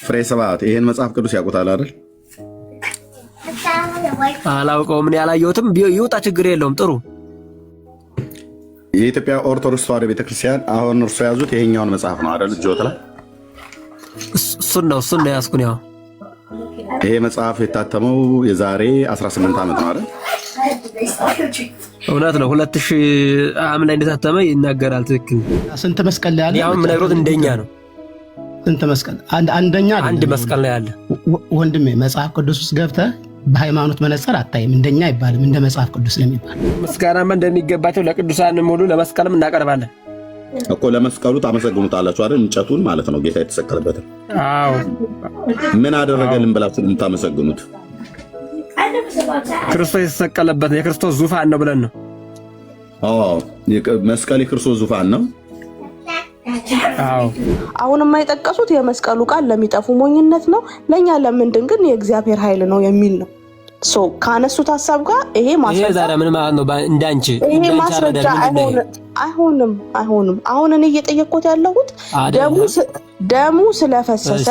ፍሬ ስብሐት ይሄን መጽሐፍ ቅዱስ ያውቁታል አይደል? አላውቀውም፣ ምን ያላየሁትም ይውጣ፣ ችግር የለውም። ጥሩ። የኢትዮጵያ ኦርቶዶክስ ተዋሕዶ ቤተክርስቲያን አሁን እርሶ ያዙት ይሄኛውን መጽሐፍ ነው አይደል? ጆት ላይ እሱን ነው ያዝኩን። ያው ይሄ መጽሐፍ የታተመው የዛሬ 18 ዓመት ነው አይደል? እውነት ነው። 2000 ዓም ላይ እንደታተመ ይናገራል። ትክክል። ስንት መስቀል ላይ ያለ? ያው ምን ነግሮት እንደኛ ነው። ስንት መስቀል? አንድ መስቀል ላይ ያለ ወንድሜ፣ መጽሐፍ ቅዱስ ውስጥ ገብተህ በሃይማኖት መነጽር አታይም። እንደኛ አይባልም፣ እንደ መጽሐፍ ቅዱስ ነው የሚባል። ምስጋናማ እንደሚገባቸው ለቅዱሳንም ሁሉ ለመስቀልም እናቀርባለን እኮ። ለመስቀሉ ታመሰግኑታላችሁ አይደል? እንጨቱን ማለት ነው፣ ጌታ የተሰቀለበትን። አዎ። ምን አደረገልን ብላችሁ የምታመሰግኑት? ክርስቶስ የተሰቀለበት የክርስቶስ ዙፋን ነው ብለን ነው። አዎ፣ መስቀል የክርስቶስ ዙፋን ነው። አዎ። አሁን የማይጠቀሱት የመስቀሉ ቃል ለሚጠፉ ሞኝነት ነው፣ ለኛ ለምንድን ግን የእግዚአብሔር ኃይል ነው የሚል ነው። ካነሱት ሀሳብ ጋር ይሄ ማስረጃ ምን ማለት ነው? እንዳንቺ ማስረጃ አይሆንም። አሁን እኔ እየጠየቅኩት ያለሁት ደሙ ስለፈሰሰ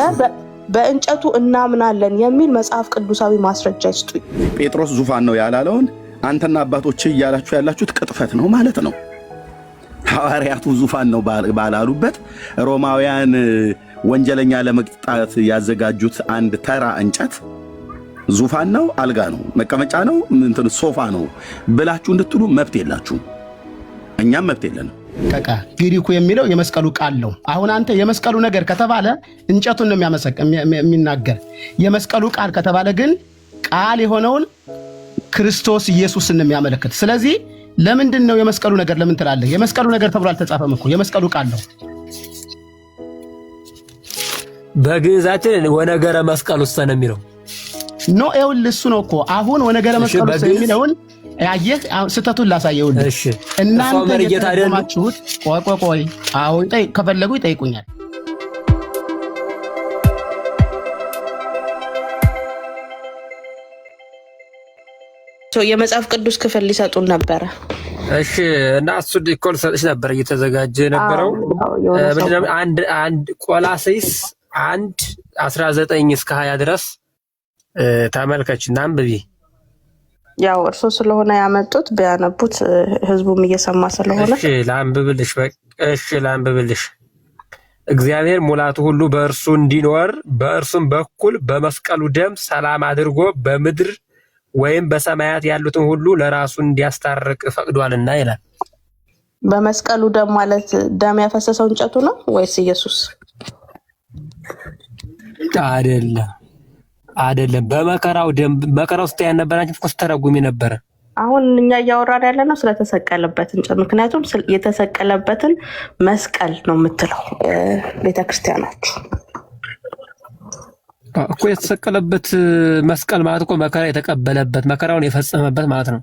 በእንጨቱ እናምናለን የሚል መጽሐፍ ቅዱሳዊ ማስረጃ ይስጡኝ። ጴጥሮስ ዙፋን ነው ያላለውን አንተና አባቶች እያላችሁ ያላችሁት ቅጥፈት ነው ማለት ነው። ሐዋርያቱ ዙፋን ነው ባላሉበት ሮማውያን ወንጀለኛ ለመቅጣት ያዘጋጁት አንድ ተራ እንጨት ዙፋን ነው፣ አልጋ ነው፣ መቀመጫ ነው፣ ሶፋ ነው ብላችሁ እንድትሉ መብት የላችሁም። እኛም መብት የለንም። ግሪኩ የሚለው የመስቀሉ ቃል ነው። አሁን አንተ የመስቀሉ ነገር ከተባለ እንጨቱን ነው የሚናገር። የመስቀሉ ቃል ከተባለ ግን ቃል የሆነውን ክርስቶስ ኢየሱስን ነው የሚያመለክት። ስለዚህ ለምንድን ነው የመስቀሉ ነገር ለምን ትላለህ? የመስቀሉ ነገር ተብሎ አልተጻፈም እኮ፣ የመስቀሉ ቃል ነው። በግዕዛችን ወነገረ መስቀል ውስጥ ነው የሚለው። ኖ ይኸውልህ፣ እሱ ነው እኮ አሁን ወነገረ መስቀል ውስጥ የሚለውን ያየህ። ስህተቱን ላሳየው። እሺ፣ እናንተ የተረጎማችሁት ቆይ አሁን ከፈለጉ ይጠይቁኛል። የመጽሐፍ ቅዱስ ክፍል ሊሰጡን ነበረ። እሺ፣ እና እሱ ዲኮል ሰጥሽ ነበር እየተዘጋጀ የነበረው አንድ ቆላስይስ 1:19 እስከ 20 ድረስ ተመልከችና አንብቢ። ያው እርሶ ስለሆነ ያመጡት ቢያነቡት ህዝቡም እየሰማ ስለሆነ ላንብብልሽ። እግዚአብሔር ሙላቱ ሁሉ በእርሱ እንዲኖር በእርሱም በኩል በመስቀሉ ደም ሰላም አድርጎ በምድር ወይም በሰማያት ያሉትን ሁሉ ለራሱ እንዲያስታርቅ ፈቅዷልና ይላል። በመስቀሉ ደም ማለት ደም ያፈሰሰው እንጨቱ ነው ወይስ ኢየሱስ? አይደለም። በመከራው ደም መከራው ውስጥ ያነበራችሁ እኮ ተረጉሚ ነበር። አሁን እኛ እያወራን ያለ ነው ስለተሰቀለበት እንጨት። ምክንያቱም የተሰቀለበትን መስቀል ነው የምትለው ቤተክርስቲያናችሁ እኮ። የተሰቀለበት መስቀል ማለት እኮ መከራ የተቀበለበት መከራውን የፈጸመበት ማለት ነው።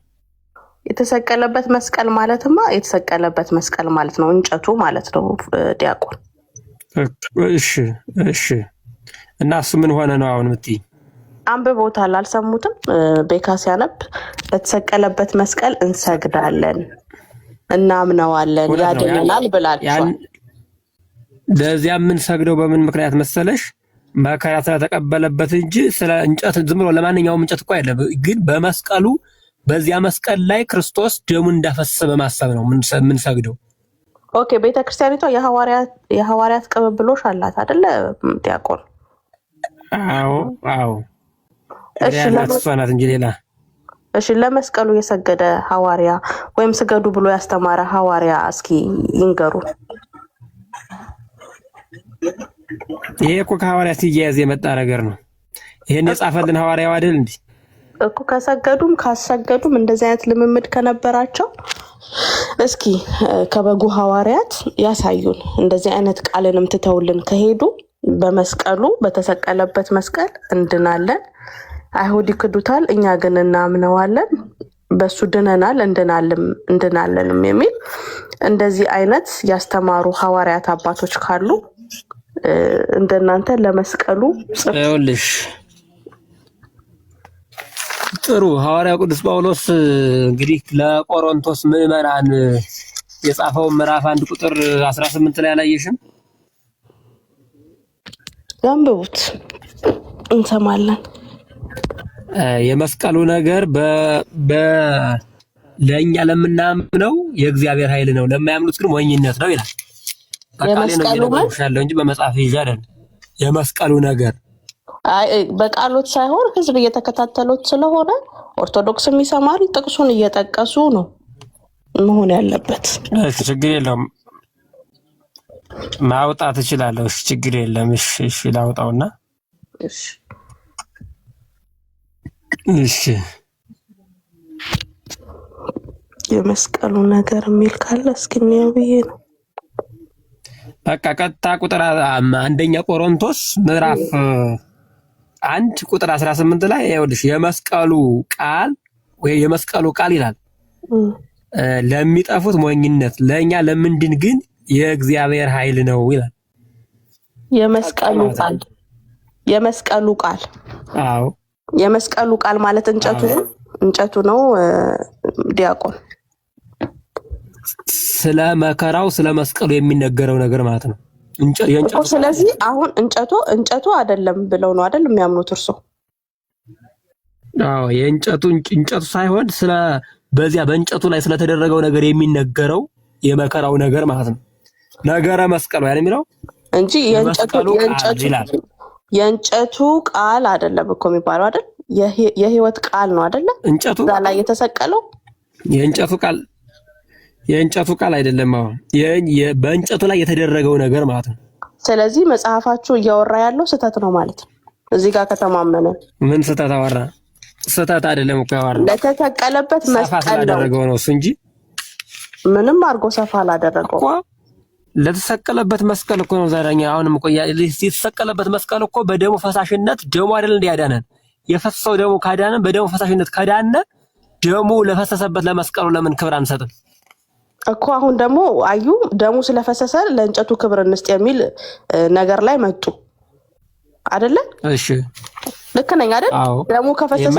የተሰቀለበት መስቀል ማለትማ የተሰቀለበት መስቀል ማለት ነው እንጨቱ ማለት ነው ዲያቆን። እሺ። እና እሱ ምን ሆነ ነው አሁን የምትይ? አንብቦታል፣ አልሰሙትም? ቤካ ሲያነብ ለተሰቀለበት መስቀል እንሰግዳለን፣ እናምነዋለን፣ ያድነናል ብላችኋል። ለዚያ የምንሰግደው በምን ምክንያት መሰለሽ? መከራ ስለተቀበለበት እንጂ ስለ እንጨት ዝም ብሎ ለማንኛውም እንጨት እኮ አይደለም። ግን በመስቀሉ በዚያ መስቀል ላይ ክርስቶስ ደሙን እንዳፈሰሰ በማሰብ ነው የምንሰግደው። ኦኬ። ቤተክርስቲያኒቷ የሐዋርያት ቅብብሎሽ አላት አይደለ ዲያቆን? አዎ። እሷ ናት እንጂ ሌላ። እሺ፣ ለመስቀሉ የሰገደ ሐዋርያ ወይም ስገዱ ብሎ ያስተማረ ሐዋርያ እስኪ ይንገሩ። ይሄ እኮ ከሐዋርያት ሲያያዝ የመጣ ነገር ነው። ይሄን የጻፈልን ሐዋርያው አይደል እንዴ? እኮ ከሰገዱም ካሰገዱም እንደዚህ አይነት ልምምድ ከነበራቸው እስኪ ከበጉ ሐዋርያት ያሳዩን። እንደዚህ አይነት ቃልንም ትተውልን ከሄዱ በመስቀሉ በተሰቀለበት መስቀል እንድናለን። አይሁድ ይክዱታል፣ እኛ ግን እናምነዋለን። በሱ ድነናል እንድናለንም የሚል እንደዚህ አይነት ያስተማሩ ሐዋርያት አባቶች ካሉ እንደናንተ ለመስቀሉ ጽፈውልሽ። ጥሩ። ሐዋርያው ቅዱስ ጳውሎስ እንግዲህ ለቆሮንቶስ ምዕመናን የጻፈው ምዕራፍ 1 ቁጥር 18 ላይ አላየሽም? ያንብቡት እንሰማለን። የመስቀሉ ነገር ለእኛ ለምናምነው የእግዚአብሔር ኃይል ነው፣ ለማያምኑት ግን ሞኝነት ነው ይላል። በቃሌ ነው የሚነግርሻለሁ እንጂ በመጽሐፍ ይዤ አይደለም። የመስቀሉ ነገር በቃሎት ሳይሆን ህዝብ እየተከታተሉት ስለሆነ ኦርቶዶክስም ይሰማል። ጥቅሱን እየጠቀሱ ነው መሆን ያለበት። እሺ ችግር የለውም ማውጣት እችላለሁ። እሺ ችግር የለም። እሺ ላውጣውና እሺ የመስቀሉ ነገር የሚል ካለ እስኪ ነው ብዬ ነው። በቃ ቀጥታ ቁጥር አንደኛ ቆሮንቶስ ምዕራፍ 1 ቁጥር 18 ላይ ይኸውልሽ የመስቀሉ ቃል ወይ የመስቀሉ ቃል ይላል ለሚጠፉት ሞኝነት፣ ለኛ ለምንድን ግን የእግዚአብሔር ኃይል ነው ይላል። የመስቀሉ ቃል አዎ የመስቀሉ ቃል ማለት እንጨቱ ነው ዲያቆን። ስለ መከራው ስለ መስቀሉ የሚነገረው ነገር ማለት ነው። እንጨቱ ስለዚህ አሁን እንጨቱ አይደለም ብለው ነው አይደል የሚያምኑት እርሶ? አዎ እንጨቱ ሳይሆን ስለ በዚያ በእንጨቱ ላይ ስለተደረገው ነገር የሚነገረው የመከራው ነገር ማለት ነው። ነገረ መስቀሉ ያን የሚለው እንጂ የእንጨቱ ቃል አይደለም እኮ የሚባለው አይደል? የህይወት ቃል ነው አይደለ? እንጨቱ ላይ የተሰቀለው የእንጨቱ ቃል አይደለም። አዎ በእንጨቱ ላይ የተደረገው ነገር ማለት ነው። ስለዚህ መጽሐፋችሁ እያወራ ያለው ስህተት ነው ማለት ነው። እዚህ ጋር ከተማመነ ምን ስህተት አወራ? ስህተት አይደለም እኮ ያወራ ለተሰቀለበት መስቀል ነው እሱ እንጂ ምንም አድርጎ ሰፋ አላደረገው እኮ። ለተሰቀለበት መስቀል እኮ ነው ዛሬኛ። አሁንም እኮ የተሰቀለበት መስቀል እኮ በደሙ ፈሳሽነት ደሙ አይደል እንዲያዳነን የፈሰሰው ደሙ ካዳነን በደሙ ፈሳሽነት ካዳነ ደሙ ለፈሰሰበት ለመስቀሉ ለምን ክብር አንሰጥም እኮ? አሁን ደግሞ አዩ ደሙ ስለፈሰሰ ለእንጨቱ ክብር እንስጥ የሚል ነገር ላይ መጡ አይደለ? እሺ ልክ ነኝ አይደል? ደሙ ከፈሰሰ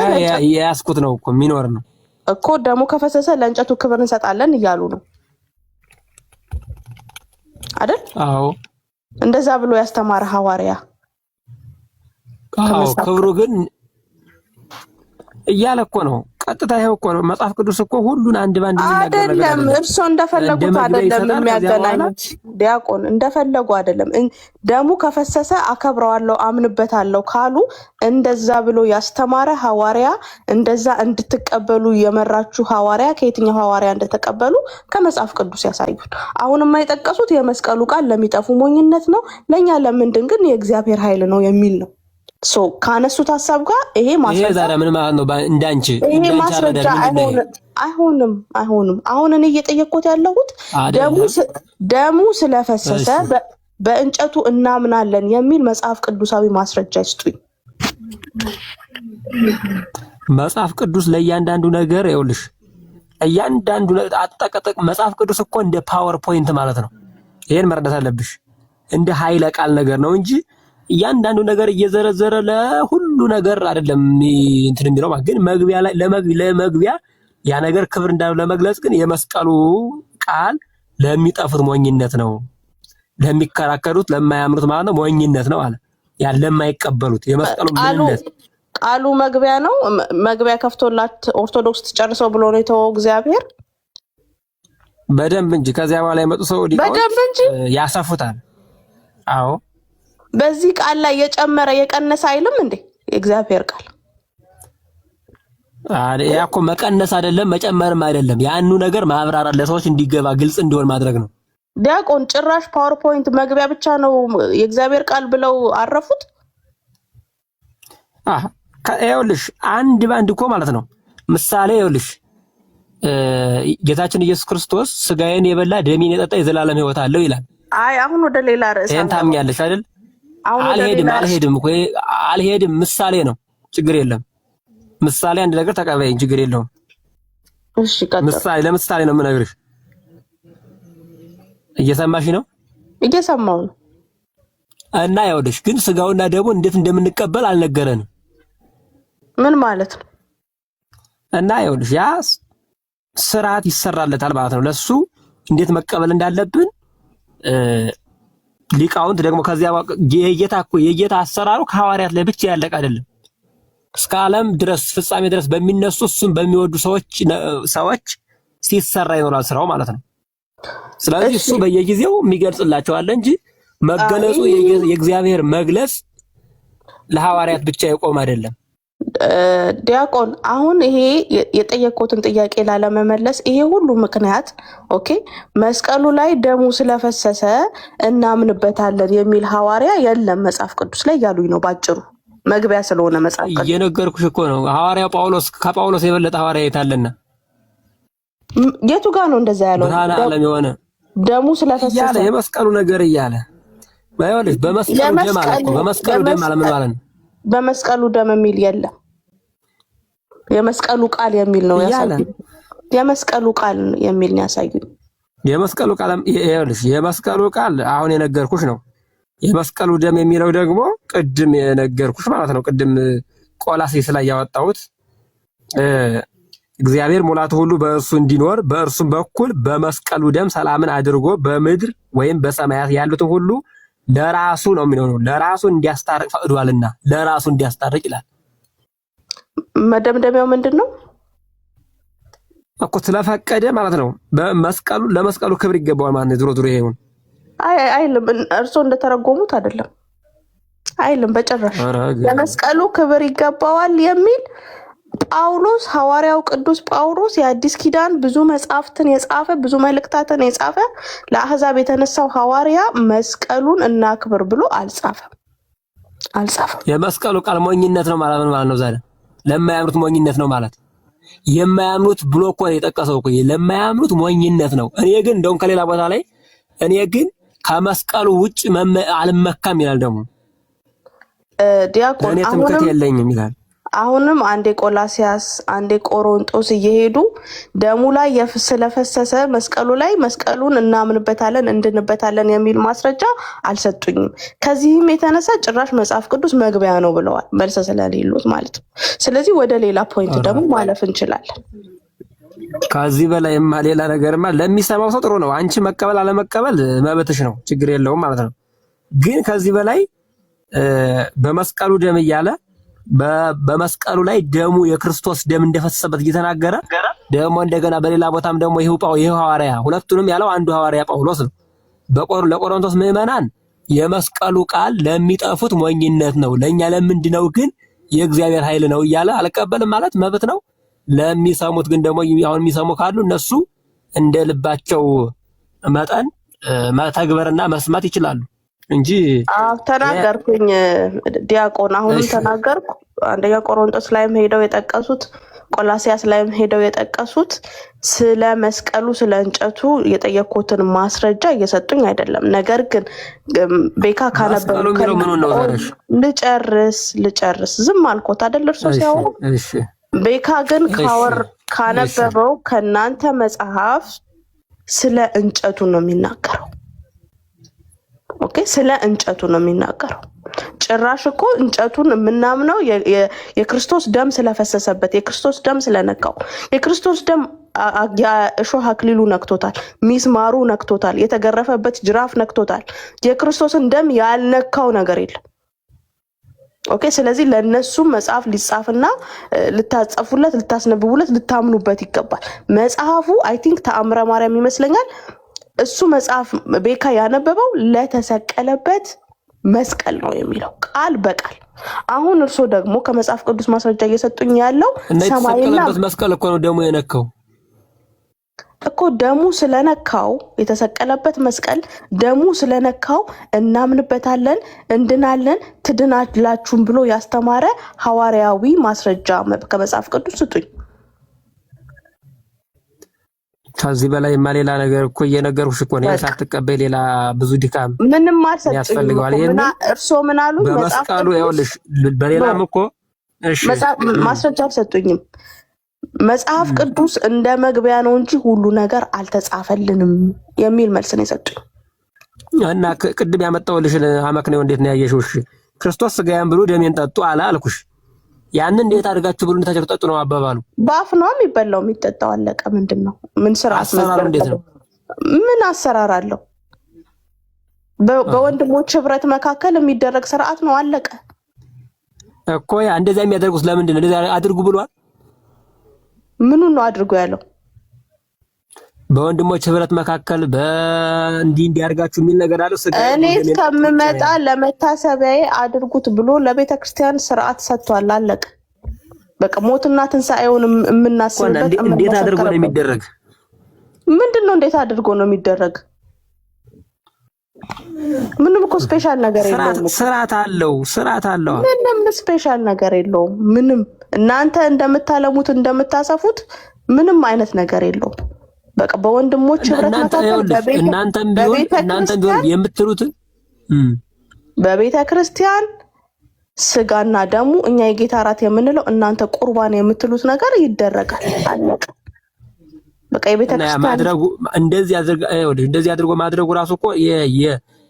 ያስኩት ነው እኮ የሚኖር ነው እኮ። ደሙ ከፈሰሰ ለእንጨቱ ክብር እንሰጣለን እያሉ ነው አይደል? አዎ እንደዛ ብሎ ያስተማረ ሐዋርያ። አዎ ክብሩ ግን እያለ እኮ ነው። ቀጥታ ይሄው እኮ ነው መጽሐፍ ቅዱስ እኮ ሁሉን አንድ ባንድ የሚናገር ነገር አይደለም። እርሶ እንደፈለጉት አይደለም የሚያገናኙት ዲያቆን፣ እንደፈለጉ አይደለም። ደሙ ከፈሰሰ አከብረዋለሁ አምንበታለሁ ካሉ እንደዛ ብሎ ያስተማረ ሐዋርያ፣ እንደዛ እንድትቀበሉ የመራችሁ ሐዋርያ ከየትኛው ሐዋርያ እንደተቀበሉ ከመጽሐፍ ቅዱስ ያሳዩን። አሁንም የማይጠቀሱት የመስቀሉ ቃል ለሚጠፉ ሞኝነት ነው፣ ለኛ ለምንድን ግን የእግዚአብሔር ኃይል ነው የሚል ነው። ካነሱት ሀሳብ ጋር ይሄ ማስረጃ ምን ማለት ነው? እንዳንቺ ይሄ ማስረጃ አይሆንም። አሁን እኔ እየጠየቅኩት ያለሁት ደሙ ስለፈሰሰ በእንጨቱ እናምናለን የሚል መጽሐፍ ቅዱሳዊ ማስረጃ ይስጡኝ። መጽሐፍ ቅዱስ ለእያንዳንዱ ነገር ይኸውልሽ፣ እያንዳንዱ አጠቃቀቅ መጽሐፍ ቅዱስ እኮ እንደ ፓወር ፖይንት ማለት ነው። ይሄን መረዳት አለብሽ። እንደ ኃይለ ቃል ነገር ነው እንጂ እያንዳንዱ ነገር እየዘረዘረ ለሁሉ ነገር አይደለም እንትን የሚለው ማለት። ግን መግቢያ ላይ ለመግቢያ ያ ነገር ክብር እንዳለው ለመግለጽ ግን የመስቀሉ ቃል ለሚጠፉት ሞኝነት ነው፣ ለሚከራከሩት ለማያምኑት ማለት ነው ሞኝነት ነው አለ። ያ ለማይቀበሉት የመስቀሉ ምንነት ቃሉ መግቢያ ነው። መግቢያ ከፍቶላት ኦርቶዶክስ ትጨርሰው ብሎ ነው የተወው እግዚአብሔር በደንብ እንጂ ከዚያ በኋላ የመጡ ሰው በደንብ እንጂ ያሰፉታል። አዎ በዚህ ቃል ላይ የጨመረ የቀነሰ አይልም እንዴ የእግዚአብሔር ቃል? ያ እኮ መቀነስ አይደለም መጨመርም አይደለም። ያንኑ ነገር ማብራራት ለሰዎች እንዲገባ ግልጽ እንዲሆን ማድረግ ነው። ዲያቆን ጭራሽ ፓወርፖይንት መግቢያ ብቻ ነው የእግዚአብሔር ቃል ብለው አረፉት። ይኸውልሽ አንድ ባንድ እኮ ማለት ነው። ምሳሌ ይኸውልሽ ጌታችን ኢየሱስ ክርስቶስ ስጋዬን የበላ ደሜን የጠጣ የዘላለም ሕይወት አለው ይላል። አይ አሁን ወደ ሌላ ርዕስ ታምኛለሽ አይደል? አልሄድም ምሳሌ ነው፣ ችግር የለም። ምሳሌ አንድ ነገር ተቀበይኝ፣ ችግር የለውም። እሺ ቀጥል። ለምሳሌ ነው የምነግርሽ። እየሰማሽ ነው? እየሰማው ነው። እና ይኸውልሽ ግን ስጋውና ደሙ እንዴት እንደምንቀበል አልነገረንም። ምን ማለት ነው? እና ይኸውልሽ ያ ስርዓት ይሰራለታል ማለት ነው። ለሱ እንዴት መቀበል እንዳለብን ሊቃውንት ደግሞ ከዚያ የጌታ አሰራሩ ከሐዋርያት ላይ ብቻ ያለቀ አይደለም። እስከ ዓለም ድረስ ፍጻሜ ድረስ በሚነሱ እሱን በሚወዱ ሰዎች ሲሰራ ይኖራል ስራው ማለት ነው። ስለዚህ እሱ በየጊዜው የሚገልጽላቸው አለ እንጂ መገለጹ የእግዚአብሔር መግለጽ ለሐዋርያት ብቻ የቆም አይደለም። ዲያቆን አሁን ይሄ የጠየቁትን ጥያቄ ላለመመለስ ይሄ ሁሉ ምክንያት ኦኬ መስቀሉ ላይ ደሙ ስለፈሰሰ እናምንበታለን የሚል ሐዋርያ የለም መጽሐፍ ቅዱስ ላይ ያሉኝ ነው ባጭሩ። መግቢያ ስለሆነ መጽሐፍ ቅዱስ እየነገርኩሽ እኮ ነው። ሐዋርያው ጳውሎስ ከጳውሎስ የበለጠ ሐዋርያ የታለና? የቱ ጋር ነው እንደዛ ያለው? ብርሃነ ዓለም የሆነ ደሙ ስለፈሰሰ የመስቀሉ ነገር እያለ ባይወልሽ በመስቀሉ ደም አለ እኮ በመስቀሉ ደም አለ ምን ማለት ነው? በመስቀሉ ደም የሚል የለም። የመስቀሉ ቃል የሚል ነው ያሳዩኝ። የመስቀሉ ቃል የሚል ነው ያሳዩኝ። የመስቀሉ ቃል ይኸውልሽ የመስቀሉ ቃል አሁን የነገርኩሽ ነው። የመስቀሉ ደም የሚለው ደግሞ ቅድም የነገርኩሽ ማለት ነው። ቅድም ቆላስይስ ላይ ያወጣሁት እግዚአብሔር ሙላቱ ሁሉ በእርሱ እንዲኖር በእርሱም በኩል በመስቀሉ ደም ሰላምን አድርጎ በምድር ወይም በሰማያት ያሉትን ሁሉ ለራሱ ነው የሚሆነው። ለራሱ እንዲያስታርቅ ፈቅዷልና ለራሱ እንዲያስታርቅ ይላል። መደምደሚያው ምንድነው እኮ ስለፈቀደ ማለት ነው። በመስቀሉ ለመስቀሉ ክብር ይገባዋል ማለት ነው። ድሮ ይሄውን አይልም። እርሶ እንደተረጎሙት አይደለም አይልም በጭራሽ። ለመስቀሉ ክብር ይገባዋል የሚል ጳውሎስ ሐዋርያው ቅዱስ ጳውሎስ የአዲስ ኪዳን ብዙ መጽሐፍትን የጻፈ ብዙ መልእክታትን የጻፈ ለአሕዛብ የተነሳው ሐዋርያ መስቀሉን እናክብር ብሎ አልጻፈም። የመስቀሉ ቃል ሞኝነት ነው ማለት ነው። ዛሬ ለማያምኑት ሞኝነት ነው ማለት የማያምኑት ብሎ እኮ የጠቀሰው እኮ ለማያምኑት ሞኝነት ነው። እኔ ግን እንደውም ከሌላ ቦታ ላይ እኔ ግን ከመስቀሉ ውጭ አልመካም ይላል። ደግሞ ዲያቆን እኔ ትምክህት የለኝም ይላል። አሁንም አንዴ ቆላሲያስ አንዴ ቆሮንጦስ እየሄዱ ደሙ ላይ ስለፈሰሰ መስቀሉ ላይ መስቀሉን እናምንበታለን እንድንበታለን የሚል ማስረጃ አልሰጡኝም። ከዚህም የተነሳ ጭራሽ መጽሐፍ ቅዱስ መግቢያ ነው ብለዋል፣ መልስ ስለሌሉት ማለት ነው። ስለዚህ ወደ ሌላ ፖይንት ደግሞ ማለፍ እንችላለን። ከዚህ በላይማ ሌላ ነገርማ ለሚሰማው ሰው ጥሩ ነው። አንቺ መቀበል አለመቀበል መብትሽ ነው፣ ችግር የለውም ማለት ነው። ግን ከዚህ በላይ በመስቀሉ ደም እያለ በመስቀሉ ላይ ደሙ የክርስቶስ ደም እንደፈሰሰበት እየተናገረ ደግሞ እንደገና በሌላ ቦታም ደግሞ ይሄው ሐዋርያ ሁለቱንም ያለው አንዱ ሐዋርያ ጳውሎስ ነው። ለቆሮንቶስ ምዕመናን የመስቀሉ ቃል ለሚጠፉት ሞኝነት ነው፣ ለኛ ለምንድነው ግን የእግዚአብሔር ኃይል ነው እያለ አልቀበልም ማለት መብት ነው። ለሚሰሙት ግን ደግሞ አሁን የሚሰሙ ካሉ እነሱ እንደ ልባቸው መጠን መተግበርና መስማት ይችላሉ እንጂ ተናገርኩኝ ዲያቆን አሁንም ተናገርኩ። አንደኛ ቆሮንቶስ ላይም ሄደው የጠቀሱት ቆላሲያስ ላይም ሄደው የጠቀሱት ስለ መስቀሉ ስለ እንጨቱ የጠየቁትን ማስረጃ እየሰጡኝ አይደለም። ነገር ግን ቤካ ካነበሩ ልጨርስ ዝም አልኮት አይደል እርሶ ሲያወሩ። ቤካ ግን ካነበበው ከናንተ መጽሐፍ ስለ እንጨቱ ነው የሚናገረው። ኦኬ ስለ እንጨቱ ነው የሚናገረው። ጭራሽ እኮ እንጨቱን የምናምነው የክርስቶስ ደም ስለፈሰሰበት የክርስቶስ ደም ስለነካው የክርስቶስ ደም የእሾህ አክሊሉ ነክቶታል፣ ሚስማሩ ነክቶታል፣ የተገረፈበት ጅራፍ ነክቶታል። የክርስቶስን ደም ያልነካው ነገር የለም። ኦኬ ስለዚህ ለነሱ መጽሐፍ ሊጻፍና ልታጸፉለት ልታስነብቡለት ልታምኑበት ይገባል። መጽሐፉ አይ ቲንክ ተአምረ ማርያም ይመስለኛል እሱ መጽሐፍ ቤካ ያነበበው ለተሰቀለበት መስቀል ነው የሚለው ቃል በቃል። አሁን እርሶ ደግሞ ከመጽሐፍ ቅዱስ ማስረጃ እየሰጡኝ ያለው ሰማይና መስቀል እኮ ነው ደሙ የነካው እኮ ደሙ ስለነካው የተሰቀለበት መስቀል ደሙ ስለነካው እናምንበታለን እንድናለን ትድናላችሁም ብሎ ያስተማረ ሐዋርያዊ ማስረጃ ከመጽሐፍ ቅዱስ ስጡኝ። ከዚህ በላይ ሌላ ነገር እኮ እየነገርኩሽ እኮ ነው። ሳትቀበይ ሌላ ብዙ ድካም ምንም ያስፈልጋል። እርሶ ምን አሉ? በመስቀሉ ይኸውልሽ በሌላም እኮ እሺ ማስረጃ አልሰጡኝም። መጽሐፍ ቅዱስ እንደ መግቢያ ነው እንጂ ሁሉ ነገር አልተጻፈልንም የሚል መልስ ነው የሰጡኝ። እና ቅድም ያመጣሁልሽ አመክንዮ እንዴት ነው ያየሽው? እሺ ክርስቶስ ስጋዬን ብሉ ደሜን ጠጡ አለ አልኩሽ። ያንን እንዴት አድርጋችሁ ብሉ እንታችሁ ጠጡ ነው አባባሉ። ባፍ ነው የሚበላው የሚጠጣው አለቀ። ምንድነው ምን ስራ አሰራሩ እንዴት ነው? ምን አሰራር አለው? በወንድሞች ህብረት መካከል የሚደረግ ስርዓት ነው። አለቀ እኮ። ያ እንደዛ የሚያደርጉት ለምንድን ነው? እንደዛ አድርጉ ብሏል። ምኑን ነው አድርጉ ያለው? በወንድሞች ህብረት መካከል እንዲህ አድርጋችሁ የሚል ነገር አለው። እኔ እስከምመጣ ለመታሰቢያዬ አድርጉት ብሎ ለቤተክርስቲያን ስርዓት ሰጥቷል። አለቀ በቃ። ሞትና ትንሣኤውን የምናስብበት እንዴት አድርጎ ነው የሚደረግ? ምንድነው እንዴት አድርጎ ነው የሚደረግ? ምንም እኮ ስፔሻል ነገር የለውም። ስርዓት አለው። ምንም ስፔሻል ነገር የለውም። ምንም እናንተ እንደምታለሙት እንደምታሰፉት ምንም አይነት ነገር የለውም። በቃ በወንድሞች ህብረት መካከል እናንተም ቢሆን የምትሉትን በቤተ ክርስቲያን ስጋና ደሙ እኛ የጌታ እራት የምንለው እናንተ ቁርባን የምትሉት ነገር ይደረጋል። አለቀ በቃ። የቤተ ክርስቲያን ማድረጉ እንደዚህ አድርጎ ማድረጉ ራሱ እኮ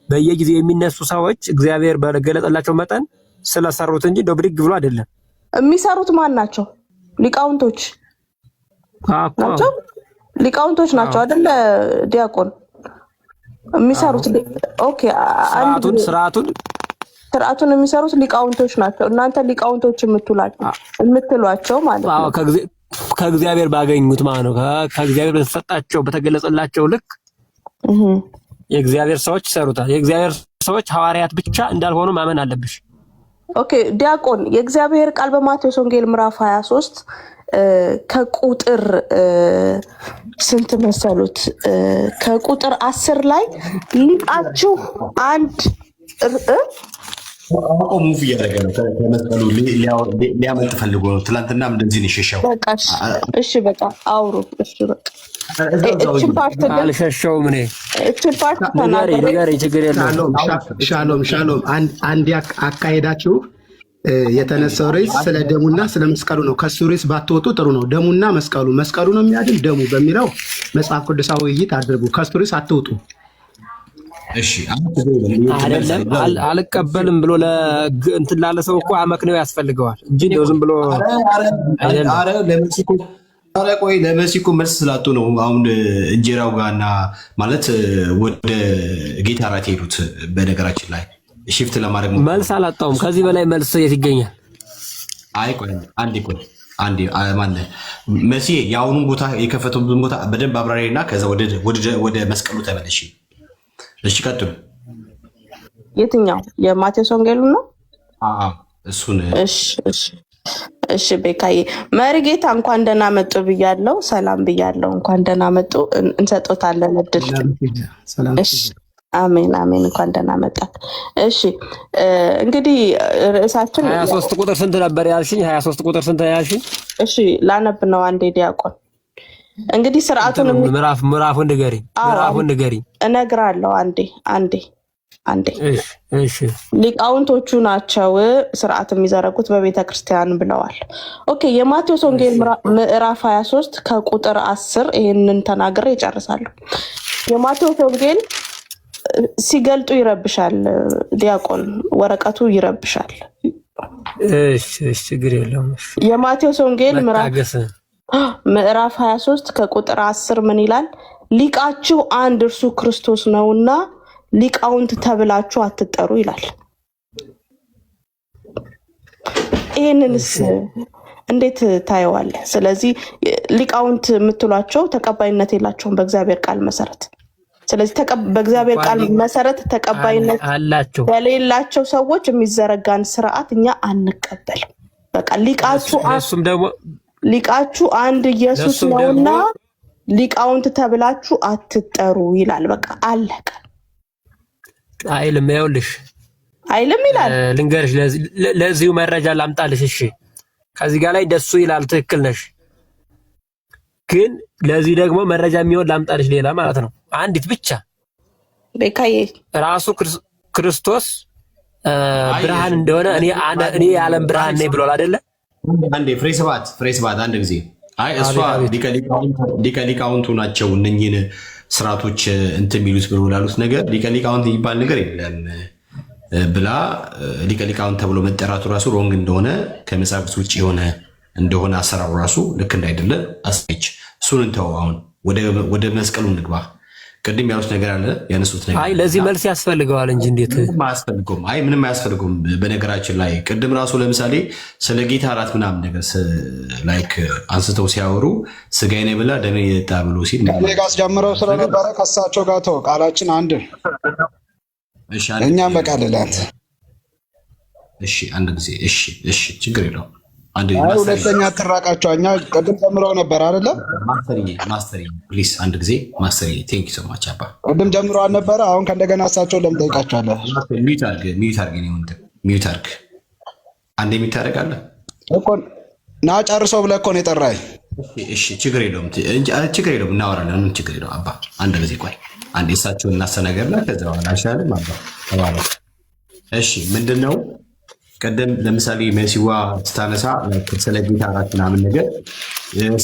በየጊዜው የሚነሱ ሰዎች እግዚአብሔር በገለጠላቸው መጠን ስለሰሩት እንጂ ብድግ ብሎ አይደለም የሚሰሩት። ማን ናቸው? ሊቃውንቶች ናቸው። ሊቃውንቶች ናቸው አይደለ? ዲያቆን የሚሰሩት ኦኬ። ስርዓቱን የሚሰሩት ሊቃውንቶች ናቸው። እናንተ ሊቃውንቶች የምትሏቸው ማለት ነው። ከእግዚአብሔር ባገኙት ማለት ነው። ከእግዚአብሔር በተሰጣቸው በተገለጸላቸው ልክ የእግዚአብሔር ሰዎች ይሰሩታል። የእግዚአብሔር ሰዎች ሐዋርያት ብቻ እንዳልሆኑ ማመን አለብሽ። ኦኬ ዲያቆን፣ የእግዚአብሔር ቃል በማቴዎስ ወንጌል ምዕራፍ 23 ከቁጥር ስንት መሰሉት? ከቁጥር 10 ላይ ሊቃችሁ አንድ ሙቭ እያደረገ ነው። ከመስቀሉ ሊያመልጥ ፈልጎ ነው። ትላንትናም እንደዚህ ነው የሸሸው። እሺ በቃ አውሩ። እሺ በቃ አልሸሸውም። እኔ ፓርት ችግር የለውም። ሻሎም አንድ አካሄዳችሁ የተነሳው ርዕስ ስለ ደሙና ስለ መስቀሉ ነው። ከሱ ርዕስ ባትወጡ ጥሩ ነው። ደሙና መስቀሉ ነው የሚያድን ደሙ በሚለው መጽሐፍ ቅዱሳዊ ውይይት አድርጉ። ከሱ ርዕስ አትወጡ። እሺ አይደለም አልቀበልም ብሎ እንትን ላለ ሰው እኮ አመክንዮ ያስፈልገዋል እንጂ እንደው ዝም ብሎ ቆይ ለመሲኮ መልስ ስላጡ ነው አሁን እንጀራው ጋርና ማለት ወደ ጌታ ራት ሄዱት። በነገራችን ላይ ሽፍት ለማድረግ መልስ አላጣውም። ከዚህ በላይ መልስ የት ይገኛል? አይ ቆይ አንዴ ማነው መሲ የአሁኑን ቦታ የከፈተውን ቦታ በደንብ አብራሪና ከዛ ወደ መስቀሉ ተመለሽ። እሺ ቀጥሉ። የትኛው የማቴዎስ ወንጌሉ ነው? እሱን እሺ ቤካዬ መሪጌታ እንኳን ደህና መጡ ብያለሁ። ሰላም ብያለሁ። እንኳን ደህና መጡ። እንሰጦታለን እድል። አሜን። እንኳን ደህና መጣት። እሺ እንግዲህ ርዕሳችን 23 ቁጥር ስንት ነበር ያልሽኝ? 23 ቁጥር ስንት ያልሽኝ? እሺ ላነብ ነው አንዴ ዲያቆን። እንግዲህ ስርዓቱን ምዕራፉን ንገሪኝ። እነግራለሁ። አንዴ እሺ ሊቃውንቶቹ ናቸው ስርዓት የሚዘረጉት በቤተ ክርስቲያን ብለዋል። ኦኬ የማቴዎስ ወንጌል ምዕራፍ 23 ከቁጥር 10 ይሄንን ተናግሬ ይጨርሳለሁ። የማቴዎስ ወንጌል ሲገልጡ ይረብሻል ዲያቆን፣ ወረቀቱ ይረብሻል። እሺ ችግር የለውም። የማቴዎስ ወንጌል ምዕራፍ 23 ከቁጥር 10 ምን ይላል? ሊቃችሁ አንድ እርሱ ክርስቶስ ነውና ሊቃውንት ተብላችሁ አትጠሩ ይላል። ይህንንስ እንዴት ታየዋለህ? ስለዚህ ሊቃውንት የምትሏቸው ተቀባይነት የላቸውም በእግዚአብሔር ቃል መሰረት። ስለዚህ በእግዚአብሔር ቃል መሰረት ተቀባይነት በሌላቸው ሰዎች የሚዘረጋን ስርዓት እኛ አንቀበልም። በቃ ሊቃችሁ አንድ ኢየሱስ ነውና ሊቃውንት ተብላችሁ አትጠሩ ይላል። በቃ አለቀ። አይልም። ይኸውልሽ አይልም ይላል። ልንገርሽ፣ ለዚሁ መረጃ ላምጣልሽ። እሺ ከዚህ ጋር ላይ ደሱ ይላል። ትክክል ነሽ። ግን ለዚህ ደግሞ መረጃ የሚሆን ላምጣልሽ ሌላ ማለት ነው። አንዲት ብቻ በካዬ ራሱ ክርስቶስ ብርሃን እንደሆነ እኔ የዓለም ብርሃን ነኝ ብሏል አይደለ? አንዴ ፍሬ ሰባት አንድ ጊዜ አይ እሷ ሊቀ ሊቃውንቱ ናቸው እነኝህን ስርዓቶች እንትን የሚሉት ብሎ ላሉት ነገር ሊቀ ሊቃውንት የሚባል ነገር የለም ብላ ሊቀ ሊቃውንት ተብሎ መጠራቱ ራሱ ሮንግ እንደሆነ ከመጽሐፍ ቅዱስ ውጭ የሆነ እንደሆነ አሰራሩ ራሱ ልክ እንዳይደለ አስች። እሱን እንተው። አሁን ወደ መስቀሉ እንግባ። ቅድም ያሉት ነገር አለ ያነሱት ነገር አይ ለዚህ መልስ ያስፈልገዋል እንጂ እንዴት አያስፈልገውም? አይ ምንም አያስፈልገውም። በነገራችን ላይ ቅድም ራሱ ለምሳሌ ስለ ጌታ እራት ምናምን ነገር ላይክ አንስተው ሲያወሩ ስጋዬን የበላ ደሜን የጠጣ ብሎ ሲል ከኔ ጋር ጀምረው ስለነበረ ከሳቸው ጋር ተው፣ ቃላችን አንድ እኛም በቃልላት። እሺ አንድ ጊዜ እሺ ችግር የለውም። ሁለተኛ ትራቃቸው እኛ ቅድም ጀምረው ነበር አይደለ? ማስተር ፕሊዝ አንድ ጊዜ ማስተር ቴንክ ዩ ሶ ማች አባ። ቅድም ጀምረው አልነበረ? አሁን ከእንደገና እሳቸው ለምን ጠይቃቸዋለህ? ሚዩት አድርግ አንዴ ሚዩት አደርጋለህ እኮ ና ጨርሰው ብለህ እኮ ነው የጠራኸኝ። እሺ ችግር የለውም እናወራለን። ምን ችግር የለውም አባ። አንድ ጊዜ ቆይ አንዴ እሳቸውን እናስተናገርና ከዛ በኋላ አይሻልም አባ? ተባረክ። እሺ ምንድነው ቀደም ለምሳሌ መሲዋ ስታነሳ ስለ ጌታ እራት ምናምን ነገር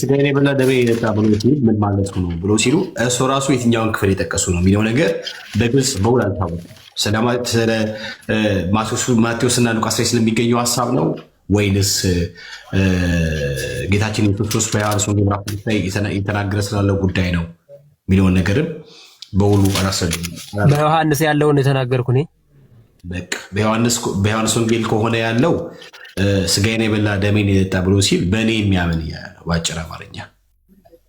ስጋዬን የበላ ደሜን የጠጣ ብሎ ሲል ምን ማለት ነው ብሎ ሲሉ እሱ ራሱ የትኛውን ክፍል የጠቀሱ ነው የሚለው ነገር በግልጽ በውል አልታወቀም። ስለ ማቴዎስ እና ሉቃስ ላይ ስለሚገኘው ሀሳብ ነው ወይንስ ጌታችን ኢየሱስ ክርስቶስ በዮሐንስ ወንጌል ምዕራፍ ላይ የተናገረ ስላለው ጉዳይ ነው የሚለውን ነገርም በውሉ አላሰሉም። በዮሐንስ ያለውን የተናገርኩ እኔ በቃ በዮሐንስ ወንጌል ከሆነ ያለው ስጋዬን የበላ ደሜን የጠጣ ብሎ ሲል በእኔ የሚያምን እያለ ነው። በአጭር አማርኛ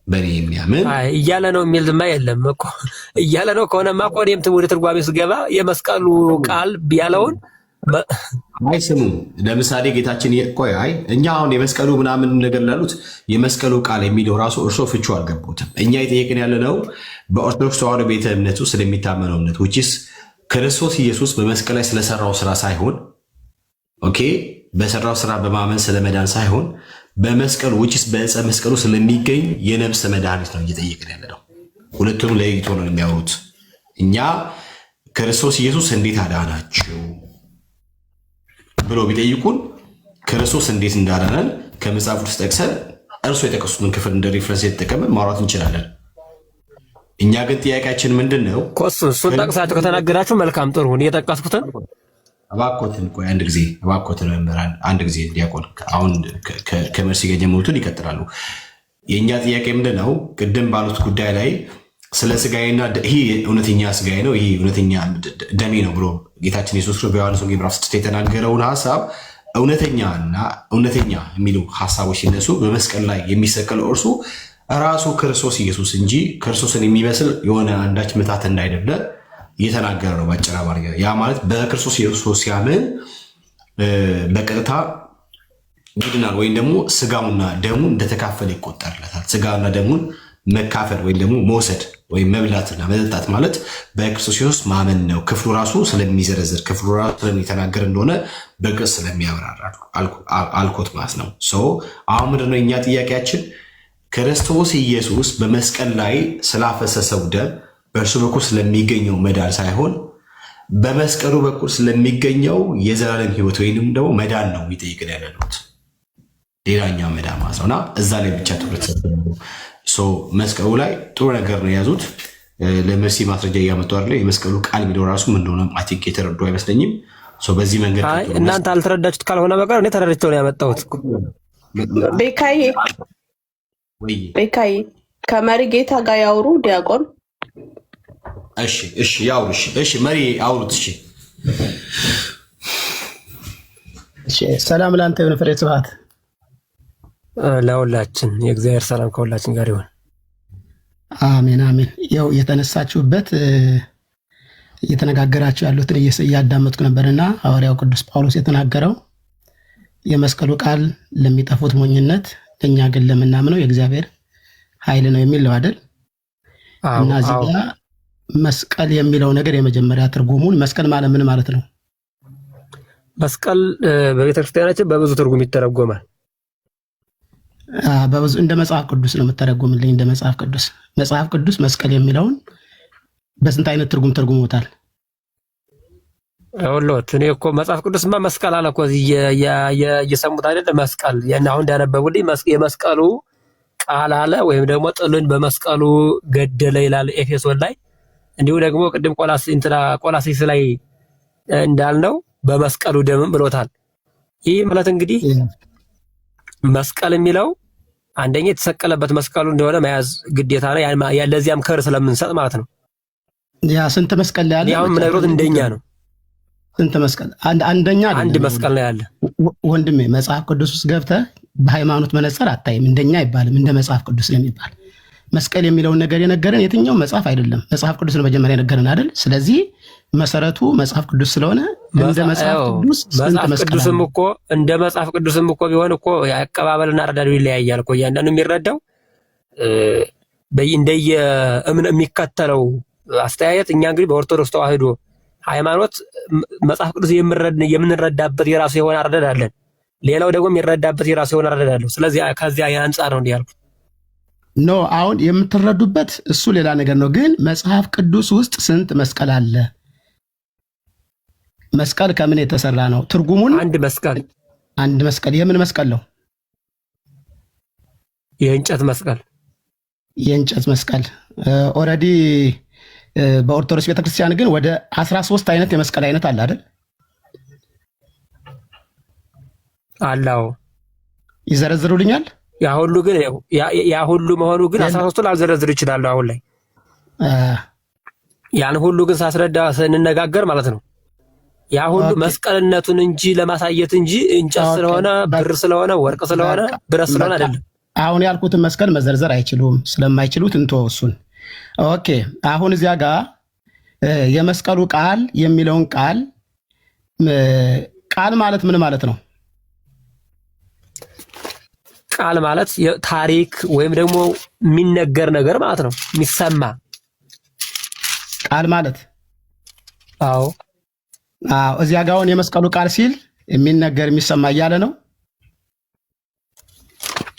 በእኔ የሚያምን እያለ ነው የሚል ድማ የለም እኮ እያለ ነው ከሆነማ እኮ እኔም ወደ ትርጓሜ ስገባ የመስቀሉ ቃል ያለውን አይስሙ። ለምሳሌ ጌታችን እኛ አሁን የመስቀሉ ምናምን ነገር ላሉት የመስቀሉ ቃል የሚለው ራሱ እርሶ ፍቹ አልገቡትም። እኛ የጠየቅን ያለ ነው በኦርቶዶክስ ተዋሕዶ ቤተ እምነቱ ስለሚታመነው እምነት ውጭስ ክርስቶስ ኢየሱስ በመስቀል ላይ ስለሰራው ስራ ሳይሆን በሰራው ስራ በማመን ስለመዳን ሳይሆን በመስቀሉ ውጭስ በዕፀ መስቀሉ ስለሚገኝ የነፍስ መድኃኒት ነው እየጠየቅን ያለ ነው። ሁለቱንም ለይቶ ነው የሚያወሩት። እኛ ክርስቶስ ኢየሱስ እንዴት አዳናችሁ ብሎ ቢጠይቁን ክርስቶስ እንዴት እንዳዳነን ከመጽሐፍ ውስጥ ጠቅሰን እርሶ የጠቀሱትን ክፍል እንደ ሪፍረንስ የተጠቀመ ማውራት እንችላለን። እኛ ግን ጥያቄያችን ምንድን ነው? እሱን ጠቅሳችሁ ከተናገራችሁ መልካም ጥሩ። የጠቀስኩትን እባክዎትን ቆይ አንድ ጊዜ እባክዎትን መምህራን አንድ ጊዜ ዲያቆን አሁን ከመርሲ ጋር የጀመሩትን ይቀጥላሉ። የእኛ ጥያቄ ምንድን ነው? ቅድም ባሉት ጉዳይ ላይ ስለ ስጋዬና ይህ እውነተኛ ስጋዬ ነው ይህ እውነተኛ ደሜ ነው ብሎ ጌታችን ኢየሱስ ክርስቶስ በዮሐንስ ወንጌል ምዕራፍ 6 የተናገረውን ሀሳብ እውነተኛ የሚሉ ሀሳቦች ሲነሱ በመስቀል ላይ የሚሰቀለው እርሱ ራሱ ክርስቶስ ኢየሱስ እንጂ ክርስቶስን የሚመስል የሆነ አንዳች ምታት እንዳይደለ እየተናገረ ነው በአጭር አማርኛ። ያ ማለት በክርስቶስ ኢየሱስ ሲያምን በቀጥታ ይድናል ወይም ደግሞ ስጋውና ደሙን እንደተካፈለ ይቆጠርለታል። ስጋውና ደሙን መካፈል ወይም ደግሞ መውሰድ ወይም መብላትና መጠጣት ማለት በክርስቶስ ኢየሱስ ማመን ነው። ክፍሉ ራሱ ስለሚዘረዝር ክፍሉ ራሱ ስለሚተናገር እንደሆነ በግልጽ ስለሚያብራራ አልኮት ማለት ነው። አሁን ምንድነው የእኛ ጥያቄያችን? ክርስቶስ ኢየሱስ በመስቀል ላይ ስላፈሰሰው ደም በእርሱ በኩል ስለሚገኘው መዳን ሳይሆን በመስቀሉ በኩል ስለሚገኘው የዘላለም ሕይወት ወይንም ደግሞ መዳን ነው የሚጠይቅን ያለሉት ሌላኛው መዳን ማለት ነውና እዛ ላይ ብቻ ትኩረት ሰጥተው መስቀሉ ላይ ጥሩ ነገር ነው የያዙት። ለመርሲ ማስረጃ እያመጡ አይደለ? የመስቀሉ ቃል የሚለው ራሱ ምን እንደሆነ አቲክ የተረዱ አይመስለኝም። በዚህ መንገድ እናንተ አልተረዳችሁት ካልሆነ በቀር እኔ ተረድቼው ነው ያመጣሁት። ቤካይ ከመሪ ጌታ ጋር ያውሩ ዲያቆን። እሺ ያውሩ። እሺ መሪ አውሩት። እሺ ሰላም ላንተ ይሁን። ፍሬ ስብሐት ለሁላችን የእግዚአብሔር ሰላም ከሁላችን ጋር ይሁን። አሜን አሜን። ያው የተነሳችሁበት እየተነጋገራችሁ ያሉትን እያዳመጥኩ ነበርና ሐዋርያው ቅዱስ ጳውሎስ የተናገረው የመስቀሉ ቃል ለሚጠፉት ሞኝነት እኛ ግን ለምናምነው የእግዚአብሔር ኃይል ነው የሚል ነው አይደል? እና እዚህ ጋር መስቀል የሚለው ነገር የመጀመሪያ ትርጉሙን መስቀል ማለት ምን ማለት ነው? መስቀል በቤተክርስቲያናችን በብዙ ትርጉም ይተረጎማል። በብዙ እንደ መጽሐፍ ቅዱስ ነው የምተረጉምልኝ። እንደ መጽሐፍ ቅዱስ መስቀል የሚለውን በስንት አይነት ትርጉም ተርጉሞታል? ወሎት እኔ እኮ መጽሐፍ ቅዱስማ መስቀል አለ እኮ እየሰሙት አይደለ? መስቀል አሁን እንዳነበቡልኝ የመስቀሉ ቃል አለ ወይም ደግሞ ጥልን በመስቀሉ ገደለ ይላል ኤፌሶን ላይ። እንዲሁ ደግሞ ቅድም ቆላሲስ ላይ እንዳልነው በመስቀሉ ደምም ብሎታል። ይህ ማለት እንግዲህ መስቀል የሚለው አንደኛ የተሰቀለበት መስቀሉ እንደሆነ መያዝ ግዴታ ነው። ለዚያም ክብር ስለምንሰጥ ማለት ነው። ያ ስንት መስቀል ላይ ያለ? ያው ምነግሮት እንደኛ ነው። ስንት መስቀል? አንደኛ አንድ መስቀል ላይ ያለ ወንድሜ። መጽሐፍ ቅዱስ ውስጥ ገብተህ በሃይማኖት መነጽር አታይም። እንደኛ አይባልም፣ እንደ መጽሐፍ ቅዱስ ነው የሚባል። መስቀል የሚለውን ነገር የነገረን የትኛው መጽሐፍ አይደለም፣ መጽሐፍ ቅዱስ ነው መጀመሪያ የነገረን አይደል? ስለዚህ መሰረቱ መጽሐፍ ቅዱስ ስለሆነ እንደ መጽሐፍ ቅዱስ ስንት መስቀል? ቅዱስም እኮ እንደ መጽሐፍ ቅዱስም እኮ ቢሆን እኮ ያቀባበልና አረዳዱ ይለያያል እኮ። እያንዳንዱ የሚረዳው እንደየ እምነት የሚከተለው አስተያየት። እኛ እንግዲህ በኦርቶዶክስ ተዋህዶ ሃይማኖት መጽሐፍ ቅዱስ የምንረዳበት የራሱ የሆነ አረዳድ አለን። ሌላው ደግሞ የሚረዳበት የራሱ የሆነ አረዳድ አለው። ስለዚህ ከዚያ አንጻር ነው እንዲህ ያልኩት። ኖ አሁን የምትረዱበት እሱ ሌላ ነገር ነው። ግን መጽሐፍ ቅዱስ ውስጥ ስንት መስቀል አለ? መስቀል ከምን የተሰራ ነው? ትርጉሙን አንድ መስቀል የምን መስቀል ነው? የእንጨት መስቀል። የእንጨት መስቀል ኦልሬዲ በኦርቶዶክስ ቤተክርስቲያን ግን ወደ 13 አይነት የመስቀል አይነት አለ አይደል? አላው ይዘረዝሩልኛል። ያ ሁሉ ግን ያ ሁሉ መሆኑ ግን 13ቱን አልዘረዝር ይችላል። አሁን ላይ ያን ሁሉ ግን ሳስረዳ ስንነጋገር ማለት ነው ያ ሁሉ መስቀልነቱን እንጂ ለማሳየት እንጂ እንጨት ስለሆነ ብር ስለሆነ ወርቅ ስለሆነ ብረት ስለሆነ አይደለም። አሁን ያልኩትን መስቀል መዘርዘር አይችሉም። ስለማይችሉት እንቶ እሱን ኦኬ። አሁን እዚያ ጋር የመስቀሉ ቃል የሚለውን ቃል ማለት ምን ማለት ነው? ቃል ማለት ታሪክ ወይም ደግሞ የሚነገር ነገር ማለት ነው። የሚሰማ ቃል ማለት አዎ። እዚያ ጋር አሁን የመስቀሉ ቃል ሲል የሚነገር የሚሰማ እያለ ነው።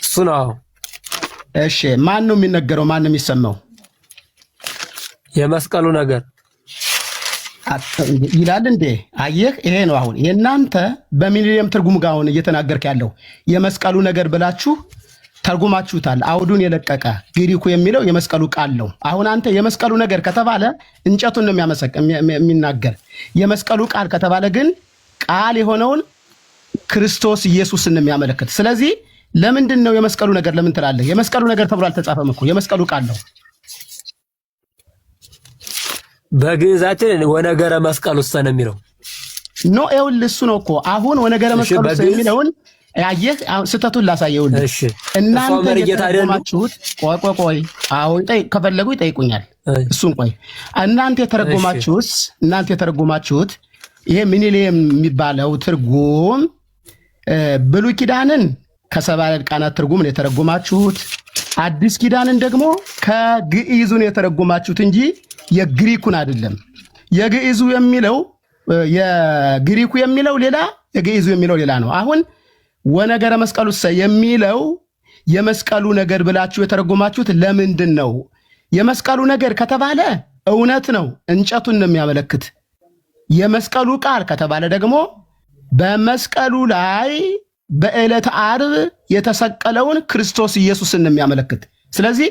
እሱ ነው። እሺ ማን ነው የሚነገረው? ማን ነው የሚሰማው? የመስቀሉ ነገር ይላል እንዴ? አየህ፣ ይሄ ነው አሁን የእናንተ በሚሊኒየም ትርጉም ጋር አሁን እየተናገርክ ያለው የመስቀሉ ነገር ብላችሁ ተርጉማችሁታል። አውዱን የለቀቀ ግሪኩ የሚለው የመስቀሉ ቃል ነው። አሁን አንተ የመስቀሉ ነገር ከተባለ እንጨቱን ነው የሚናገር። የመስቀሉ ቃል ከተባለ ግን ቃል የሆነውን ክርስቶስ ኢየሱስን ነው የሚያመለክት። ስለዚህ ለምንድን ነው የመስቀሉ ነገር ለምን ትላለህ? የመስቀሉ ነገር ተብሎ አልተጻፈም እኮ የመስቀሉ ቃል ነው። በግዕዛችን ወነገረ መስቀል ውስጥ ነው የሚለው። ኖ ይኸውልህ እሱ ነው እኮ አሁን ወነገረ መስቀል ውስጥ የሚለውን አየህ። ስህተቱን ላሳየውልህ። እሺ እናንተ የተረጎማችሁት ቆይ ከፈለጉ ይጠይቁኛል። እሱን ቆይ እናንተ የተረጎማችሁት ይሄ ሚሊኒየም የሚባለው ትርጉም ብሉይ ኪዳንን ከሰባ ሊቃናት ትርጉም ነው የተረጎማችሁት። አዲስ ኪዳንን ደግሞ ከግዕዙን የተረጎማችሁት እንጂ የግሪኩን አይደለም። የግዕዙ የሚለው የግሪኩ የሚለው ሌላ፣ የግዕዙ የሚለው ሌላ ነው። አሁን ወነገረ መስቀሉ የሚለው የመስቀሉ ነገር ብላችሁ የተረጎማችሁት ለምንድን ነው? የመስቀሉ ነገር ከተባለ እውነት ነው፣ እንጨቱን ነው የሚያመለክት። የመስቀሉ ቃል ከተባለ ደግሞ በመስቀሉ ላይ በዕለተ ዓርብ የተሰቀለውን ክርስቶስ ኢየሱስን ነው የሚያመለክት። ስለዚህ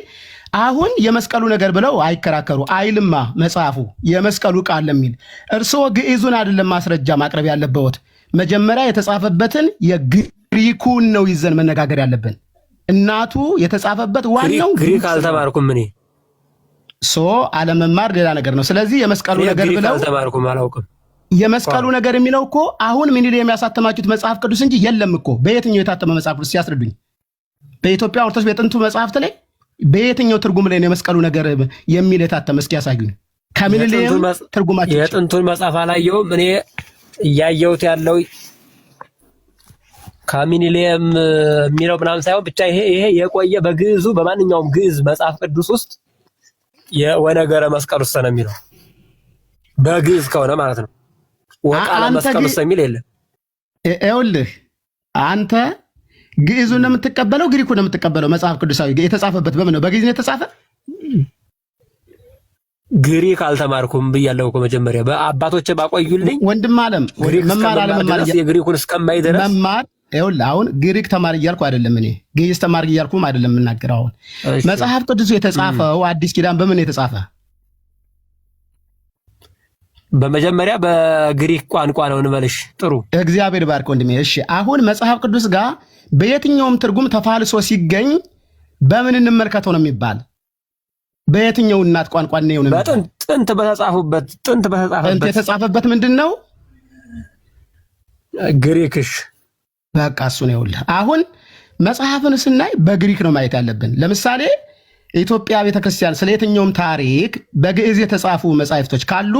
አሁን የመስቀሉ ነገር ብለው አይከራከሩ አይልማ መጽሐፉ የመስቀሉ ቃል ለሚል። እርስዎ ግዕዙን አይደለም ማስረጃ ማቅረብ ያለበት፣ መጀመሪያ የተጻፈበትን የግሪኩን ነው ይዘን መነጋገር ያለብን። እናቱ የተጻፈበት ዋናው ግሪክ አልተማርኩም እኔ። አለመማር ሌላ ነገር ነው። ስለዚህ የመስቀሉ ነገር ብለው አልተማርኩም አላውቅም። የመስቀሉ ነገር የሚለው እኮ አሁን ሚሊኒየም ያሳተማችሁት መጽሐፍ ቅዱስ እንጂ የለም እኮ። በየትኛው የታተመ መጽሐፍ ቅዱስ ሲያስረዱኝ? በኢትዮጵያ ኦርቶዶክስ የጥንቱ መጽሐፍት ላይ በየትኛው ትርጉም ላይ ነው የመስቀሉ ነገር የሚል የታተመ? እስኪ ያሳዩኝ። ከሚሊኒየም ትርጉማችሁ የጥንቱን መጽሐፍ አላየሁም እኔ። እያየሁት ያለው ከሚሊኒየም የሚለው ምናምን ሳይሆን ብቻ ይሄ የቆየ በግዕዙ በማንኛውም ግዕዝ መጽሐፍ ቅዱስ ውስጥ የወነገረ መስቀል ውስጥ ነው የሚለው በግዕዝ ከሆነ ማለት ነው። ወቃለ መስቀል ውስጥ የሚል የለም። ይኸውልህ አንተ ግዕዙን ነው የምትቀበለው ግሪኩን ነው የምትቀበለው? መጽሐፍ ቅዱሳዊ የተጻፈበት በምን ነው? በግዕዝ ነው የተጻፈ? ግሪክ አልተማርኩም ብያለሁ እኮ መጀመሪያ በአባቶቼ ባቆዩልኝ። ወንድም አለም መማር የግሪኩን እስከማይ ድረስ መማር። ይኸውልህ አሁን ግሪክ ተማር እያልኩ አይደለም እኔ፣ ግዕዝ ተማር እያልኩም አይደለም የምናገረው። አሁን መጽሐፍ ቅዱስ የተጻፈው አዲስ ኪዳን በምን ነው የተጻፈ? በመጀመሪያ በግሪክ ቋንቋ ነው እንበልሽ። ጥሩ እግዚአብሔር ባርክ ወንድሜ። እሺ አሁን መጽሐፍ ቅዱስ ጋር በየትኛውም ትርጉም ተፋልሶ ሲገኝ በምን እንመልከተው ነው የሚባል? በየትኛው እናት ቋንቋ ነው? በጥንት ጥንት የተጻፈበት ምንድን ነው? ግሪክሽ። በቃ እሱ ነው። ይኸውልህ አሁን መጽሐፍን ስናይ በግሪክ ነው ማየት ያለብን። ለምሳሌ የኢትዮጵያ ቤተክርስቲያን ስለ የትኛውም ታሪክ በግዕዝ የተጻፉ መጻሕፍቶች ካሉ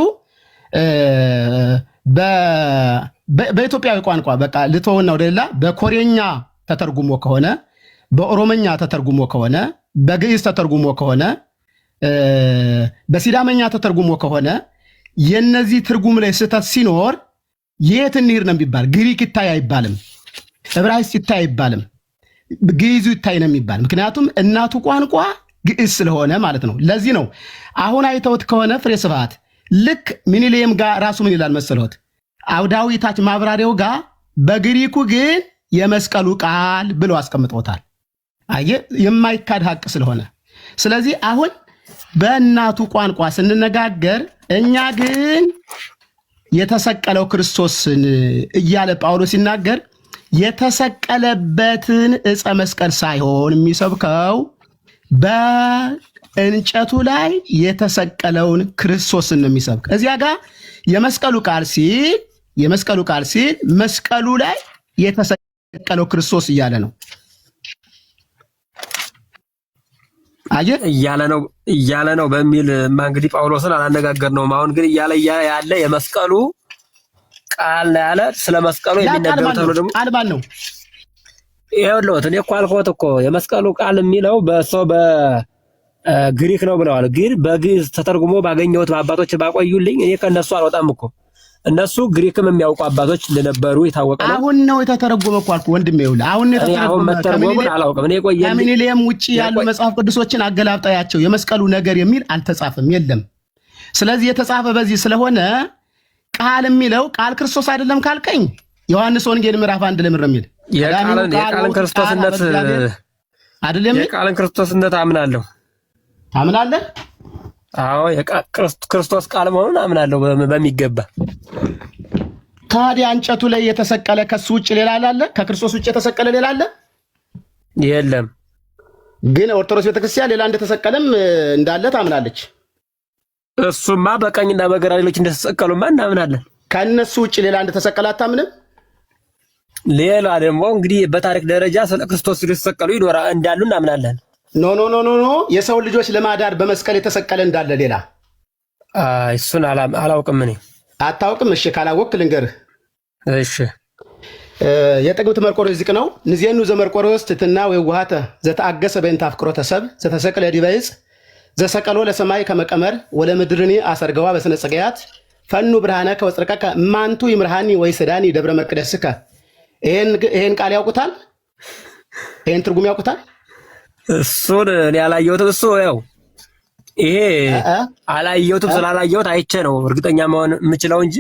በኢትዮጵያዊ ቋንቋ በቃ ልትሆና ወደ ሌላ በኮሬኛ ተተርጉሞ ከሆነ፣ በኦሮመኛ ተተርጉሞ ከሆነ፣ በግዕዝ ተተርጉሞ ከሆነ፣ በሲዳመኛ ተተርጉሞ ከሆነ የነዚህ ትርጉም ላይ ስህተት ሲኖር የት እንሂድ ነው የሚባል። ግሪክ ይታይ አይባልም፣ ዕብራይስጥ ይታይ አይባልም፣ ግዕዙ ይታይ ነው የሚባል። ምክንያቱም እናቱ ቋንቋ ግዕዝ ስለሆነ ማለት ነው። ለዚህ ነው አሁን አይተውት ከሆነ ፍሬ ስብሐት ልክ ሚኒሌም ጋር ራሱ ምን ይላል መሰሎት? አውዳዊ ታች ማብራሪያው ጋር በግሪኩ ግን የመስቀሉ ቃል ብሎ አስቀምጦታል። አየህ፣ የማይካድ ሀቅ ስለሆነ። ስለዚህ አሁን በእናቱ ቋንቋ ስንነጋገር እኛ ግን የተሰቀለው ክርስቶስን እያለ ጳውሎስ ሲናገር የተሰቀለበትን ዕፀ መስቀል ሳይሆን የሚሰብከው በእንጨቱ ላይ የተሰቀለውን ክርስቶስን ነው የሚሰብክ። እዚያ ጋር የመስቀሉ ቃል ሲል መስቀሉ ላይ የተሰቀለው ክርስቶስ እያለ ነው። አየህ እያለ ነው በሚል እንግዲህ ጳውሎስን አላነጋገርነውም። አሁን ግን እያለ ያለ የመስቀሉ ቃል ነው ያለ። ስለ መስቀሉ የሚነገረው ተብሎ ደግሞ ቃል ማን ነው? ይኸውልህ እኔ እኮ አልኩት እኮ የመስቀሉ ቃል የሚለው በግሪክ ነው ብለዋል። ግን በግዕዝ ተተርጉሞ ባገኘሁት በአባቶች ባቆዩልኝ እኔ ከነሱ አልወጣም እኮ። እነሱ ግሪክም የሚያውቁ አባቶች እንደነበሩ የታወቀ ነው። አሁን ነው የተተረጎመ እኮ አልኩህ ወንድሜ። ይኸውልህ አሁን መተርጎሙን አላውቅም። እኔ ቆየልኝ ከሚኒሊየም ውጪ ያሉ መጽሐፍ ቅዱሶችን አገላብጣያቸው የመስቀሉ ነገር የሚል አልተጻፈም፣ የለም። ስለዚህ የተጻፈ በዚህ ስለሆነ ቃል የሚለው ቃል ክርስቶስ አይደለም ካልከኝ ዮሐንስ ወንጌል ምዕራፍ 1 ለምን የሚል የቃልን ክርስቶስነት አይደለም። የቃልን ክርስቶስነት አምናለሁ። ታምናለህ? አዎ ክርስቶስ ቃል መሆኑን አምናለሁ በሚገባ። ታዲያ እንጨቱ ላይ የተሰቀለ ከሱ ውጭ ሌላ አለ? ከክርስቶስ ውጭ የተሰቀለ ሌላ አለ? የለም። ግን ኦርቶዶክስ ቤተክርስቲያን ሌላ እንደተሰቀለም እንዳለ ታምናለች። እሱማ በቀኝና በግራ ሌሎች እንደተሰቀሉማ እናምናለን። ከነሱ ውጭ ሌላ እንደተሰቀለ አታምንም? ሌላ ደግሞ እንግዲህ በታሪክ ደረጃ ስለ ክርስቶስ የተሰቀሉ ይኖራል እንዳሉ እናምናለን። ኖ የሰው ልጆች ለማዳር በመስቀል የተሰቀለ እንዳለ ሌላ እሱን አላውቅም። እኔ አታውቅም? እሺ ካላወቅክ ልንገርህ። እሺ የጥቅምት መርቆሬዎስ ዚቅ ነው ንዜኑ ዘመርቆሬዎስ ትትና ወይዋሃተ ዘተአገሰ በእንተ አፍቅሮተ ሰብእ ዘተሰቅለ ዲበ ዕፅ ዘሰቀሎ ለሰማይ ከመቀመር ወለምድርኒ አሰርገዋ በስነ ጽጌያት ፈኑ ብርሃነከ ወጽድቀከ ማንቱ ይምርሃኒ ወይስዳኒ ደብረ መቅደስከ። ይሄን ቃል ያውቁታል? ይሄን ትርጉም ያውቁታል? እሱን እኔ አላየሁትም። እሱ ያው ይሄ አላየሁትም። ስላላየሁት አይቼ ነው እርግጠኛ መሆን የምችለው እንጂ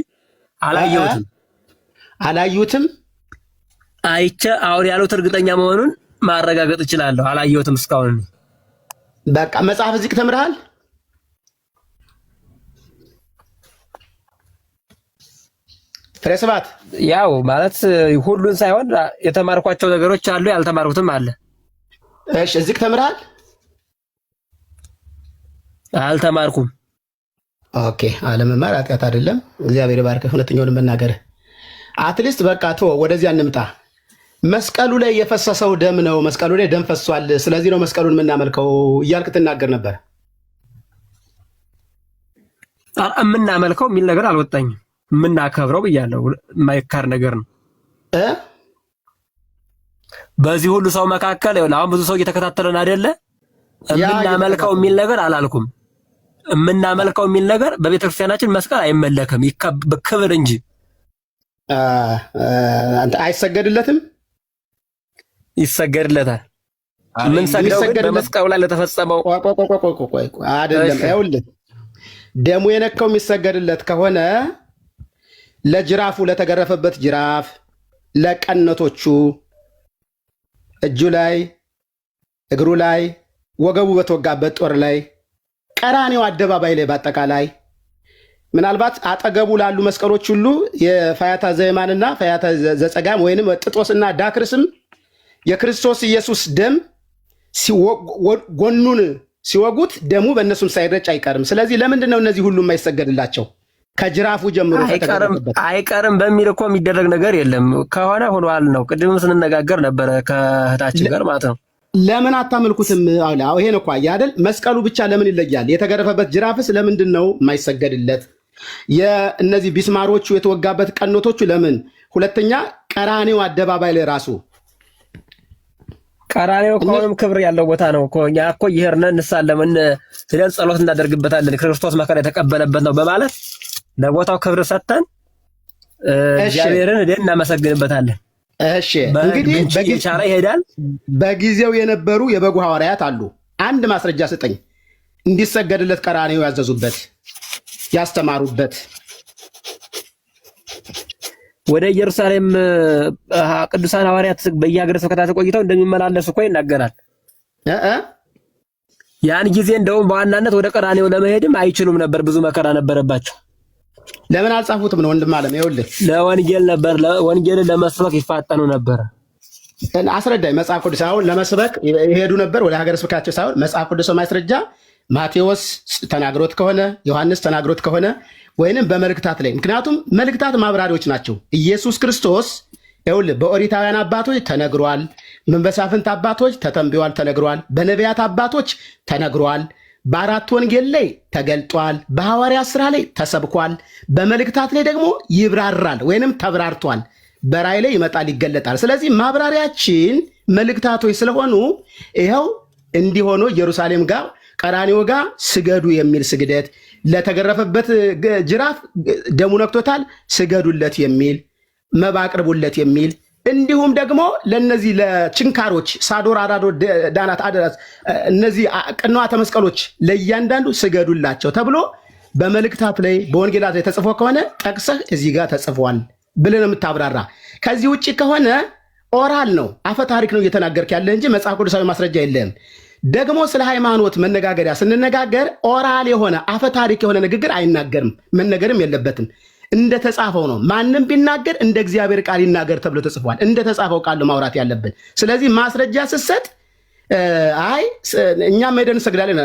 አላየሁትም። አይቼ አሁን ያሉት እርግጠኛ መሆኑን ማረጋገጥ እችላለሁ። አላየሁትም እስካሁን። በቃ መጽሐፍ ዚቅ ተምረሃል? ፍሬ ስብሐት ያው ማለት ሁሉን ሳይሆን የተማርኳቸው ነገሮች አሉ፣ ያልተማርኩትም አለ። እሺ ዚቅ ተምረሃል? አልተማርኩም። ኦኬ፣ አለመማር ኃጢአት አይደለም። እግዚአብሔር ይባርክ። ሁለተኛውን መናገር አትሊስት በቃ ወደዚያ እንምጣ። መስቀሉ ላይ የፈሰሰው ደም ነው። መስቀሉ ላይ ደም ፈሷል። ስለዚህ ነው መስቀሉን የምናመልከው እያልክ ትናገር ነበር። የምናመልከው የሚል ነገር አልወጣኝም። የምናከብረው ብያለሁ። የማይካር ነገር ነው። በዚህ ሁሉ ሰው መካከል አሁን ብዙ ሰው እየተከታተለን አይደለ? የምናመልከው የሚል ነገር አላልኩም። የምናመልከው የሚል ነገር በቤተክርስቲያናችን መስቀል አይመለክም፣ ክብር እንጂ አይሰገድለትም። ይሰገድለታል። ምን ሰግደው ግን በመስቀሉ ላይ ለተፈጸመው አይደለም። ይኸውልህ ደሙ የነካው የሚሰገድለት ከሆነ ለጅራፉ ለተገረፈበት ጅራፍ፣ ለቀነቶቹ፣ እጁ ላይ፣ እግሩ ላይ፣ ወገቡ በተወጋበት ጦር ላይ፣ ቀራኔው አደባባይ ላይ በአጠቃላይ ምናልባት አጠገቡ ላሉ መስቀሎች ሁሉ የፈያታ ዘየማንና ፈያታ ዘጸጋም ወይንም ጥጦስና ዳክርስም የክርስቶስ ኢየሱስ ደም ጎኑን ሲወጉት ደሙ በእነሱም ሳይረጭ አይቀርም። ስለዚህ ለምንድን ነው እነዚህ ሁሉ የማይሰገድላቸው? ከጅራፉ ጀምሮ አይቀርም በሚል እኮ የሚደረግ ነገር የለም። ከሆነ ሆኗል ነው። ቅድምም ስንነጋገር ነበረ ከእህታችን ጋር ማለት ነው። ለምን አታመልኩትም? ይሄን እኮ አየህ አይደል? መስቀሉ ብቻ ለምን ይለያል? የተገረፈበት ጅራፍስ ለምንድን ነው የማይሰገድለት? የእነዚህ ቢስማሮቹ የተወጋበት ቀኖቶቹ ለምን? ሁለተኛ ቀራኔው አደባባይ ላይ ራሱ ቀራኔው ከሆነም ክብር ያለው ቦታ ነው እኮ። እኛ እኮ ይሄርነ እንሳለምን ሄደን ጸሎት እናደርግበታለን። ክርስቶስ መከራ የተቀበለበት ነው በማለት ለቦታው ክብር ሰጥተን እግዚአብሔርን ሄደን እናመሰግንበታለን። እሺ እንግዲህ በጊቻራ ይሄዳል። በጊዜው የነበሩ የበጉ ሐዋርያት አሉ። አንድ ማስረጃ ስጠኝ እንዲሰገድለት ቀራኔው ያዘዙበት ያስተማሩበት። ወደ ኢየሩሳሌም ቅዱሳን ሐዋርያት በየሀገረ ስብከታቸው ቆይተው እንደሚመላለሱ እኮ ይናገራል። ያን ጊዜ እንደውም በዋናነት ወደ ቀራኔው ለመሄድም አይችሉም ነበር፣ ብዙ መከራ ነበረባቸው። ለምን አልጻፉትም ነው ወንድም አለም? ይኸውልህ ለወንጌል ነበር፣ ወንጌልን ለመስበክ ይፋጠኑ ነበር። አስረዳኝ። መጽሐፍ ቅዱስ አሁን ለመስበክ ይሄዱ ነበር ወደ ሀገረ ስብከታቸው ሳይሆን መጽሐፍ ቅዱስ ማስረጃ ማቴዎስ ተናግሮት ከሆነ ዮሐንስ ተናግሮት ከሆነ ወይንም በመልእክታት ላይ፣ ምክንያቱም መልእክታት ማብራሪዎች ናቸው። ኢየሱስ ክርስቶስ ይኸውልህ በኦሪታውያን አባቶች ተነግሯል፣ በመሳፍንት አባቶች ተተንብዮአል ተነግሯል፣ በነቢያት አባቶች ተነግሯል፣ በአራት ወንጌል ላይ ተገልጧል፣ በሐዋርያት ሥራ ላይ ተሰብኳል፣ በመልእክታት ላይ ደግሞ ይብራራል ወይንም ተብራርቷል፣ በራእይ ላይ ይመጣል ይገለጣል። ስለዚህ ማብራሪያችን መልእክታቶች ስለሆኑ ይኸው እንዲሆኑ ኢየሩሳሌም ጋር ቀራንዮ ጋር ስገዱ የሚል ስግደት፣ ለተገረፈበት ጅራፍ ደሙ ነክቶታል ስገዱለት የሚል፣ መባ አቅርቡለት የሚል፣ እንዲሁም ደግሞ ለነዚህ ለችንካሮች ሳዶር፣ አዳዶ፣ ዳናት፣ አደራስ እነዚህ ቅንዋተ መስቀሎች ለእያንዳንዱ ስገዱላቸው ተብሎ በመልእክታት ላይ በወንጌላት ላይ ተጽፎ ከሆነ ጠቅሰህ እዚህ ጋር ተጽፏል ብለህ ነው የምታብራራ። ከዚህ ውጭ ከሆነ ኦራል ነው፣ አፈ ታሪክ ነው እየተናገርክ ያለ እንጂ መጽሐፍ ቅዱሳዊ ማስረጃ የለም። ደግሞ ስለ ሃይማኖት መነጋገሪያ ስንነጋገር ኦራል የሆነ አፈ ታሪክ የሆነ ንግግር አይናገርም፣ መነገርም የለበትም። እንደተጻፈው ነው። ማንም ቢናገር እንደ እግዚአብሔር ቃል ይናገር ተብሎ ተጽፏል። እንደተጻፈው ቃል ማውራት ያለብን። ስለዚህ ማስረጃ ስትሰጥ አይ እኛም ሄደን እንሰግዳለን፣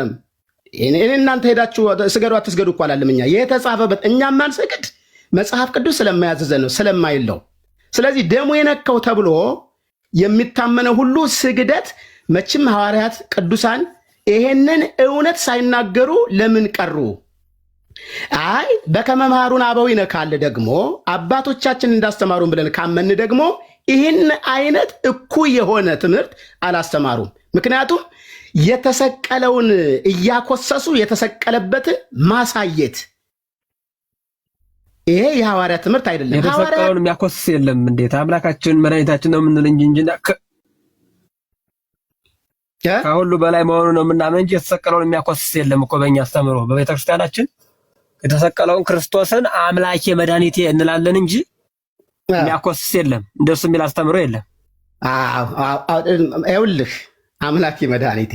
እኔ እናንተ ሄዳችሁ ስገዱ አትስገዱ እኮ አላለም። እኛ የተጻፈበት እኛም ማንሰግድ መጽሐፍ ቅዱስ ስለማያዘዘን ነው፣ ስለማይለው። ስለዚህ ደሙ የነካው ተብሎ የሚታመነው ሁሉ ስግደት መቼም ሐዋርያት ቅዱሳን ይሄንን እውነት ሳይናገሩ ለምን ቀሩ? አይ በከመ መሃሩን አበዊነ ካለ ደግሞ አባቶቻችን እንዳስተማሩን ብለን ካመን ደግሞ ይህን አይነት እኩይ የሆነ ትምህርት አላስተማሩም። ምክንያቱም የተሰቀለውን እያኮሰሱ የተሰቀለበትን ማሳየት ይሄ የሐዋርያት ትምህርት አይደለም። የተሰቀለውን የሚያኮስስ የለም። እንዴት አምላካችን መድኃኒታችን ነው የምንል እንጂ ከሁሉ በላይ መሆኑ ነው የምናምን እንጂ የተሰቀለውን የሚያኮስስ የለም እኮ በእኛ አስተምሮ በቤተክርስቲያናችን የተሰቀለውን ክርስቶስን አምላኬ መድኃኒቴ እንላለን እንጂ የሚያኮስስ የለም። እንደሱ የሚል አስተምሮ የለም። ይኸውልህ አምላኬ መድኃኒቴ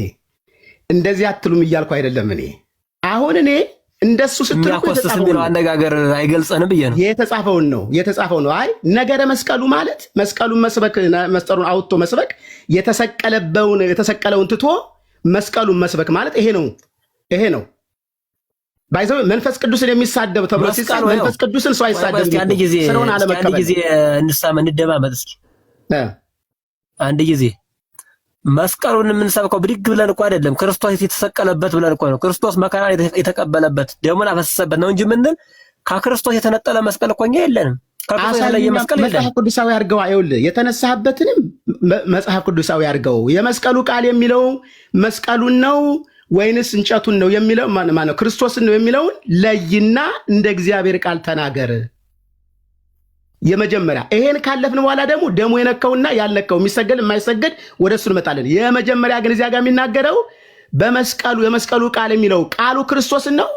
እንደዚህ አትሉም እያልኩ አይደለም። እኔ እንደሱ ስትሉ የሚያኮስስ የሚለው አነጋገር አይገልጸንም ብዬ ነው። የተጻፈው ነው። አይ ነገረ መስቀሉ ማለት መስቀሉን መስበክ፣ መስጠሩን አውጥቶ መስበክ፣ የተሰቀለውን ትቶ መስቀሉን መስበክ ማለት ይሄ ነው። ባይዘው መንፈስ ቅዱስን የሚሳደብ ተብሎ ሲጻፍ መንፈስ ቅዱስን ሰው አይሳደብም። አንድ ጊዜ እንደማመጥ እስኪ አንድ ጊዜ መስቀሉን የምንሰብከው ብድግ ብለን እኮ አይደለም፣ ክርስቶስ የተሰቀለበት ብለን እኮ ነው። ክርስቶስ መከራ የተቀበለበት ደሙን አፈሰሰበት ነው እንጂ ምንል ከክርስቶስ የተነጠለ መስቀል እኮ እኛ የለንም። ከክርስቶስ የተለየ መስቀል የለም። መጽሐፍ ቅዱሳዊ አድርገው ይኸውልህ፣ የተነሳህበትንም መጽሐፍ ቅዱሳዊ አድርገው። የመስቀሉ ቃል የሚለው መስቀሉን ነው ወይንስ እንጨቱን ነው የሚለው ማነው? ክርስቶስን ነው የሚለውን ለይና እንደ እግዚአብሔር ቃል ተናገር። የመጀመሪያ ይሄን ካለፍን በኋላ ደግሞ ደሙ የነካውና ያልነካው የሚሰገድ የማይሰገድ ወደ እሱ እንመጣለን። የመጀመሪያ ግን እዚያ ጋር የሚናገረው የመስቀሉ ቃል የሚለው ቃሉ ክርስቶስን ነው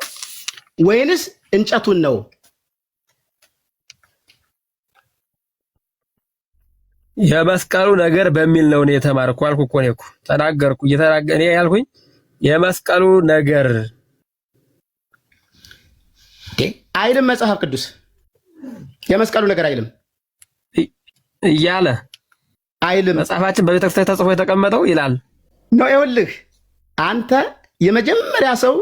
ወይንስ እንጨቱን ነው? የመስቀሉ ነገር በሚል ነው እኔ የተማርኩ አልኩ እኮ ነው ተናገርኩ። እኔ ያልኩኝ የመስቀሉ ነገር አይልም መጽሐፍ ቅዱስ። የመስቀሉ ነገር አይልም እያለ አይልም። መጽሐፋችን በቤተክርስቲያን ተጽፎ የተቀመጠው ይላል ነው። ይኸውልህ አንተ የመጀመሪያ ሰው